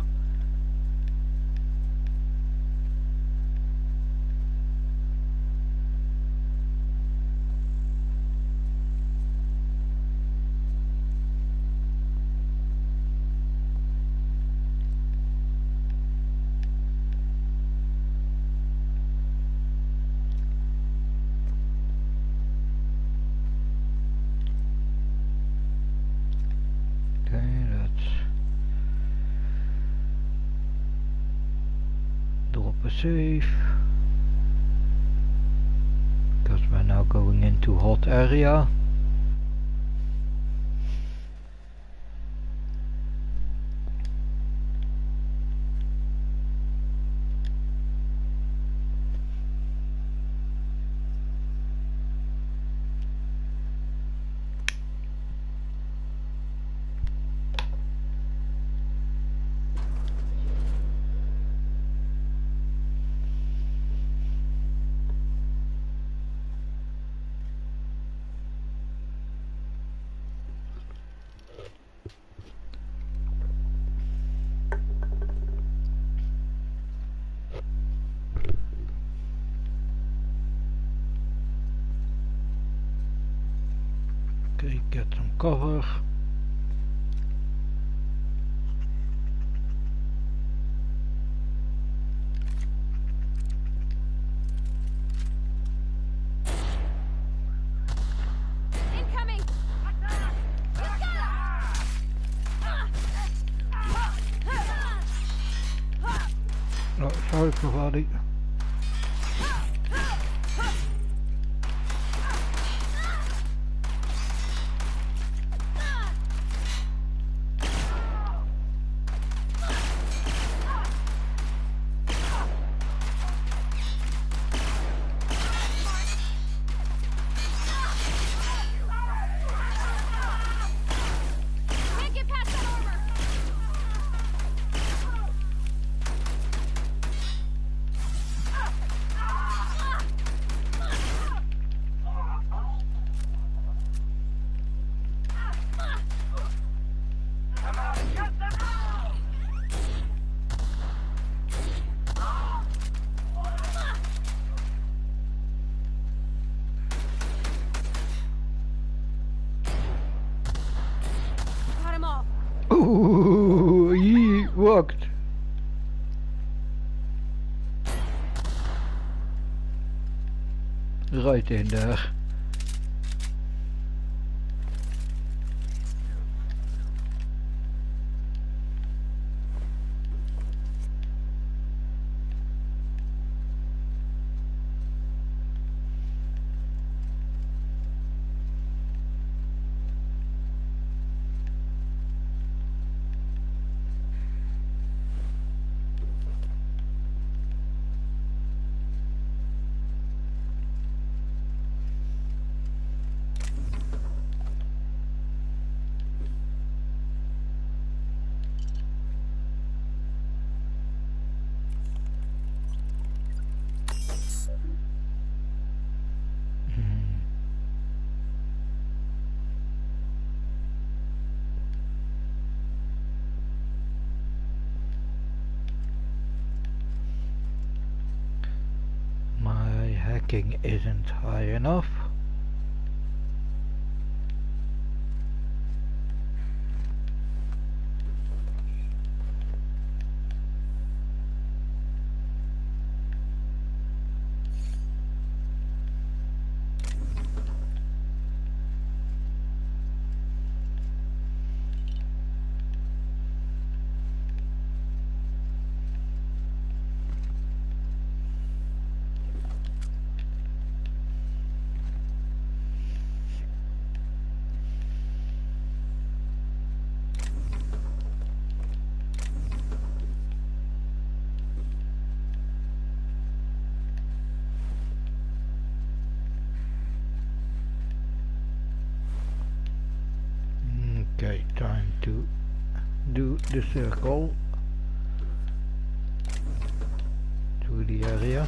Safe, because we're now going into hot area. Okay, get some cover. Incoming! Oh, sorry, Pavadi. Can't get past that armor! Got him all. Ooh, he worked. Right in there. ranking isn't high enough. Okay, time to do the circle to the area.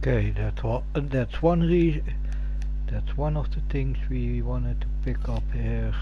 Okay, that's one reason. That's one of the things we wanted to pick up here.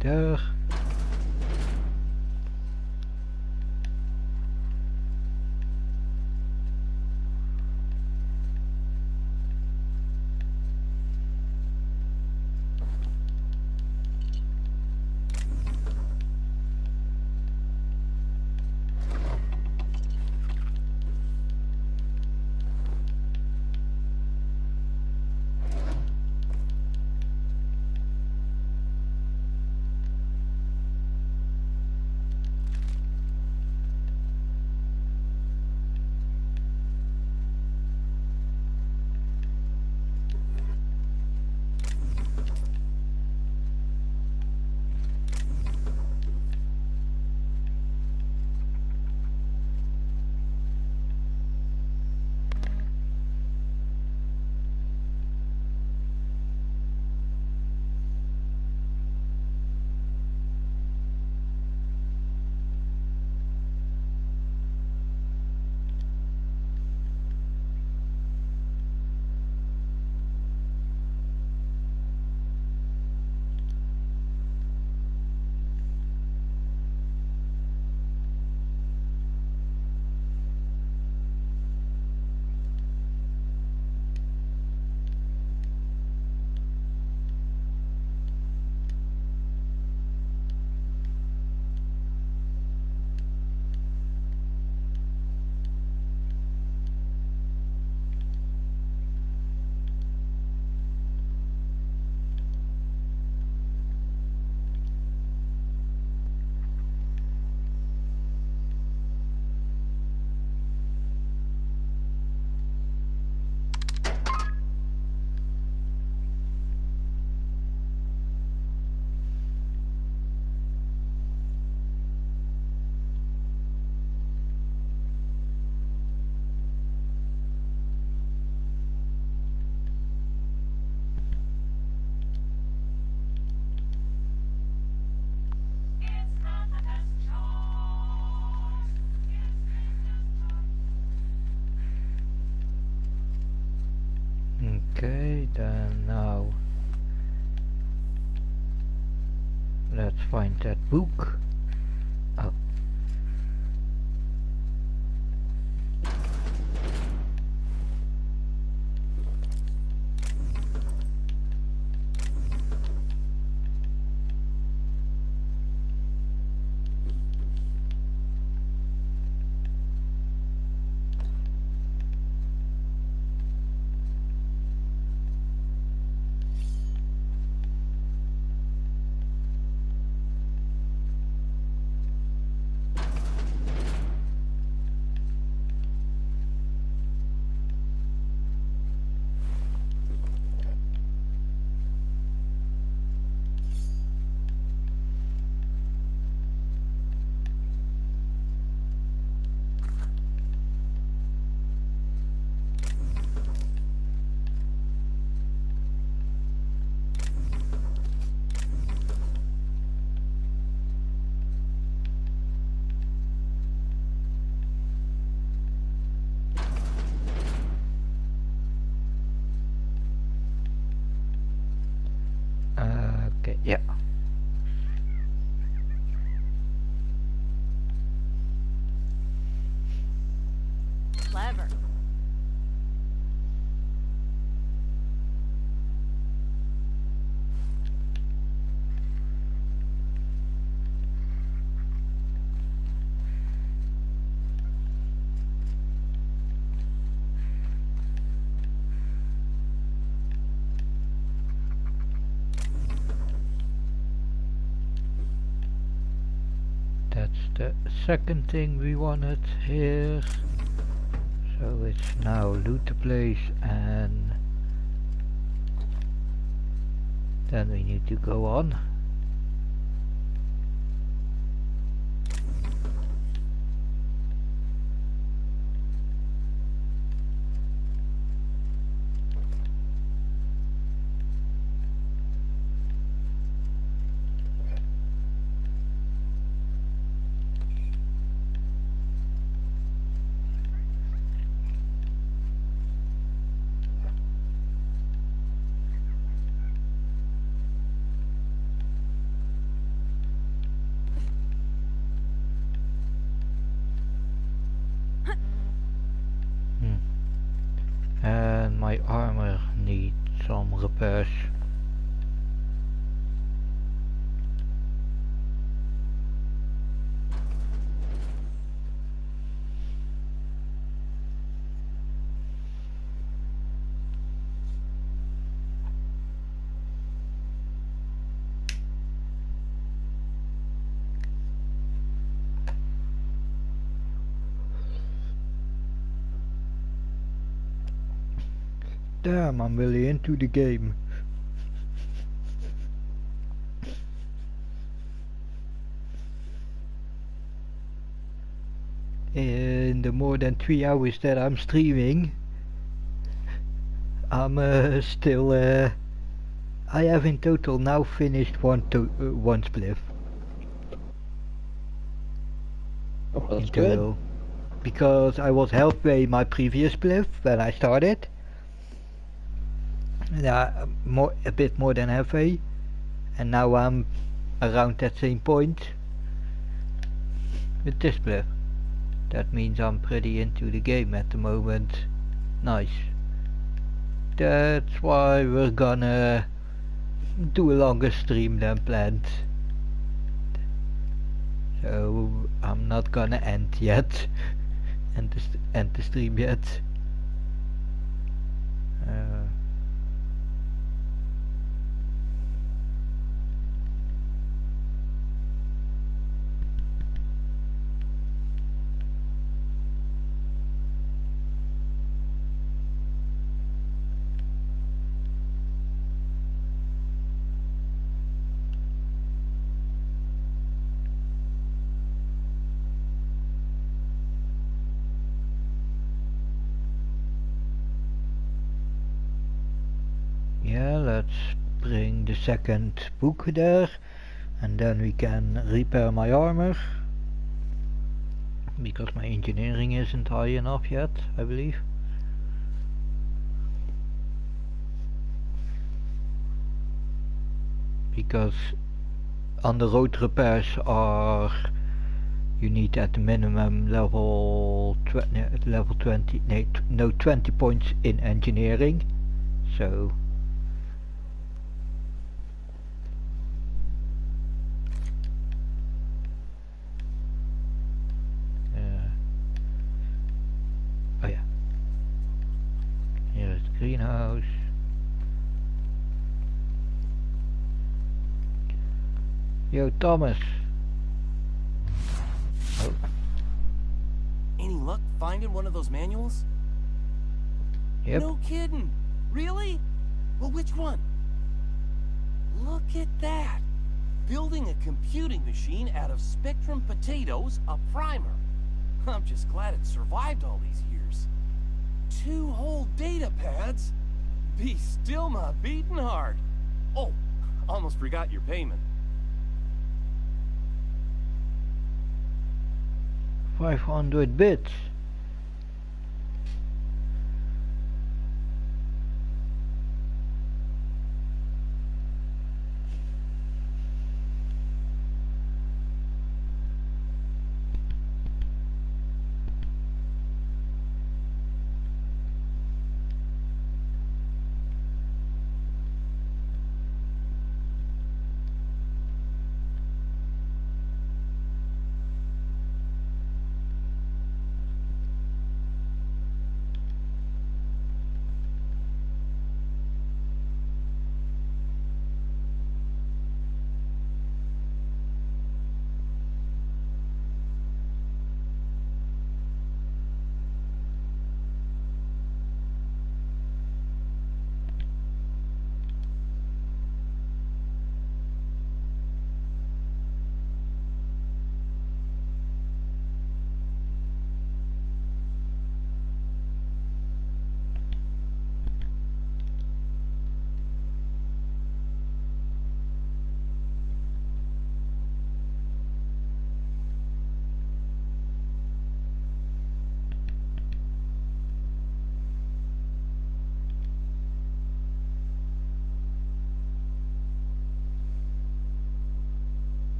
There. Okay, then now let's find that book. Oh. Okay, yeah. Clever. That's the second thing we wanted here. So it's now loot the place, and then we need to go on. And my armor needs some repairs. Damn, I'm really into the game. In the more than 3 hours that I'm streaming, I'm still I have in total now finished one spliff. Oh, that's in good. total. Because I was halfway my previous spliff when I started. Yeah, a bit more than halfway, and now I'm around that same point with this spliff. That means I'm pretty into the game at the moment. Nice. That's why we're gonna do a longer stream than planned. So I'm not gonna end yet, end the stream yet. Yeah, let's bring the second book there, and then we can repair my armor, because my engineering isn't high enough yet, I believe. because on the road repairs are, you need at the minimum level 20, no 20 points in engineering, so oh yeah, here's the greenhouse. Yo, Thomas. Oh. Any luck finding one of those manuals? Yep. No kidding. Really? Well, which one? Look at that. Building a computing machine out of Spectrum potatoes, a primer. I'm just glad it survived all these years. 2 whole data pads? Be still my beating heart. Oh, almost forgot your payment. 500 bits.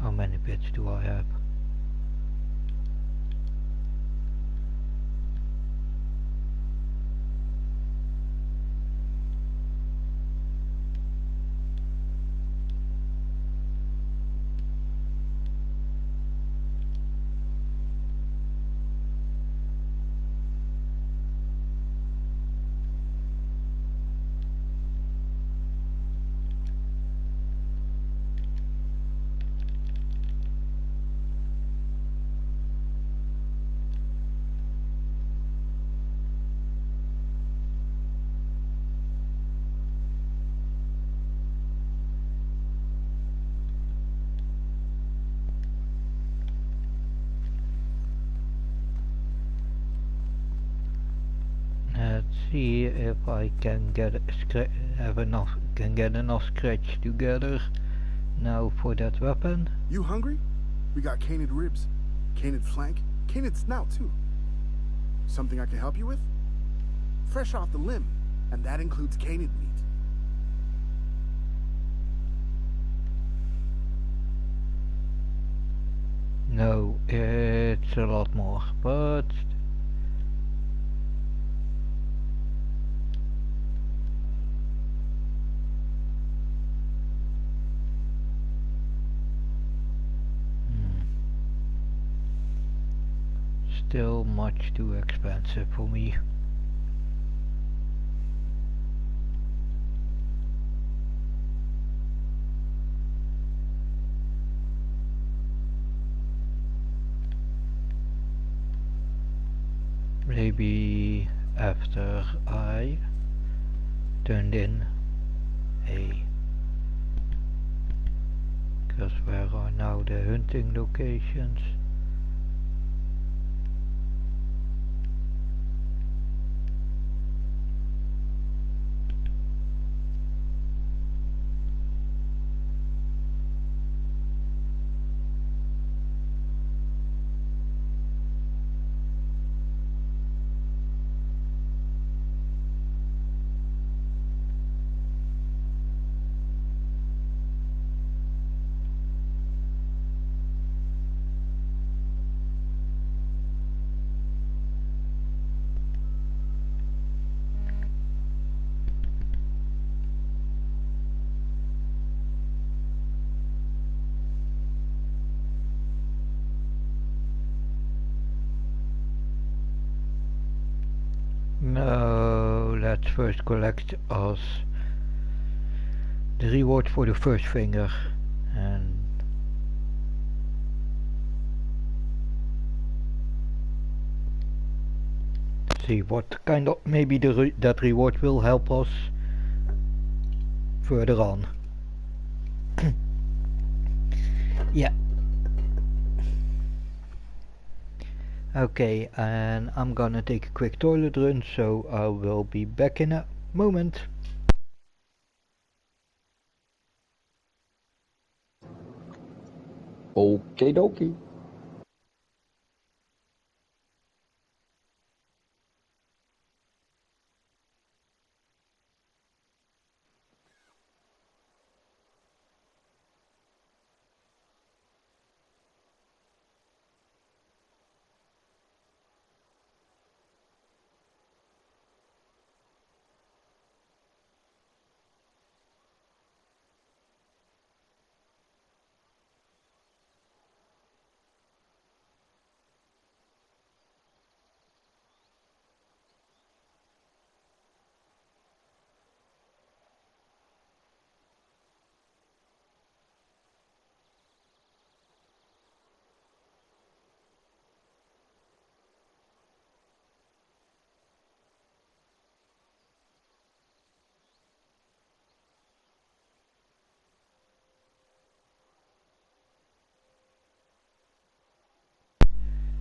How many bits do I have? Let's see if I can get enough scratch together now for that weapon. You hungry? We got canid ribs, canid flank, canid snout too. Something I can help you with? Fresh off the limb, and that includes canid meat. No, it's a lot more, but still much too expensive for me. Maybe after I turned in a, because where are now the hunting locations? No, let's first collect us the reward for the first finger and see what kind of maybe that reward will help us further on. Yeah. Okay, and I'm gonna take a quick toilet run, so I will be back in a moment. Okie dokie.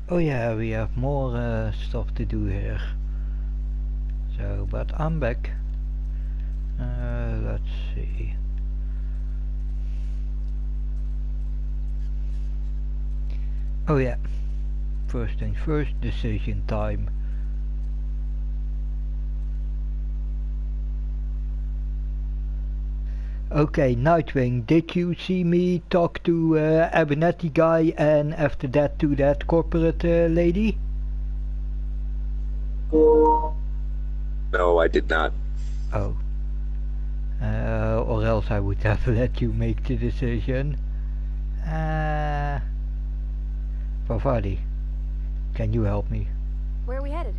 Oh yeah, we have more stuff to do here. So, but I'm back. Let's see. Oh yeah. First things first, decision time. Okay, Nightwing, did you see me talk to Abernathy guy and after that to that corporate lady? No, I did not. Oh. Or else I would have let you make the decision. Favadi, can you help me? Where are we headed?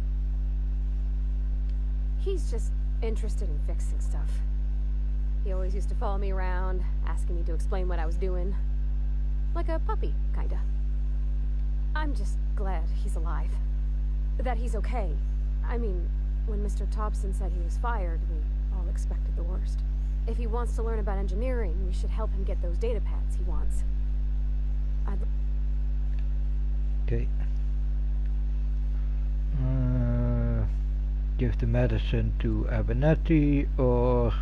He's just interested in fixing stuff. He always used to follow me around, asking me to explain what I was doing. Like a puppy, kinda. I'm just glad he's alive. That he's okay. I mean, when Mr. Thompson said he was fired, we all expected the worst. If he wants to learn about engineering, we should help him get those data pads he wants. Okay. Give the medicine to Abernathy or...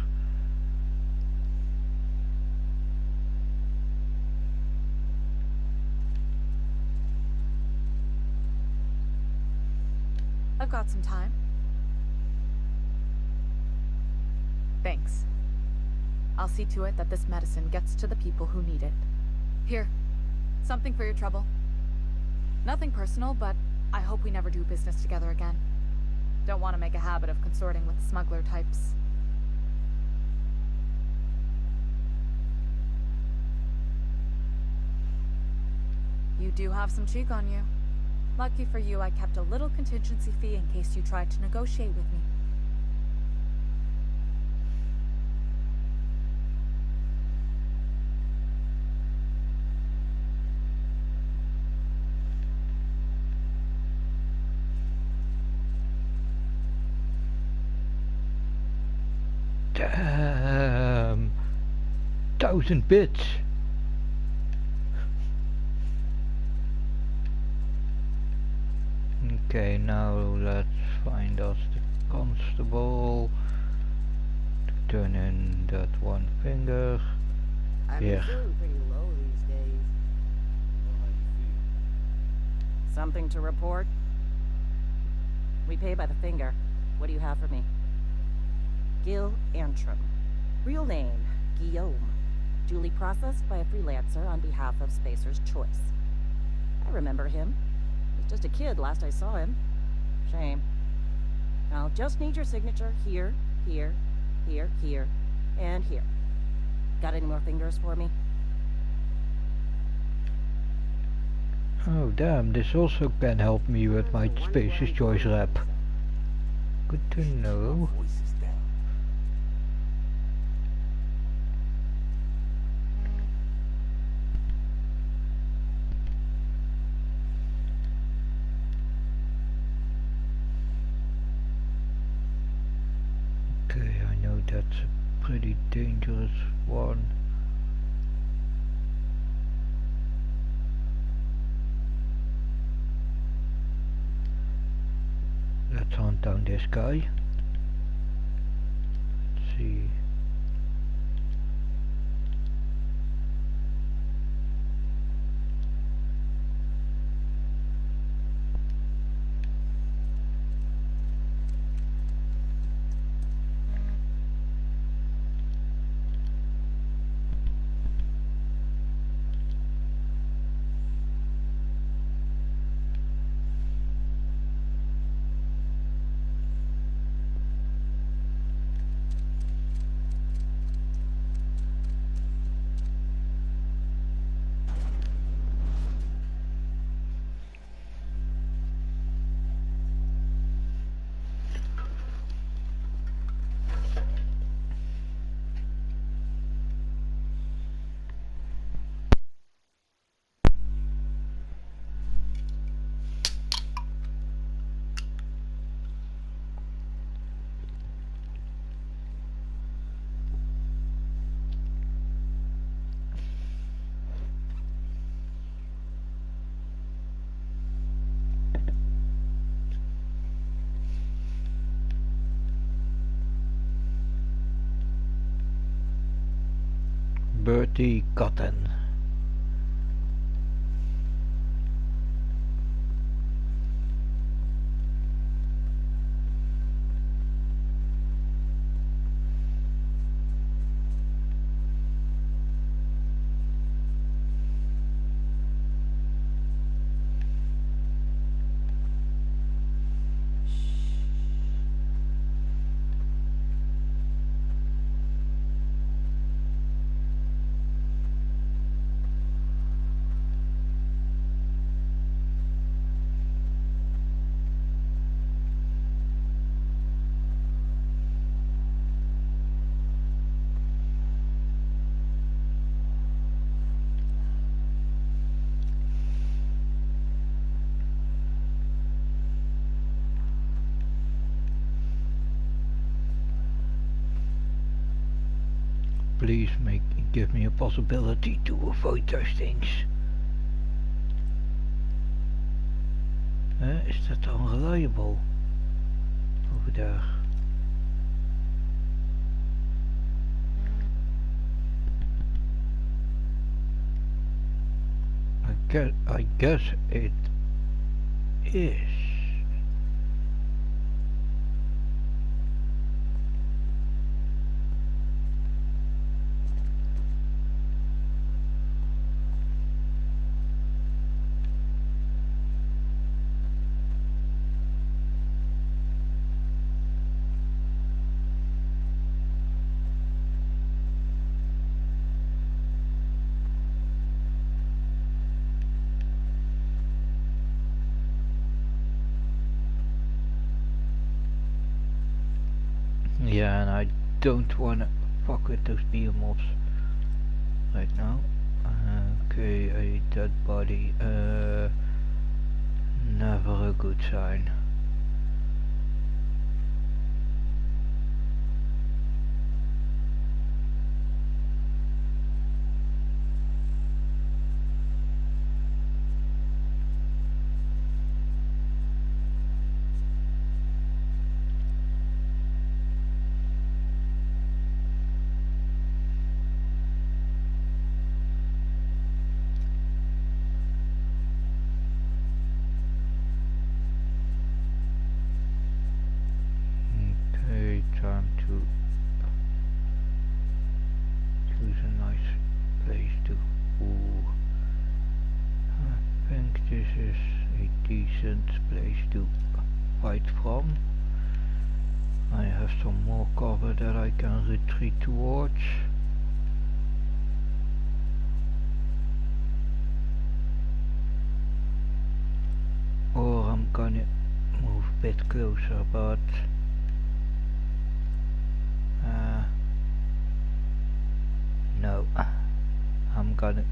I've got some time. Thanks. I'll see to it that this medicine gets to the people who need it. Here, something for your trouble. Nothing personal, but I hope we never do business together again. Don't want to make a habit of consorting with smuggler types. You do have some cheek on you. Lucky for you, I kept a little contingency fee in case you tried to negotiate with me. Damn. 1,000 bits. Okay, now let's find us the constable. Turn in that one finger. Here. Feeling pretty low these days. Something to report? We pay by the finger. What do you have for me? Gil Antrim. Real name, Guillaume. Duly processed by a freelancer on behalf of Spacer's Choice. I remember him. He was just a kid last I saw him. Shame. I'll just need your signature here, here, here, here, and here. Got any more fingers for me? Oh damn, this also can help me with my Spacer's Choice rep. Good to know. Voices down. Okay, I know that's a pretty dangerous one. Let's hunt down this guy. Let's see. Bertie Cotton. Please give me a possibility to avoid those things. Is that unreliable? Over there. I guess it is. Yeah, and I don't wanna fuck with those behemoths right now. Okay, a dead body. Never a good sign. Time to choose a nice place to. Ooh, I think this is a decent place to fight from. I have some more cover that I can retreat towards. Or I'm gonna move a bit closer, but gonna...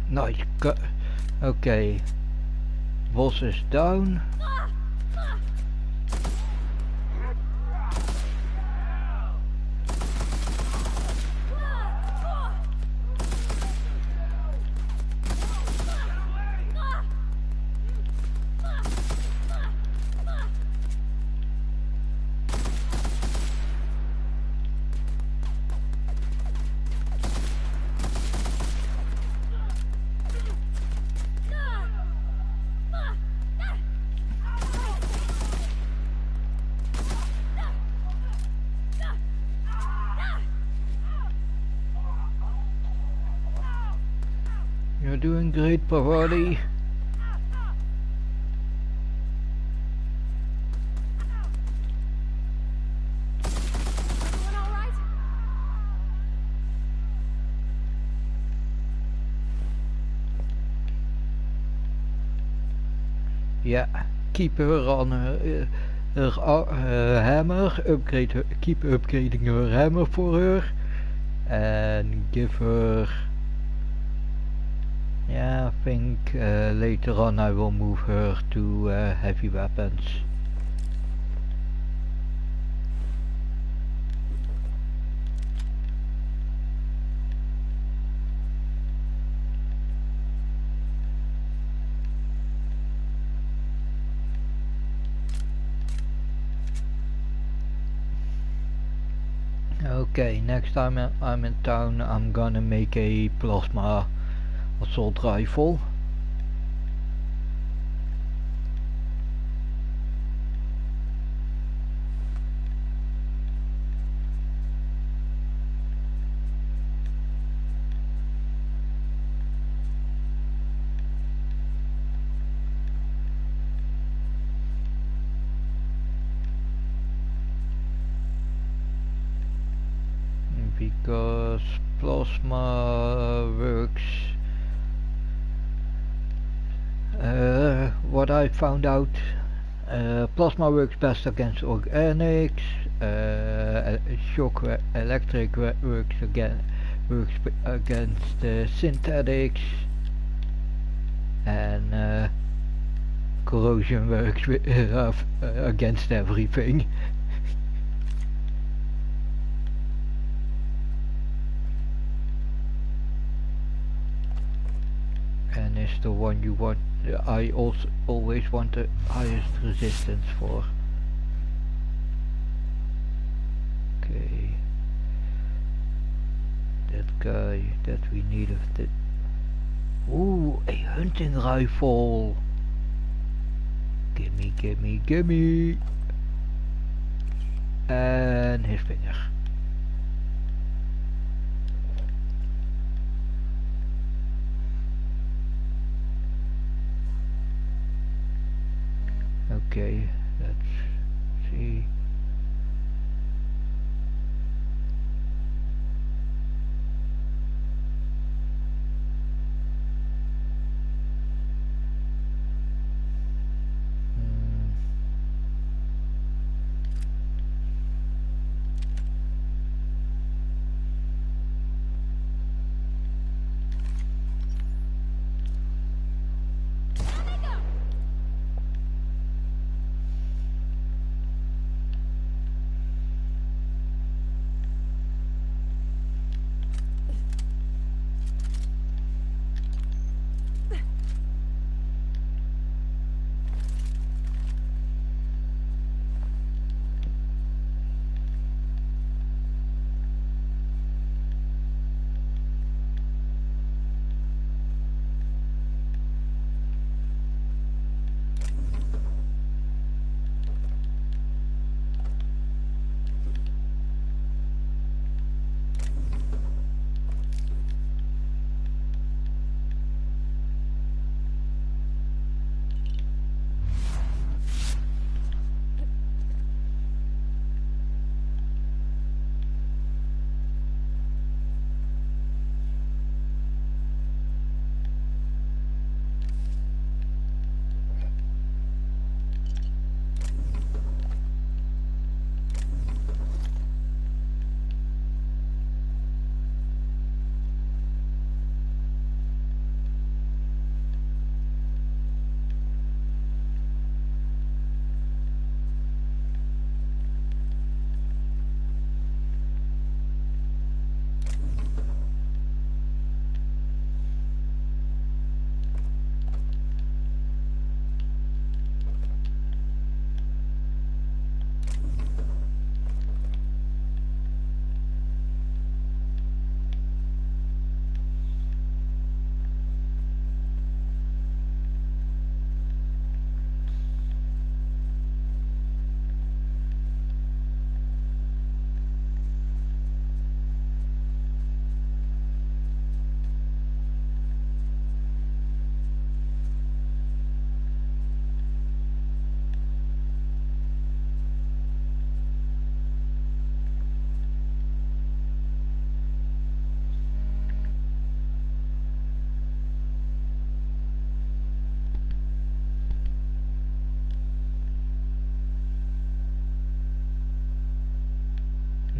Nice. Okay. Boss is down. You're doing great, Pavadi. Yeah, keep her on her hammer. Keep upgrading her hammer for her, and give her. Yeah, I think later on I will move her to heavy weapons. Okay, next time I'm in town, I'm gonna make a plasma assault rifle. Because plasma works. What I found out, plasma works best against organics. Shock electric works against synthetics, and corrosion works against everything. And is the one you want. I also always want the highest resistance for. Okay, that guy that we need of the. Ooh, a hunting rifle. Gimme, gimme, gimme. And his finger. Okay, let's see.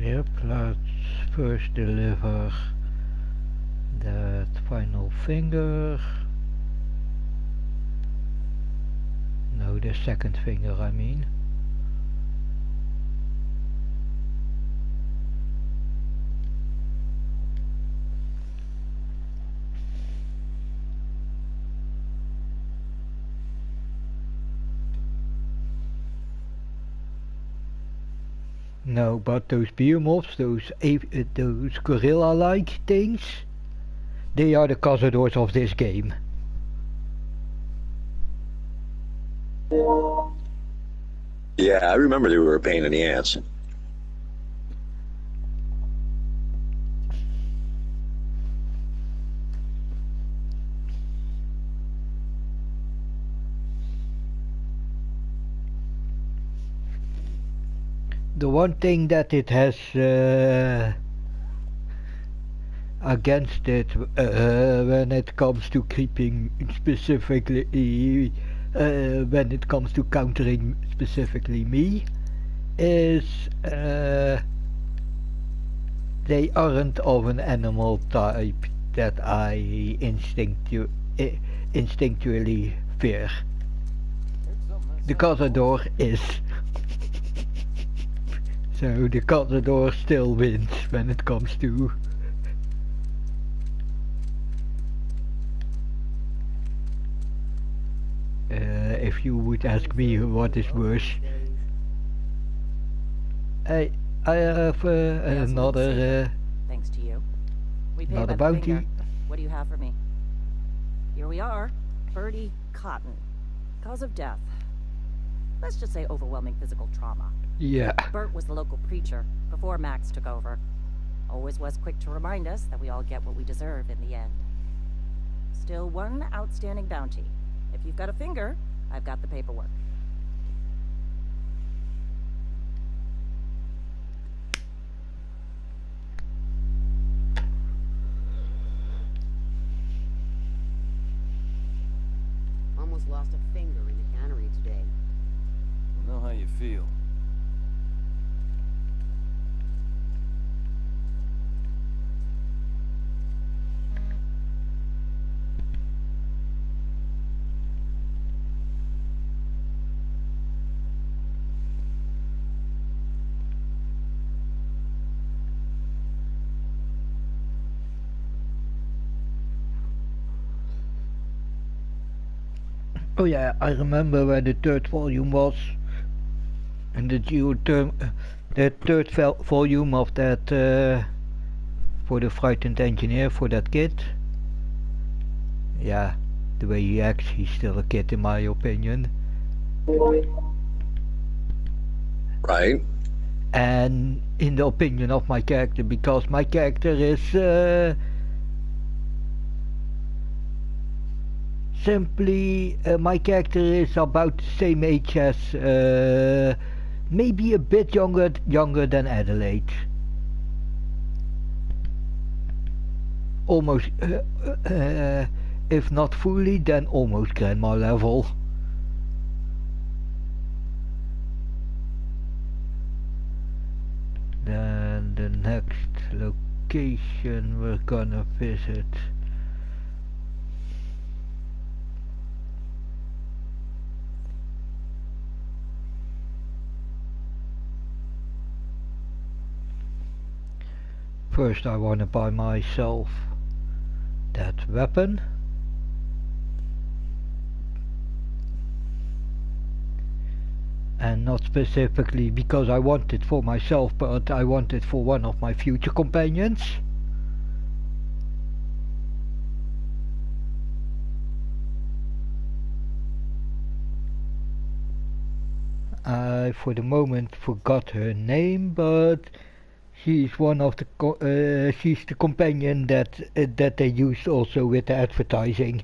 Yep, let's first deliver that final finger. No, the second finger, I mean. No, but those behemoths, those gorilla-like things, they are the cazadors of this game. Yeah, I remember they were a pain in the ass. The one thing that it has against it when it comes to creeping specifically, when it comes to countering specifically me, is they aren't of an animal type that I instinctually fear. The cazador is. So the cazador still wins when it comes to if you would ask me what is worse. I have another thanks to you. We pay another by the bounty. finger. What do you have for me? Here we are, Birdie Cotton. Cause of death. Let's just say overwhelming physical trauma. Yeah. Bert was the local preacher before Max took over. Always was quick to remind us that we all get what we deserve in the end. Still one outstanding bounty. If you've got a finger, I've got the paperwork. Almost lost a finger in the cannery today. I know how you feel. Oh yeah, I remember when the third volume was, and the third volume of that for the frightened engineer, for that kid. Yeah, the way he acts, he's still a kid in my opinion. Right. And in the opinion of my character, because my character is simply my character is about the same age as maybe a bit younger than Adelaide. Almost if not fully, then almost grandma level. Then the next location we're gonna visit. First I wanna buy myself that weapon. And not specifically because I want it for myself, but I want it for one of my future companions. I for the moment forgot her name, but she's one of the she's the companion that that they used also with the advertising.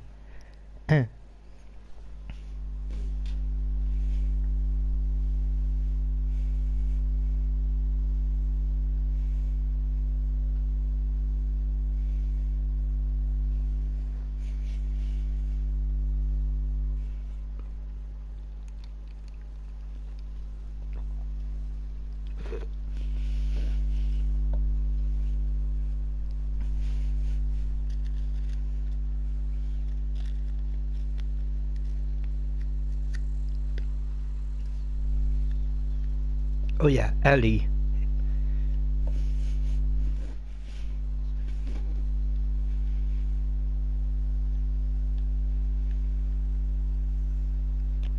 Oh yeah, Ellie.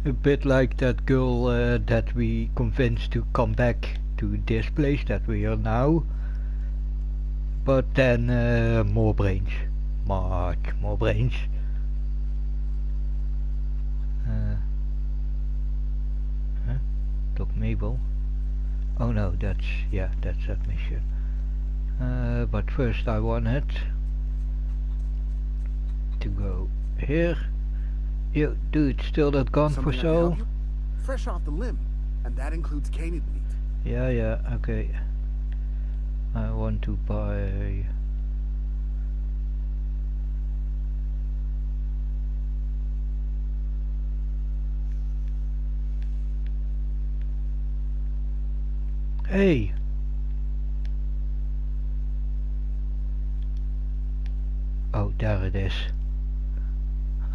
A bit like that girl that we convinced to come back to this place that we are now. But then more brains. Much more brains. Huh? Took Mabel. Oh no, that's that mission. But first I wanted to go here. Yo, dude, still that gun for sale? Fresh off the limb, and that includes canid meat. Yeah, okay. I want to buy... Hey! Oh, there it is.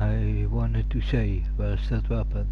I wanted to say, where's that weapon?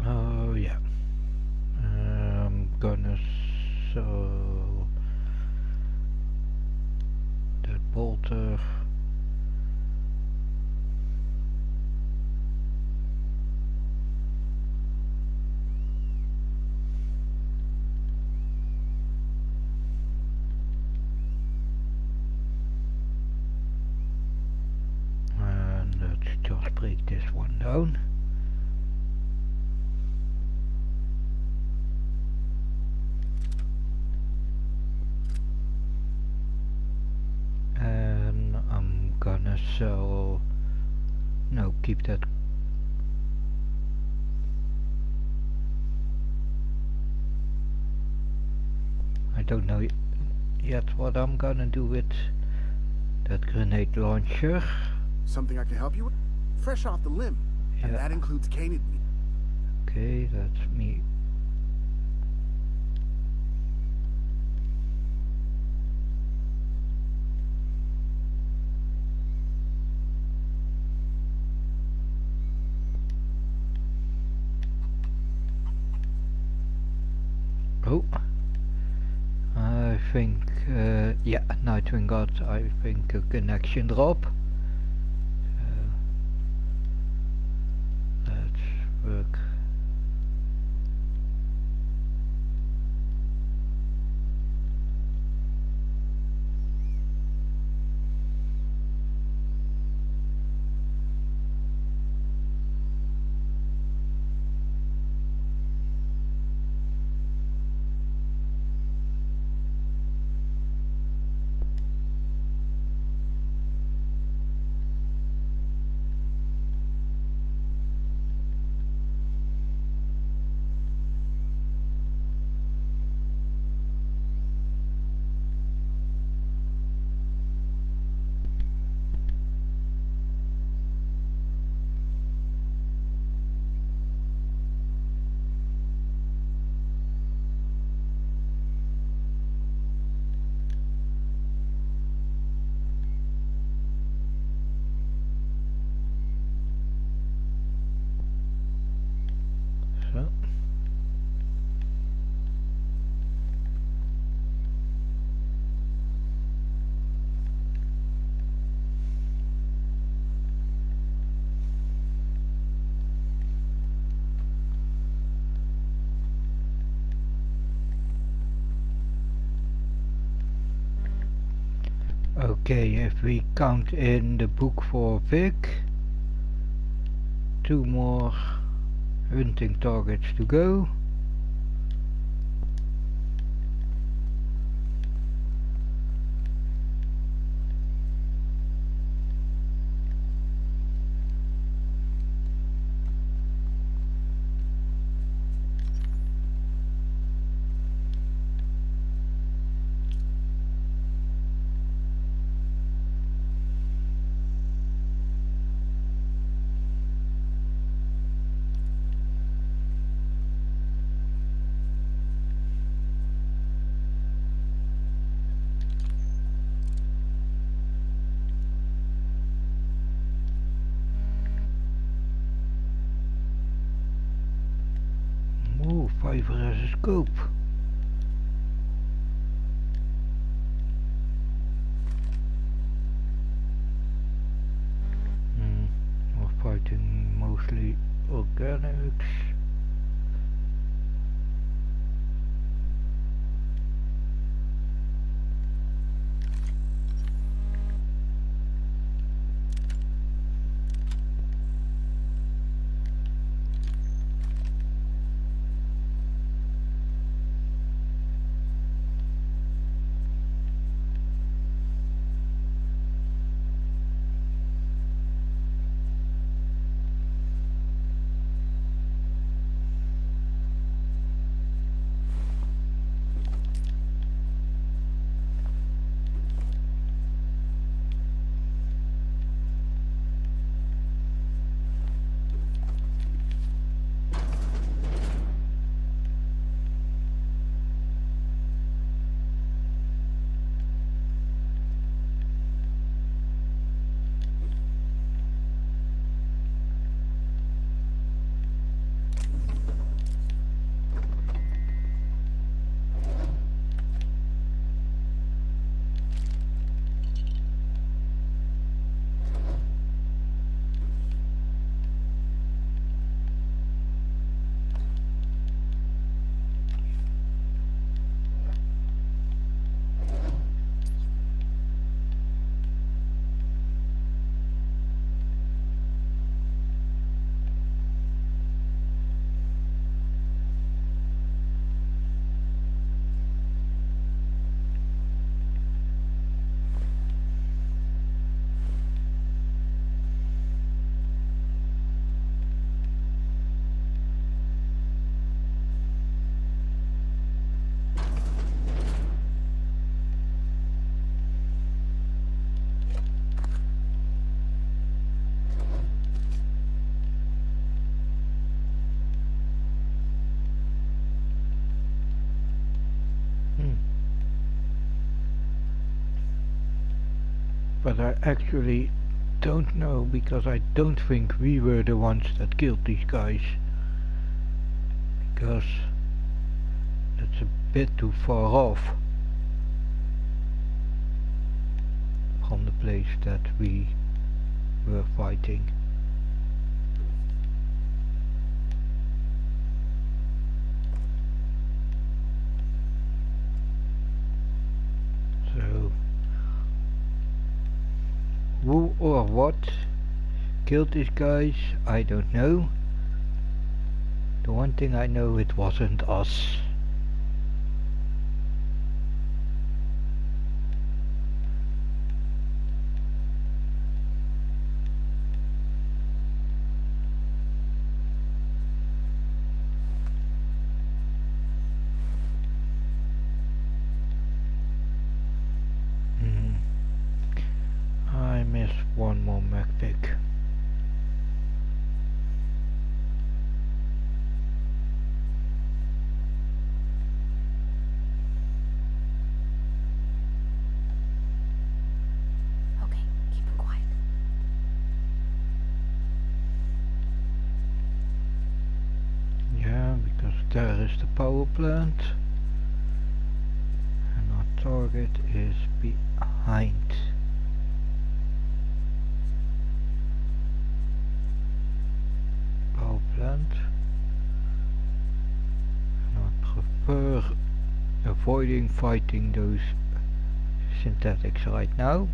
Oh yeah. I'm gonna sell that bolter. And let's just break this one down. And I'm gonna sell... No, keep that. I don't know yet what I'm gonna do with that grenade launcher. Something I can help you with? Fresh off the limb, and that includes canid meat. Okay, that's me. Oh, I think, yeah, Nightwing got, I think, a connection drop. Let's work. Okay, if we count in the book for Vic, 2 more hunting targets to go. Ooh, 5 as a scope. We're fighting mostly organics. But I actually don't know, because I don't think we were the ones that killed these guys, because that's a bit too far off from the place that we were fighting. So who or what killed these guys, I don't know. The one thing I know, it wasn't us. I missed one more MacPick. Okay, keep him quiet. Yeah, because there is the power plant. And our target is behind. Power plant. And I prefer avoiding fighting those synthetics right now.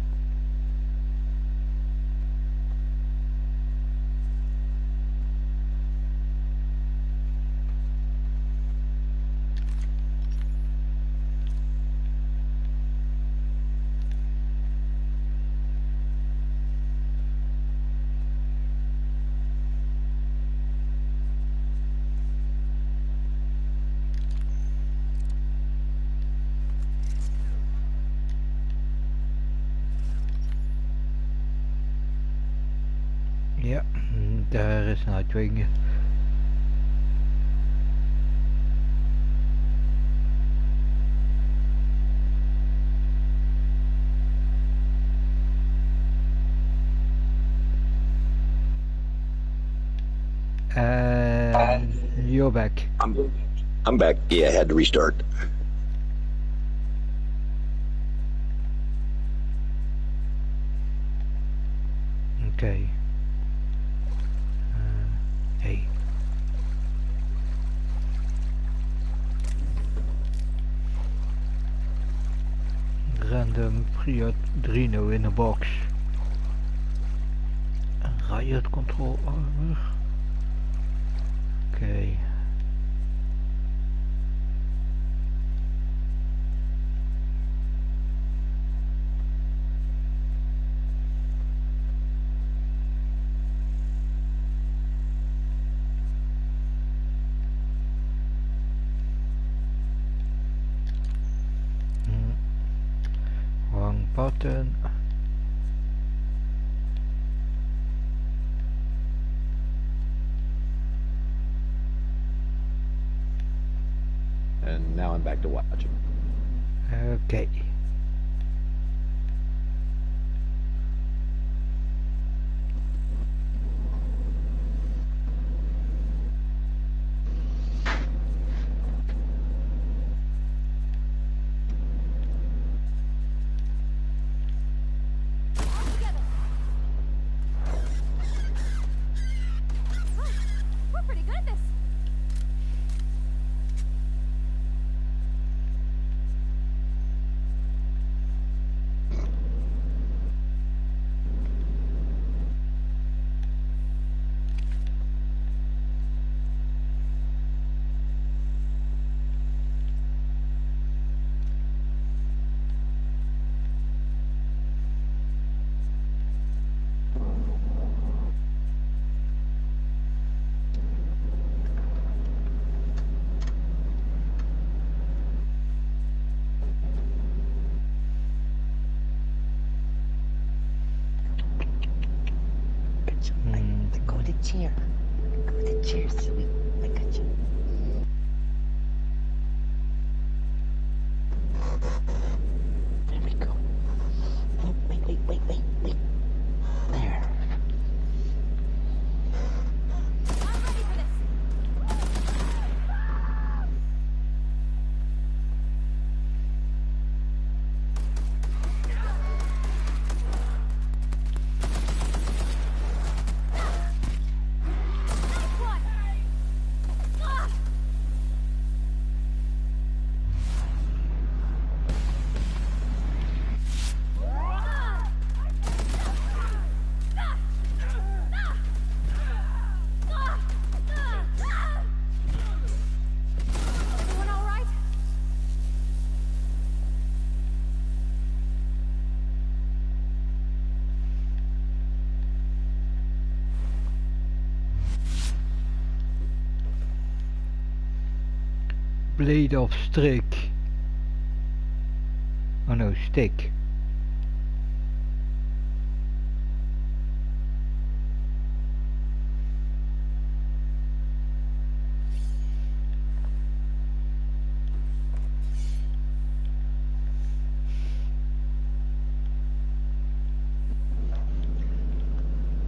Ja, daar is Nightwing. You're back. I'm back. Yeah, I had to restart. Okay. Hey. Random Priodrino in a box. Riot control armor. Okay. Wrong button. And now I'm back to watching. Okay. We're pretty good at this. Go to chair. Go to chair, silly. I got you. There we go. Oh, wait. There. Everyone all right? Blade of Stick. Oh no, stick.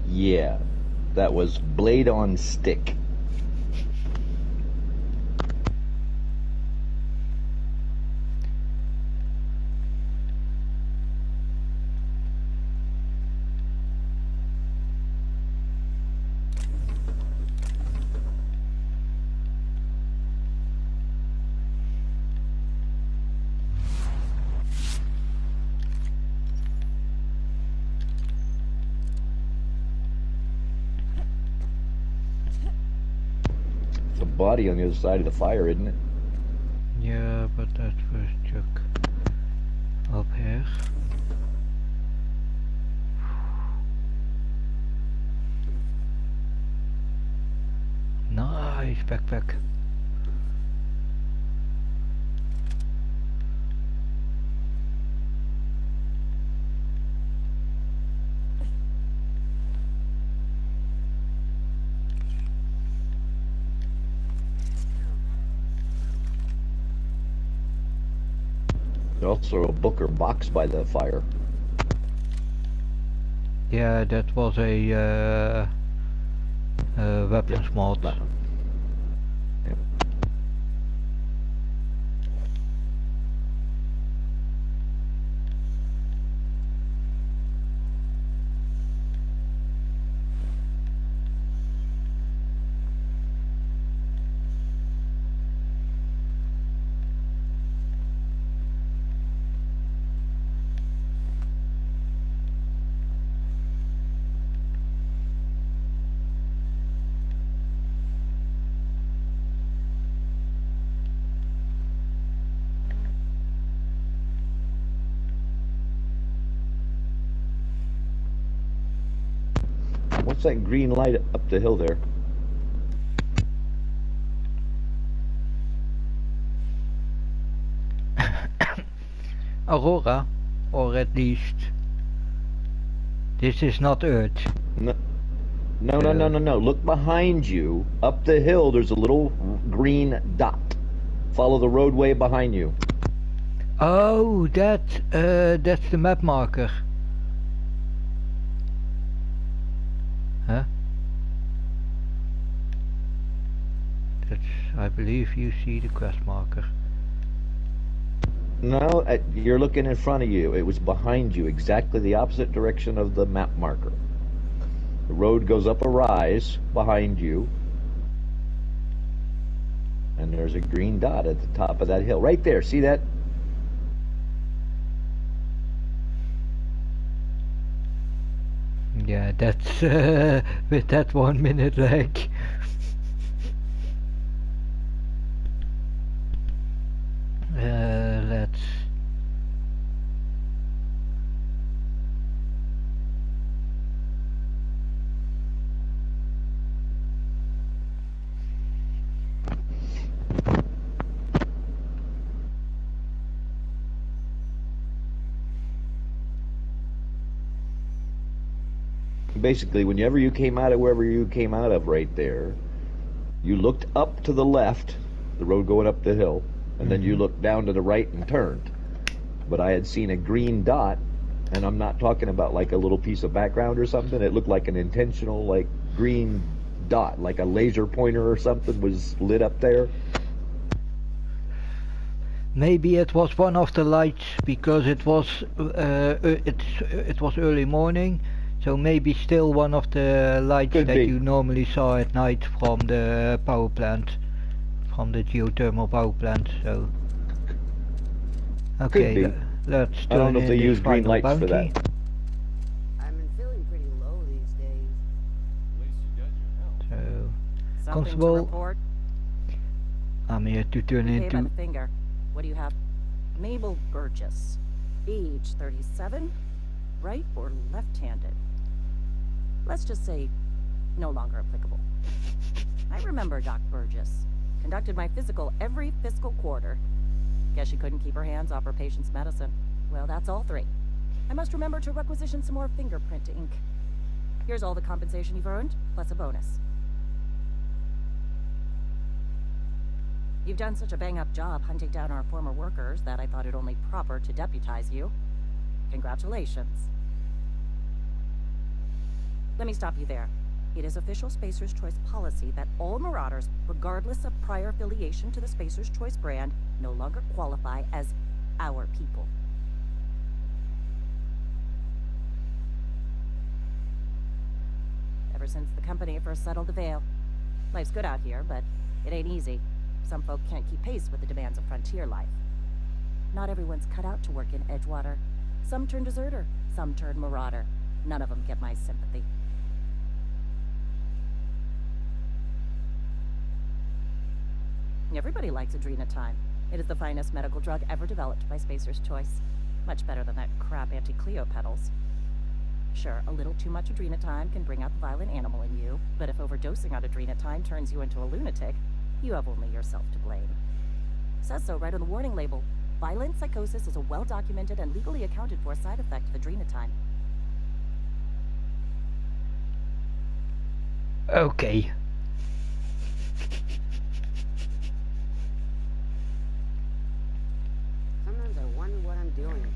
Yeah, that was Blade on Stick. body on the other side of the fire, isn't it? Yeah, but that was Chuck up here. Nice backpack. There's also a Booker box by the fire. Yeah, that was a weapons mod. Yeah. What's that green light up the hill there? Aurora, or at least this is not Earth. No. Look behind you. Up the hill, there's a little green dot. Follow the roadway behind you. Oh, that's the map marker. Huh? That's, I believe you see the quest marker. No, you're looking in front of you. It was behind you, exactly the opposite direction of the map marker. The road goes up a rise behind you, and there's a green dot at the top of that hill. Right there, see that? Yeah, that's with that 1 minute lag. Let's basically, whenever you came out of wherever you came out of right there, you looked up to the left, the road going up the hill, and then you looked down to the right and turned. But I had seen a green dot, and I'm not talking about like a little piece of background or something. It looked like an intentional, like, green dot, like a laser pointer or something was lit up there. maybe it was one of the lights because it was it was early morning, so maybe still one of the lights Could that be. you normally saw at night from the power plant, from the geothermal power plant. So okay, let's turn I don't know if in they this use green final lights for bounty. that. I've been feeling pretty low these days. So, Something to Constable, report? I'm here to turn Okay, by into. the finger. What do you have? Mabel Burgess. Age 37. Right or left-handed? Let's just say no longer applicable. I remember Doc Burgess. Conducted my physical every fiscal quarter. Guess she couldn't keep her hands off her patient's medicine. Well, that's all three. I must remember to requisition some more fingerprint ink. Here's all the compensation you've earned, plus a bonus. You've done such a bang-up job hunting down our former workers that I thought it only proper to deputize you. Congratulations. Let me stop you there. It is official Spacer's Choice policy that all Marauders, regardless of prior affiliation to the Spacer's Choice brand, no longer qualify as our people. Ever since the company first settled the Veil. Life's good out here, but it ain't easy. Some folk can't keep pace with the demands of frontier life. Not everyone's cut out to work in Edgewater. Some turn deserter, some turn marauder. None of them get my sympathy. Everybody likes adrenatime. It is the finest medical drug ever developed by Spacer's Choice. Much better than that crap anti-Cleo pedals. Sure, a little too much adrenatime can bring out the violent animal in you, but if overdosing on adrenatime turns you into a lunatic, you have only yourself to blame. Says so right on the warning label. Violent psychosis is a well-documented and legally accounted for side effect of adrenatime. Okay. Sometimes I wonder what I'm doing.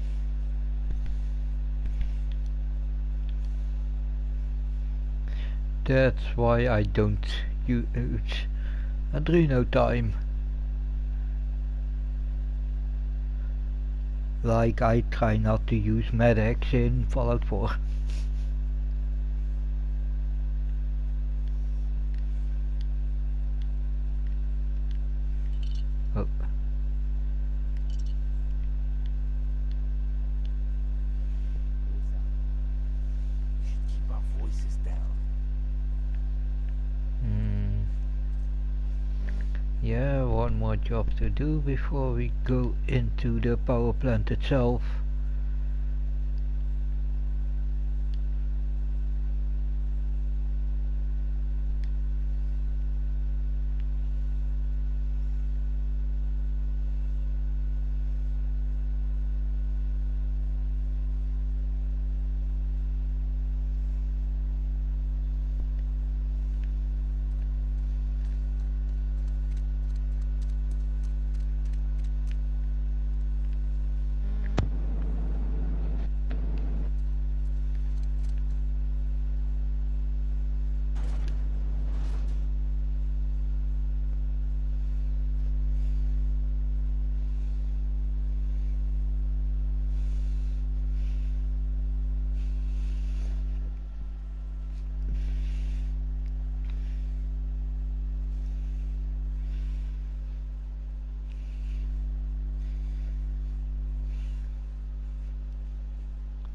That's why I don't use adrenotime. Like I try not to use Med-X in Fallout 4. Oh. Keep our voices down. Yeah, one more job to do before we go into the power plant itself.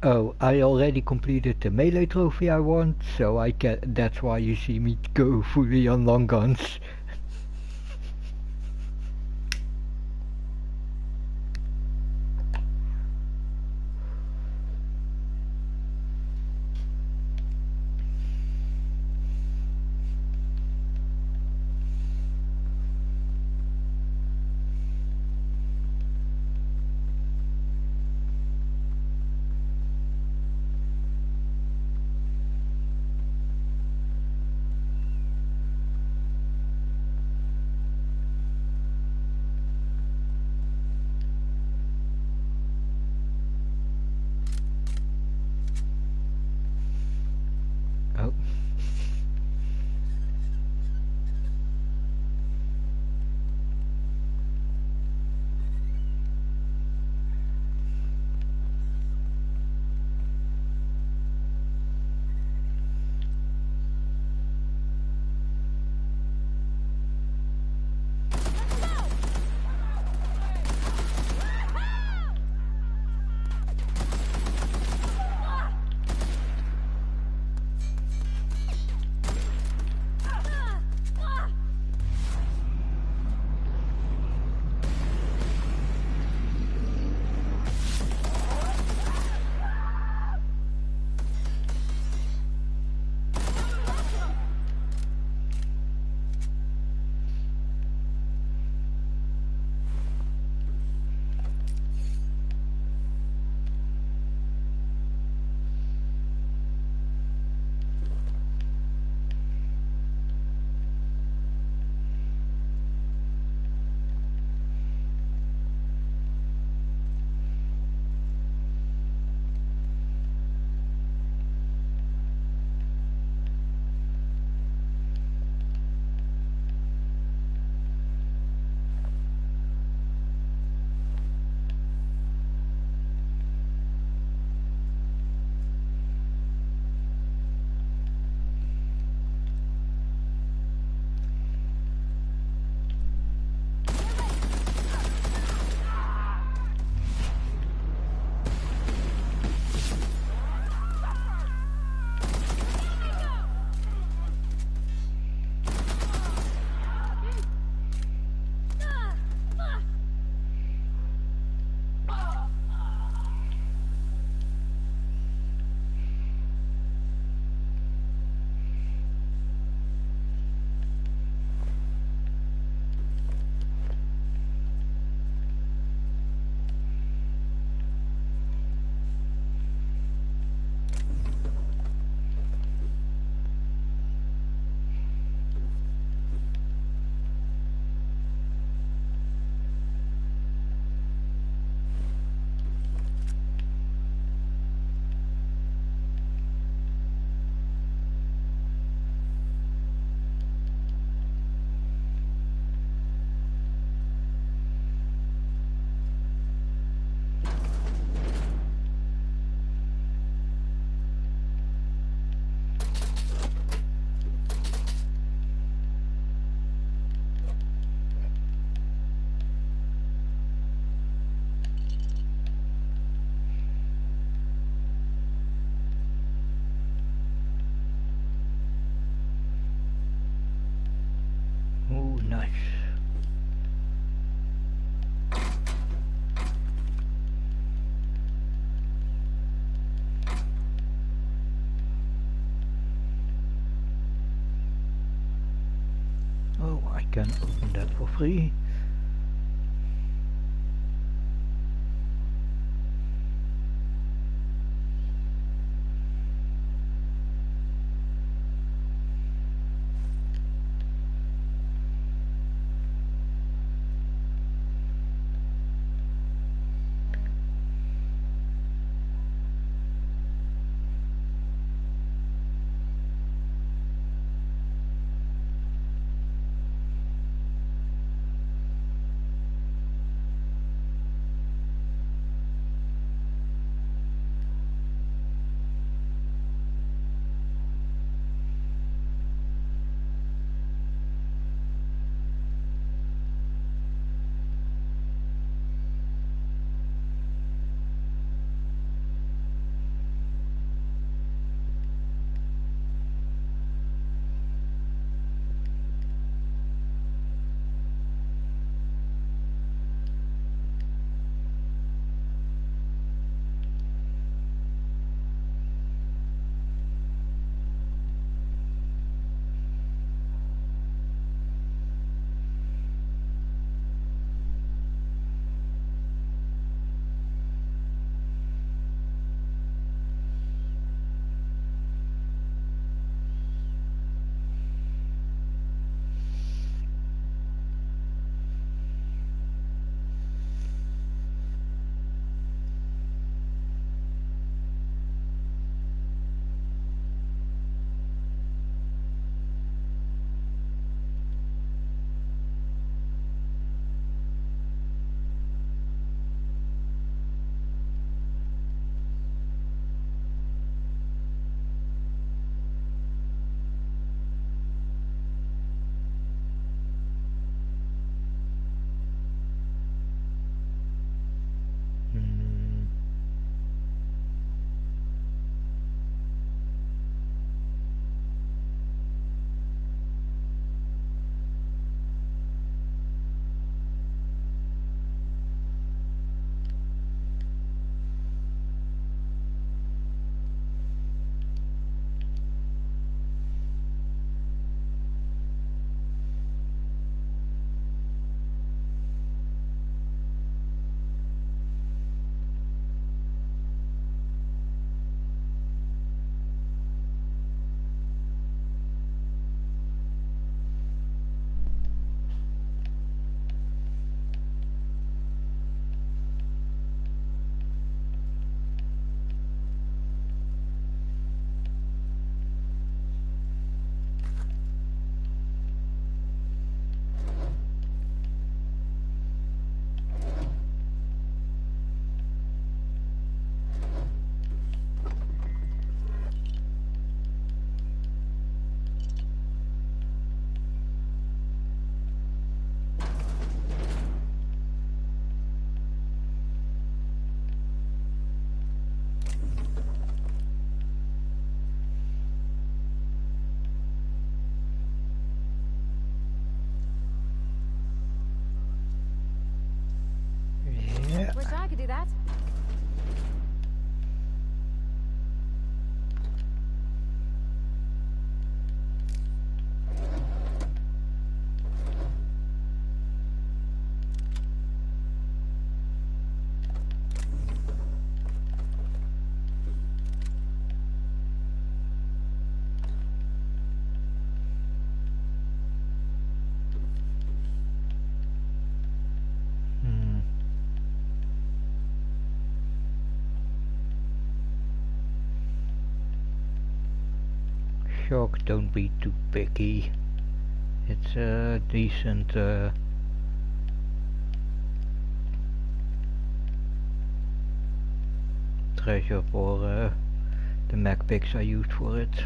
Oh, I already completed the melee trophy I want, so I can. That's why you see me go fully on long guns. can open that for free. Wish I could do that. Shock, don't be too picky. It's a decent treasure for the Mac picks I used for it.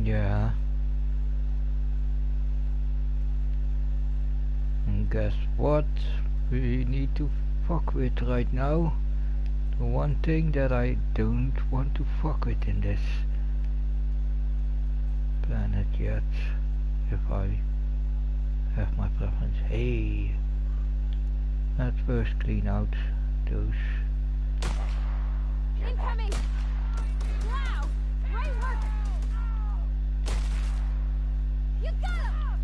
Yeah. And guess what we need to fuck with right now? The one thing that I don't want to fuck with in this planet yet, if I have my preference. Hey, let's first clean out those. Incoming! Wow! Great work! You got him!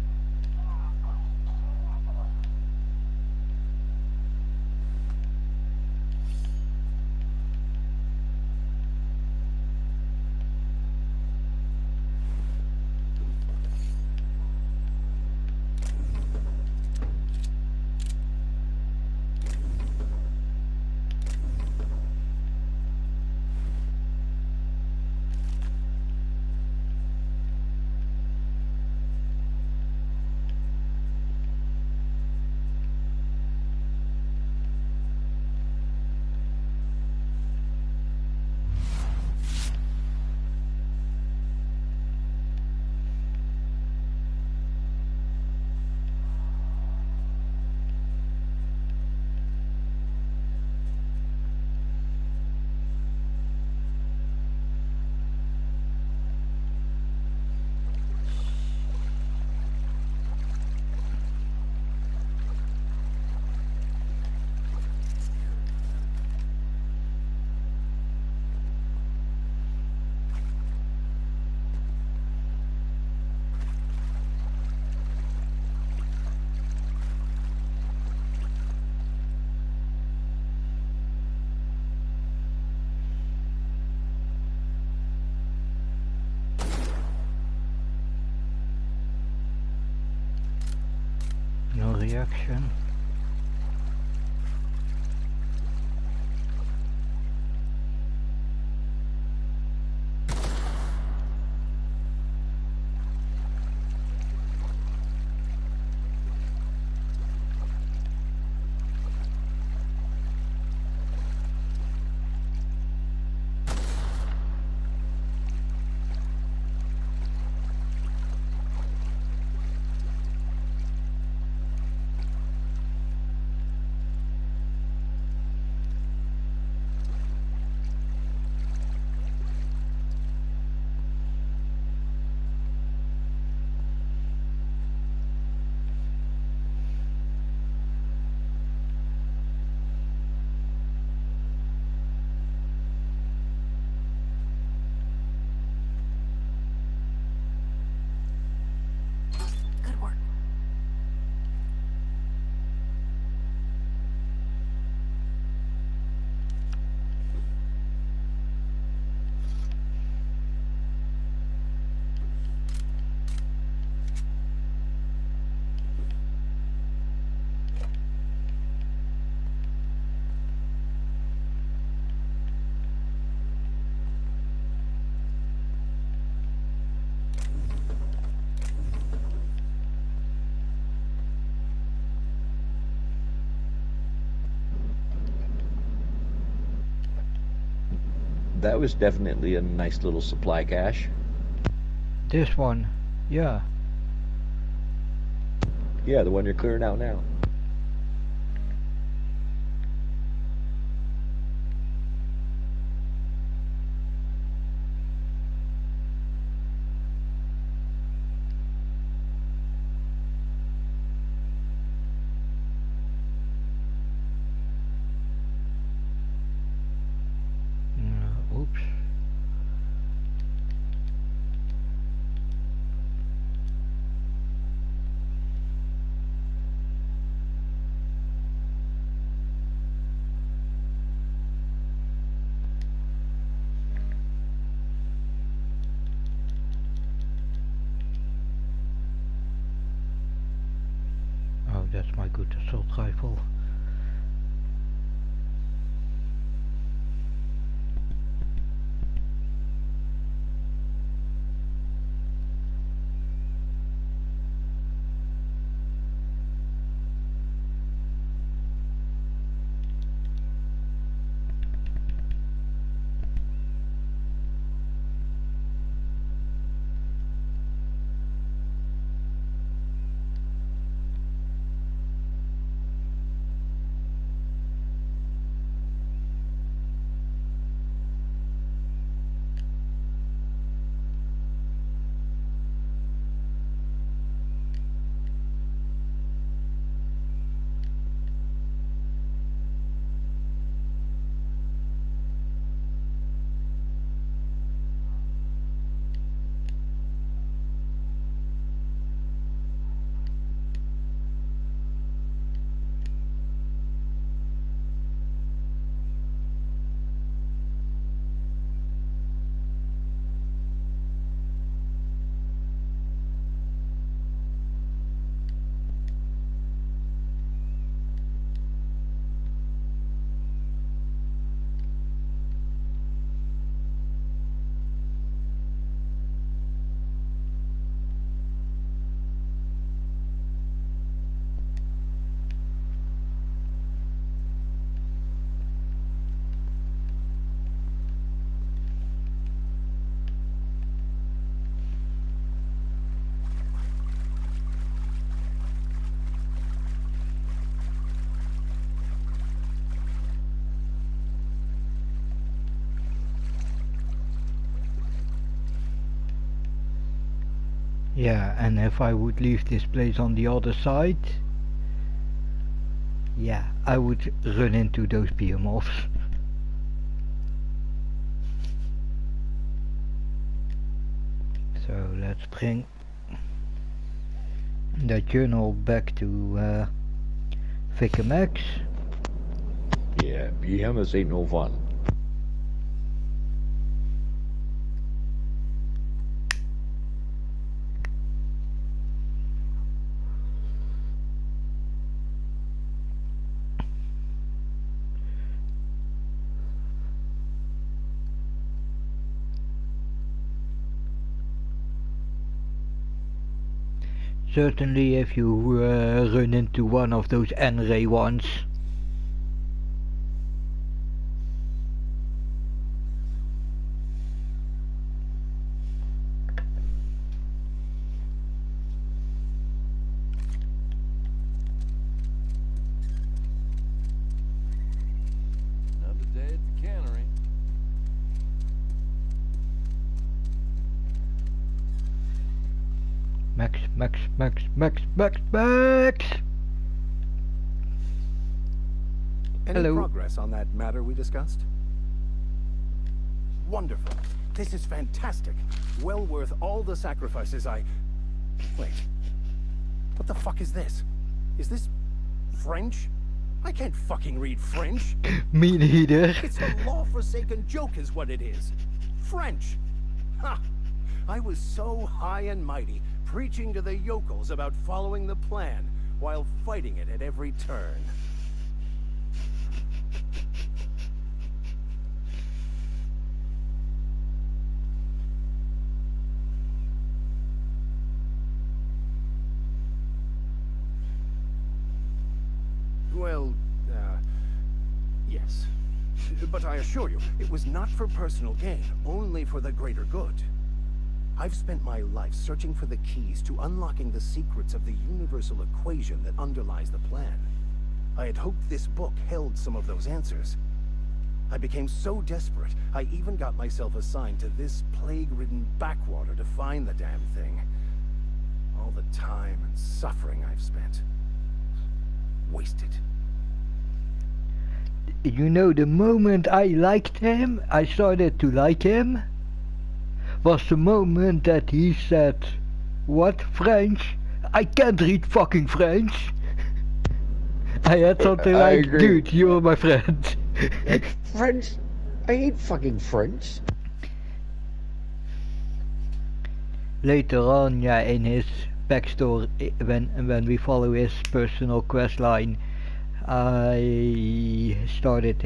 No reaction. Good work. That was definitely a nice little supply cache. This one, yeah. Yeah, the one you're clearing out now. Oops. Oh, that's my good assault rifle. Yeah, and if I would leave this place on the other side, yeah, I would run into those behemoths. So let's bring the journal back to Vicar Max. Yeah, behemoths ain't no fun. Certainly if you run into one of those N-ray ones. Another day at the cannery. Max, Max, Max, Max, Max, Max! Any Hello. progress on that matter we discussed? Wonderful. This is fantastic. Well worth all the sacrifices I... Wait. What the fuck is this? Is this French? I can't fucking read French. Me neither. It's a law-forsaken joke is what it is. French. Ha! I was so high and mighty, preaching to the yokels about following the plan, while fighting it at every turn. Well, yes. But I assure you, it was not for personal gain, only for the greater good. I've spent my life searching for the keys to unlocking the secrets of the universal equation that underlies the plan. I had hoped this book held some of those answers. I became so desperate, I even got myself assigned to this plague-ridden backwater to find the damn thing. All the time and suffering I've spent. Wasted. You know, the moment I liked him, I started to like him, was the moment that he said, "What, French? I can't read fucking French." I had something I like, agree. "Dude, you're my friend." Like, French? I hate fucking French. Later on, yeah, in his backstory, when we follow his personal quest line, I started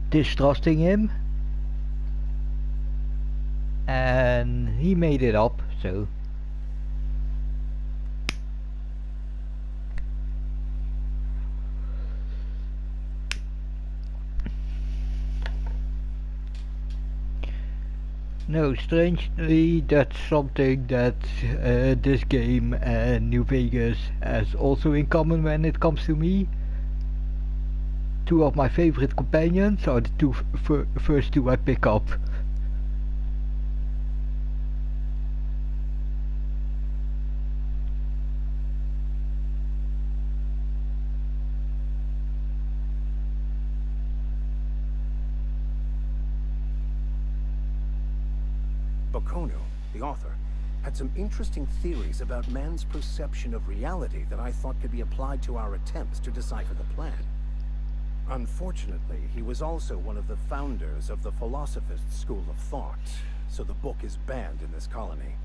distrusting him, and he made it up, so. No, strangely, that's something that this game and New Vegas has also in common when it comes to me. Two of my favorite companions are the first two I pick up. Bokono, the author, had some interesting theories about man's perception of reality that I thought could be applied to our attempts to decipher the plan. Unfortunately, he was also one of the founders of the Philosophist school of thought, so the book is banned in this colony.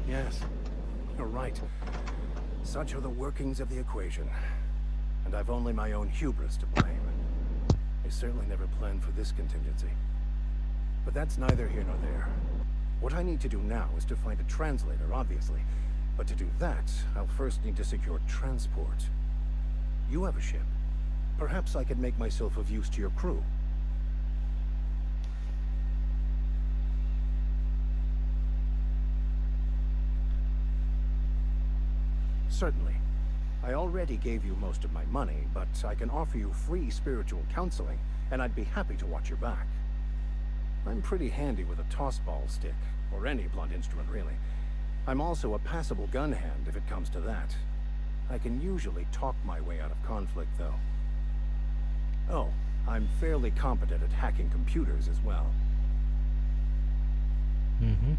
Yes, you're right. Such are the workings of the equation. And I've only my own hubris to blame. I certainly never planned for this contingency. But that's neither here nor there. What I need to do now is to find a translator, obviously. But to do that, I'll first need to secure transport. You have a ship. Perhaps I could make myself of use to your crew. Certainly. I already gave you most of my money, but I can offer you free spiritual counseling, and I'd be happy to watch your back. I'm pretty handy with a tossball stick, or any blunt instrument really. I'm also a passable gun hand if it comes to that. I can usually talk my way out of conflict, though. Oh, I'm fairly competent at hacking computers as well. Mm-hmm.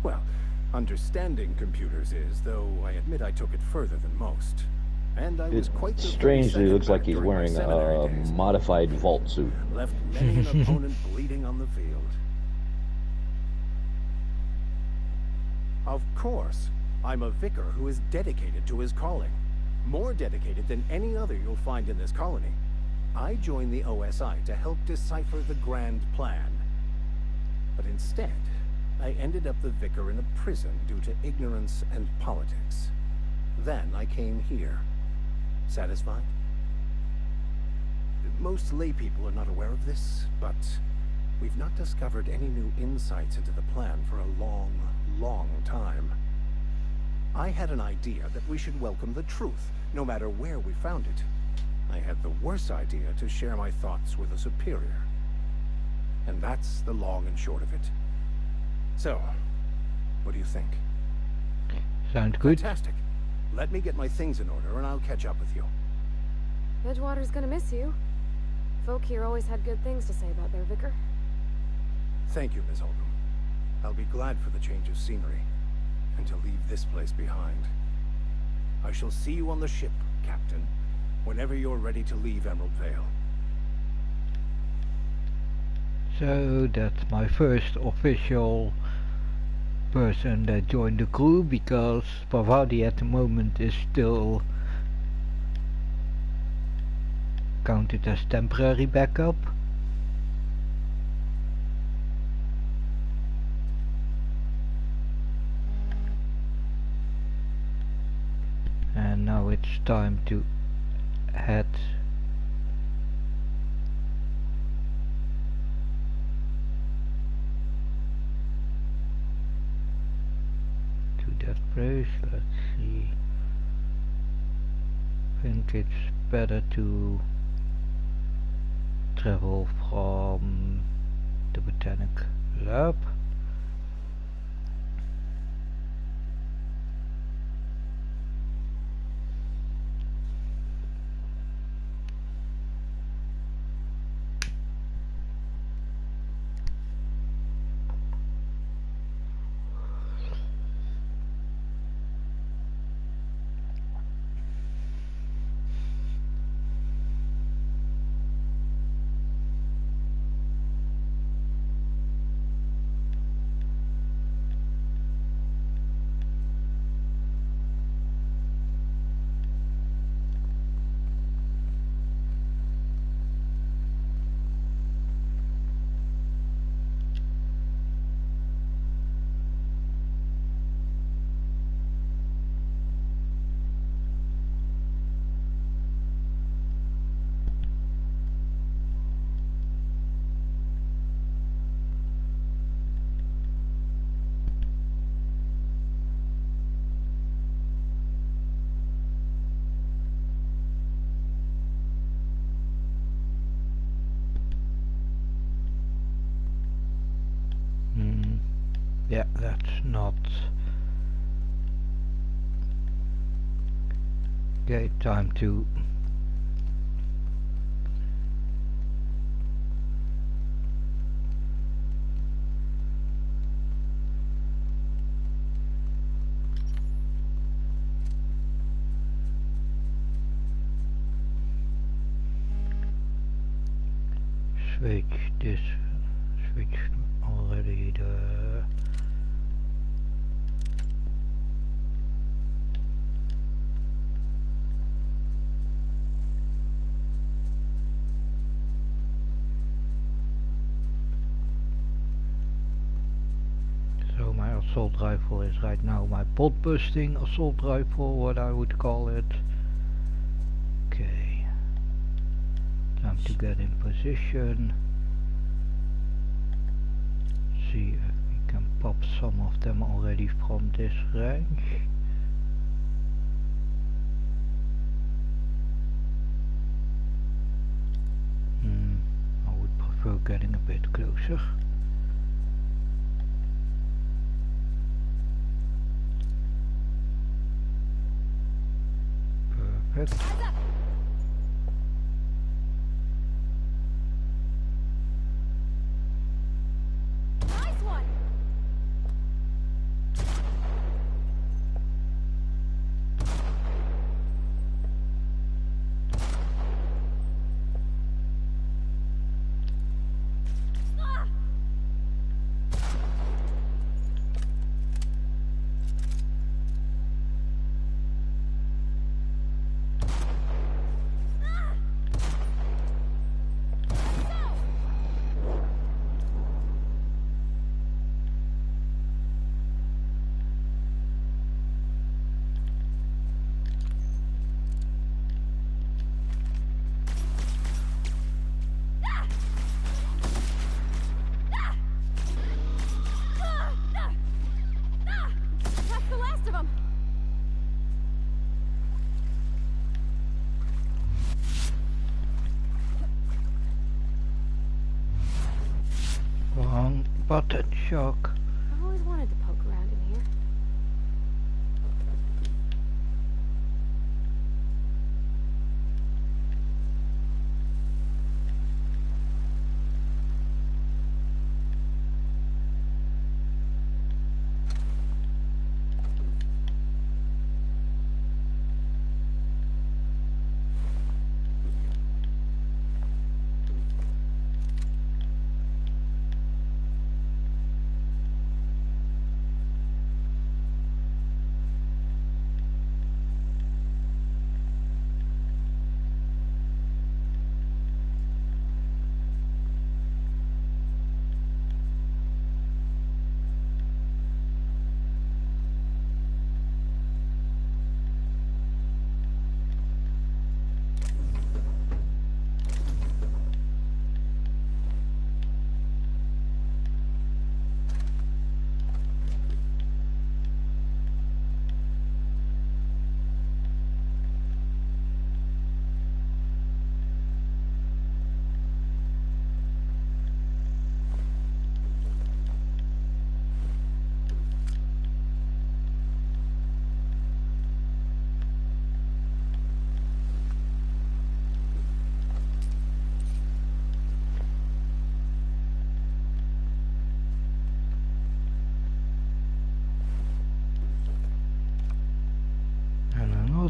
Well, understanding computers is, though I admit I took it further than most. And I was quite the Strangely, 32nd looks like back he's during my wearing seminary a days. modified vault suit. Left many an opponent bleeding on the field. Of course, I'm a vicar who is dedicated to his calling. More dedicated than any other you'll find in this colony. I joined the OSI to help decipher the grand plan. But instead, I ended up the vicar in a prison due to ignorance and politics. Then I came here. Satisfied? Most lay people are not aware of this, but we've not discovered any new insights into the plan for a long, long time. I had an idea that we should welcome the truth, no matter where we found it. I had the worse idea to share my thoughts with a superior. And that's the long and short of it. So, what do you think? Sounds good. Fantastic. Let me get my things in order and I'll catch up with you. Edgewater's gonna miss you. Folk here always had good things to say about their vicar. Thank you, Ms. Holcomb. I'll be glad for the change of scenery, and to leave this place behind. I shall see you on the ship, Captain, whenever you're ready to leave Emerald Vale. So that's my first official person that joined the crew, because Pavadi at the moment is still counted as temporary backup. And now it's time to head to that place. Let's see. I think it's better to travel from the Botanic Lab. Yeah, that's not. Okay, time to switch this. Switch already the. So my assault rifle is right now my bolt busting assault rifle, what I would call it. Okay, time to get in position. see if we can pop some of them already from this range. I would prefer getting a bit closer. Perfect. Wrong button, Shock. I've always wanted to poke around in here.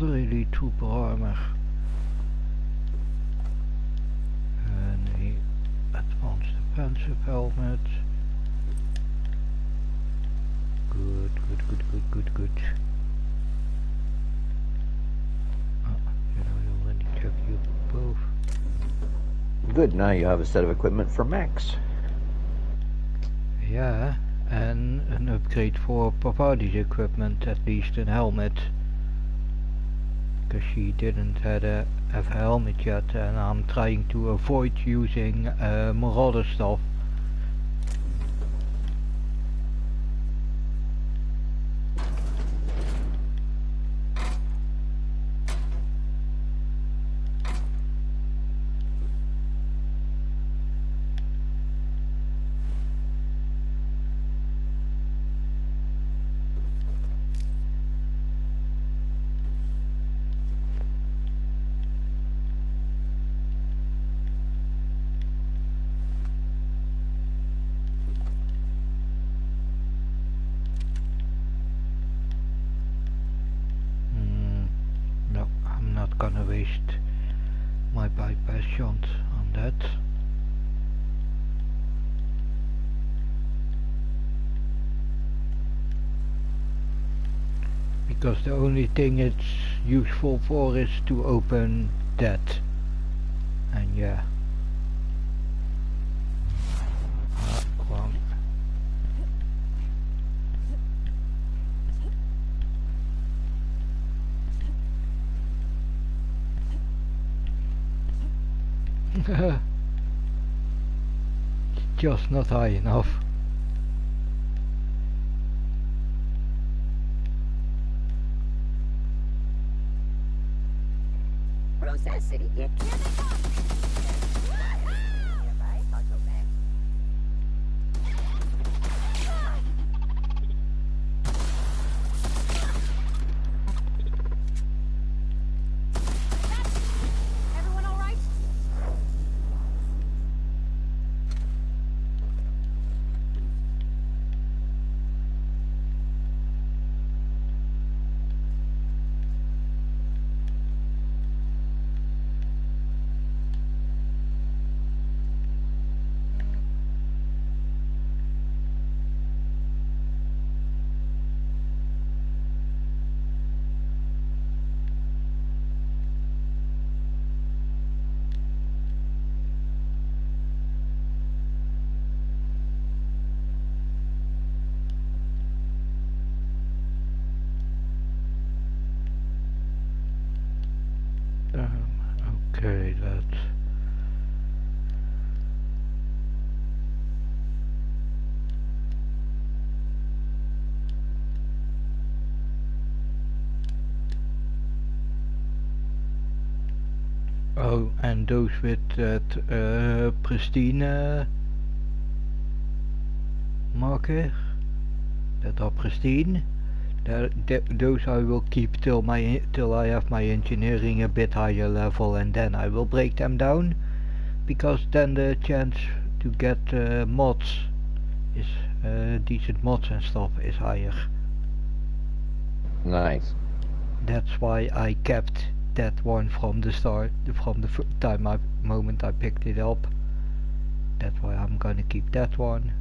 Elite Trooper armor and a advanced defensive helmet. Good. You already checked you both. Good, now you have a set of equipment for Max. Yeah, and an upgrade for Pavadi's equipment, at least a helmet. Because she didn't have a helmet yet, and I'm trying to avoid using Marauder stuff. Gonna waste my bypass shunt on that. Because the only thing it's useful for is to open that. And yeah. Wrong. Just not high enough. necessity. You I'll go back. Everyone all right? Okay, let's... Oh, and those with that pristine marker, that are pristine, those I will keep till I have my engineering a bit higher level, and then I will break them down, because then the chance to get mods is decent mods and stuff is higher. Nice. That's why I kept that one from the start, from the moment I picked it up. That's why I'm gonna keep that one.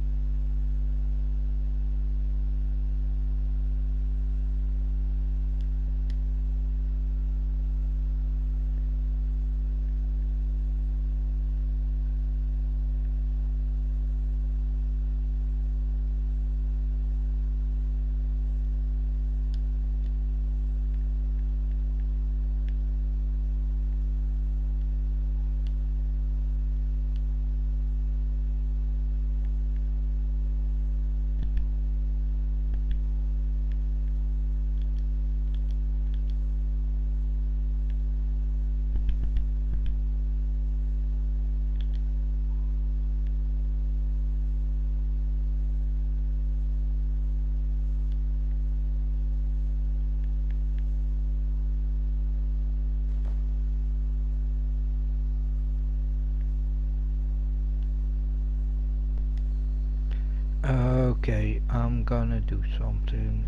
Okay, I'm gonna do something.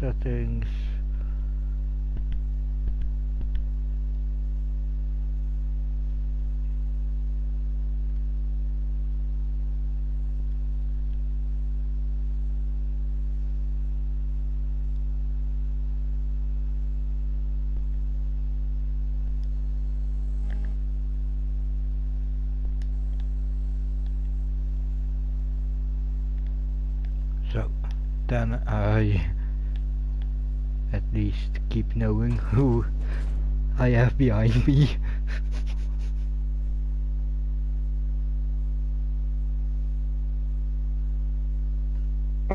Settings. So, then I at least keep knowing who I have behind me.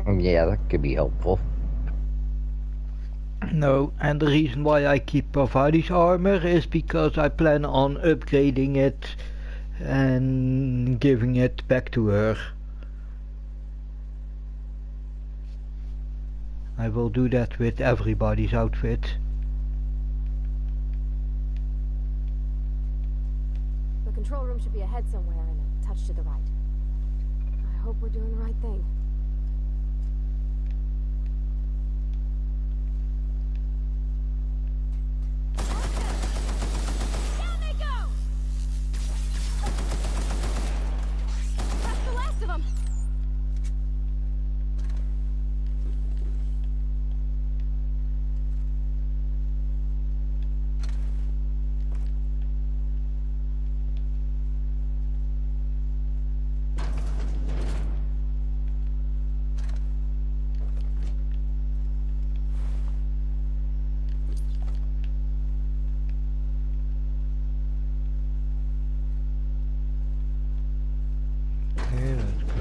Yeah, that could be helpful. No, and the reason why I keep Pavadi's armor is because I plan on upgrading it and giving it back to her. I will do that with everybody's outfit. The control room should be ahead somewhere and a touch to the right. I hope we're doing the right thing. Down they go! That's the last of them! Okay, let's go.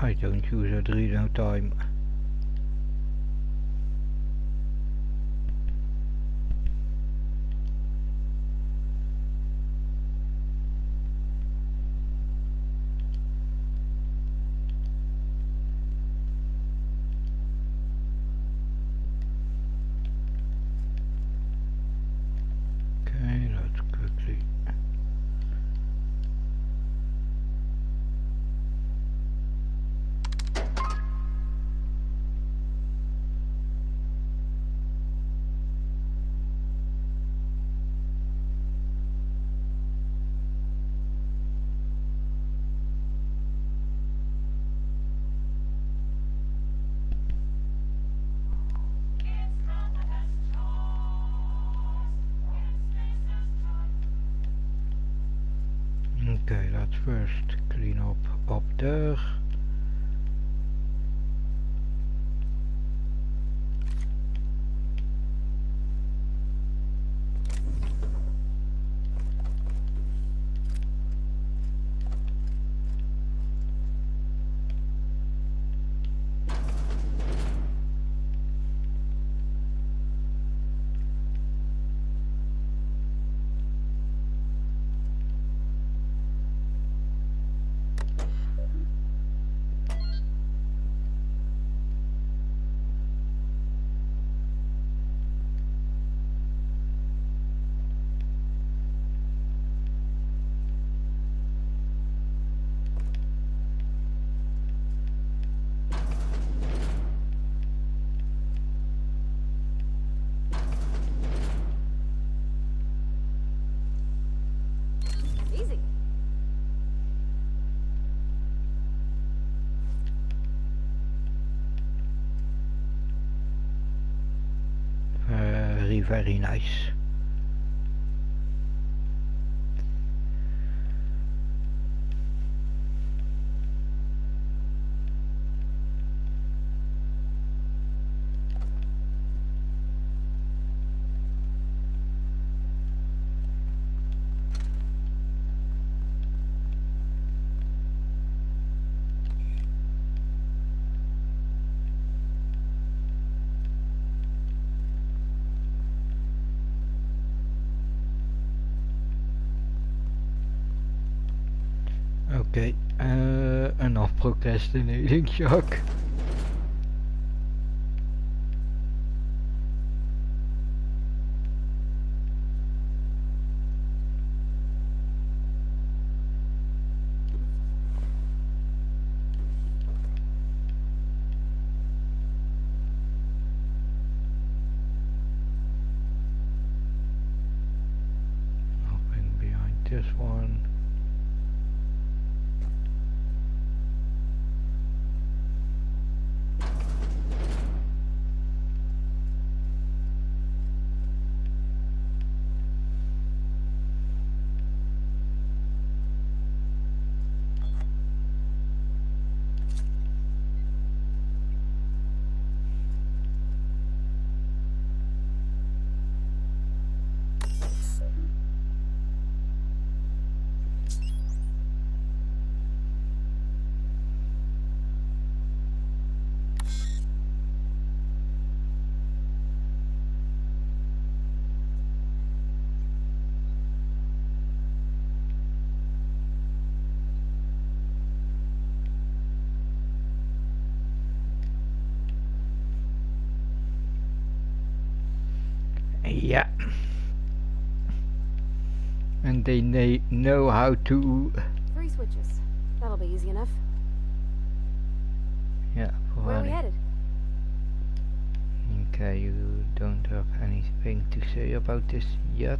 I don't use Adreno time. Okay, let's quickly. Okay, let's first clean up there. Easy. Very nice. Okay, enough procrastinating, Shock. Nothing behind this one. Yeah. And they know how to... 3 switches. That'll be easy enough. Yeah, Where are we headed? Okay, you don't have anything to say about this yet.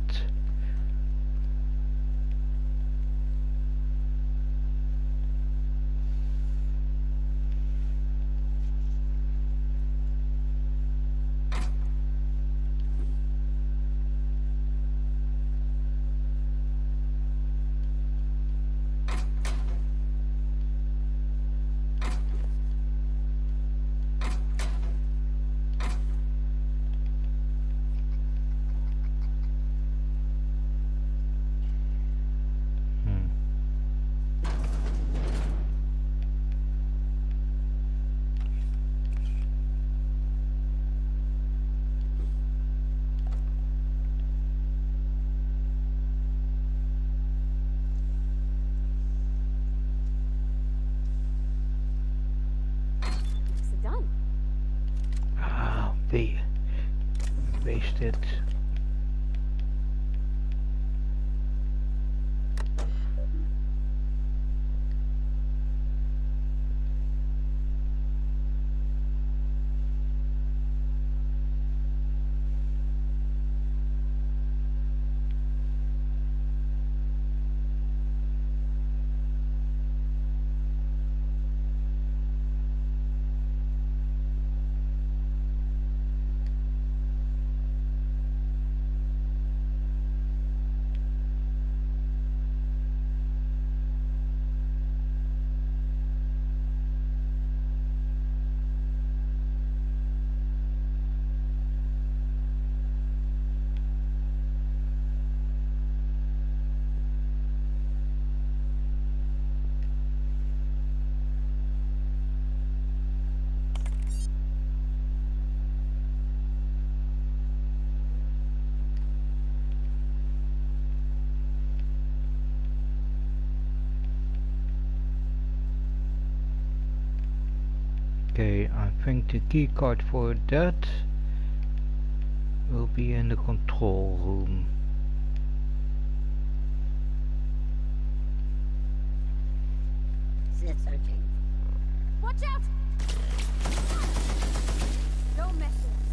paste it. Okay, I think the key card for that will be in the control room. Searching. Watch out! Don't mess with it.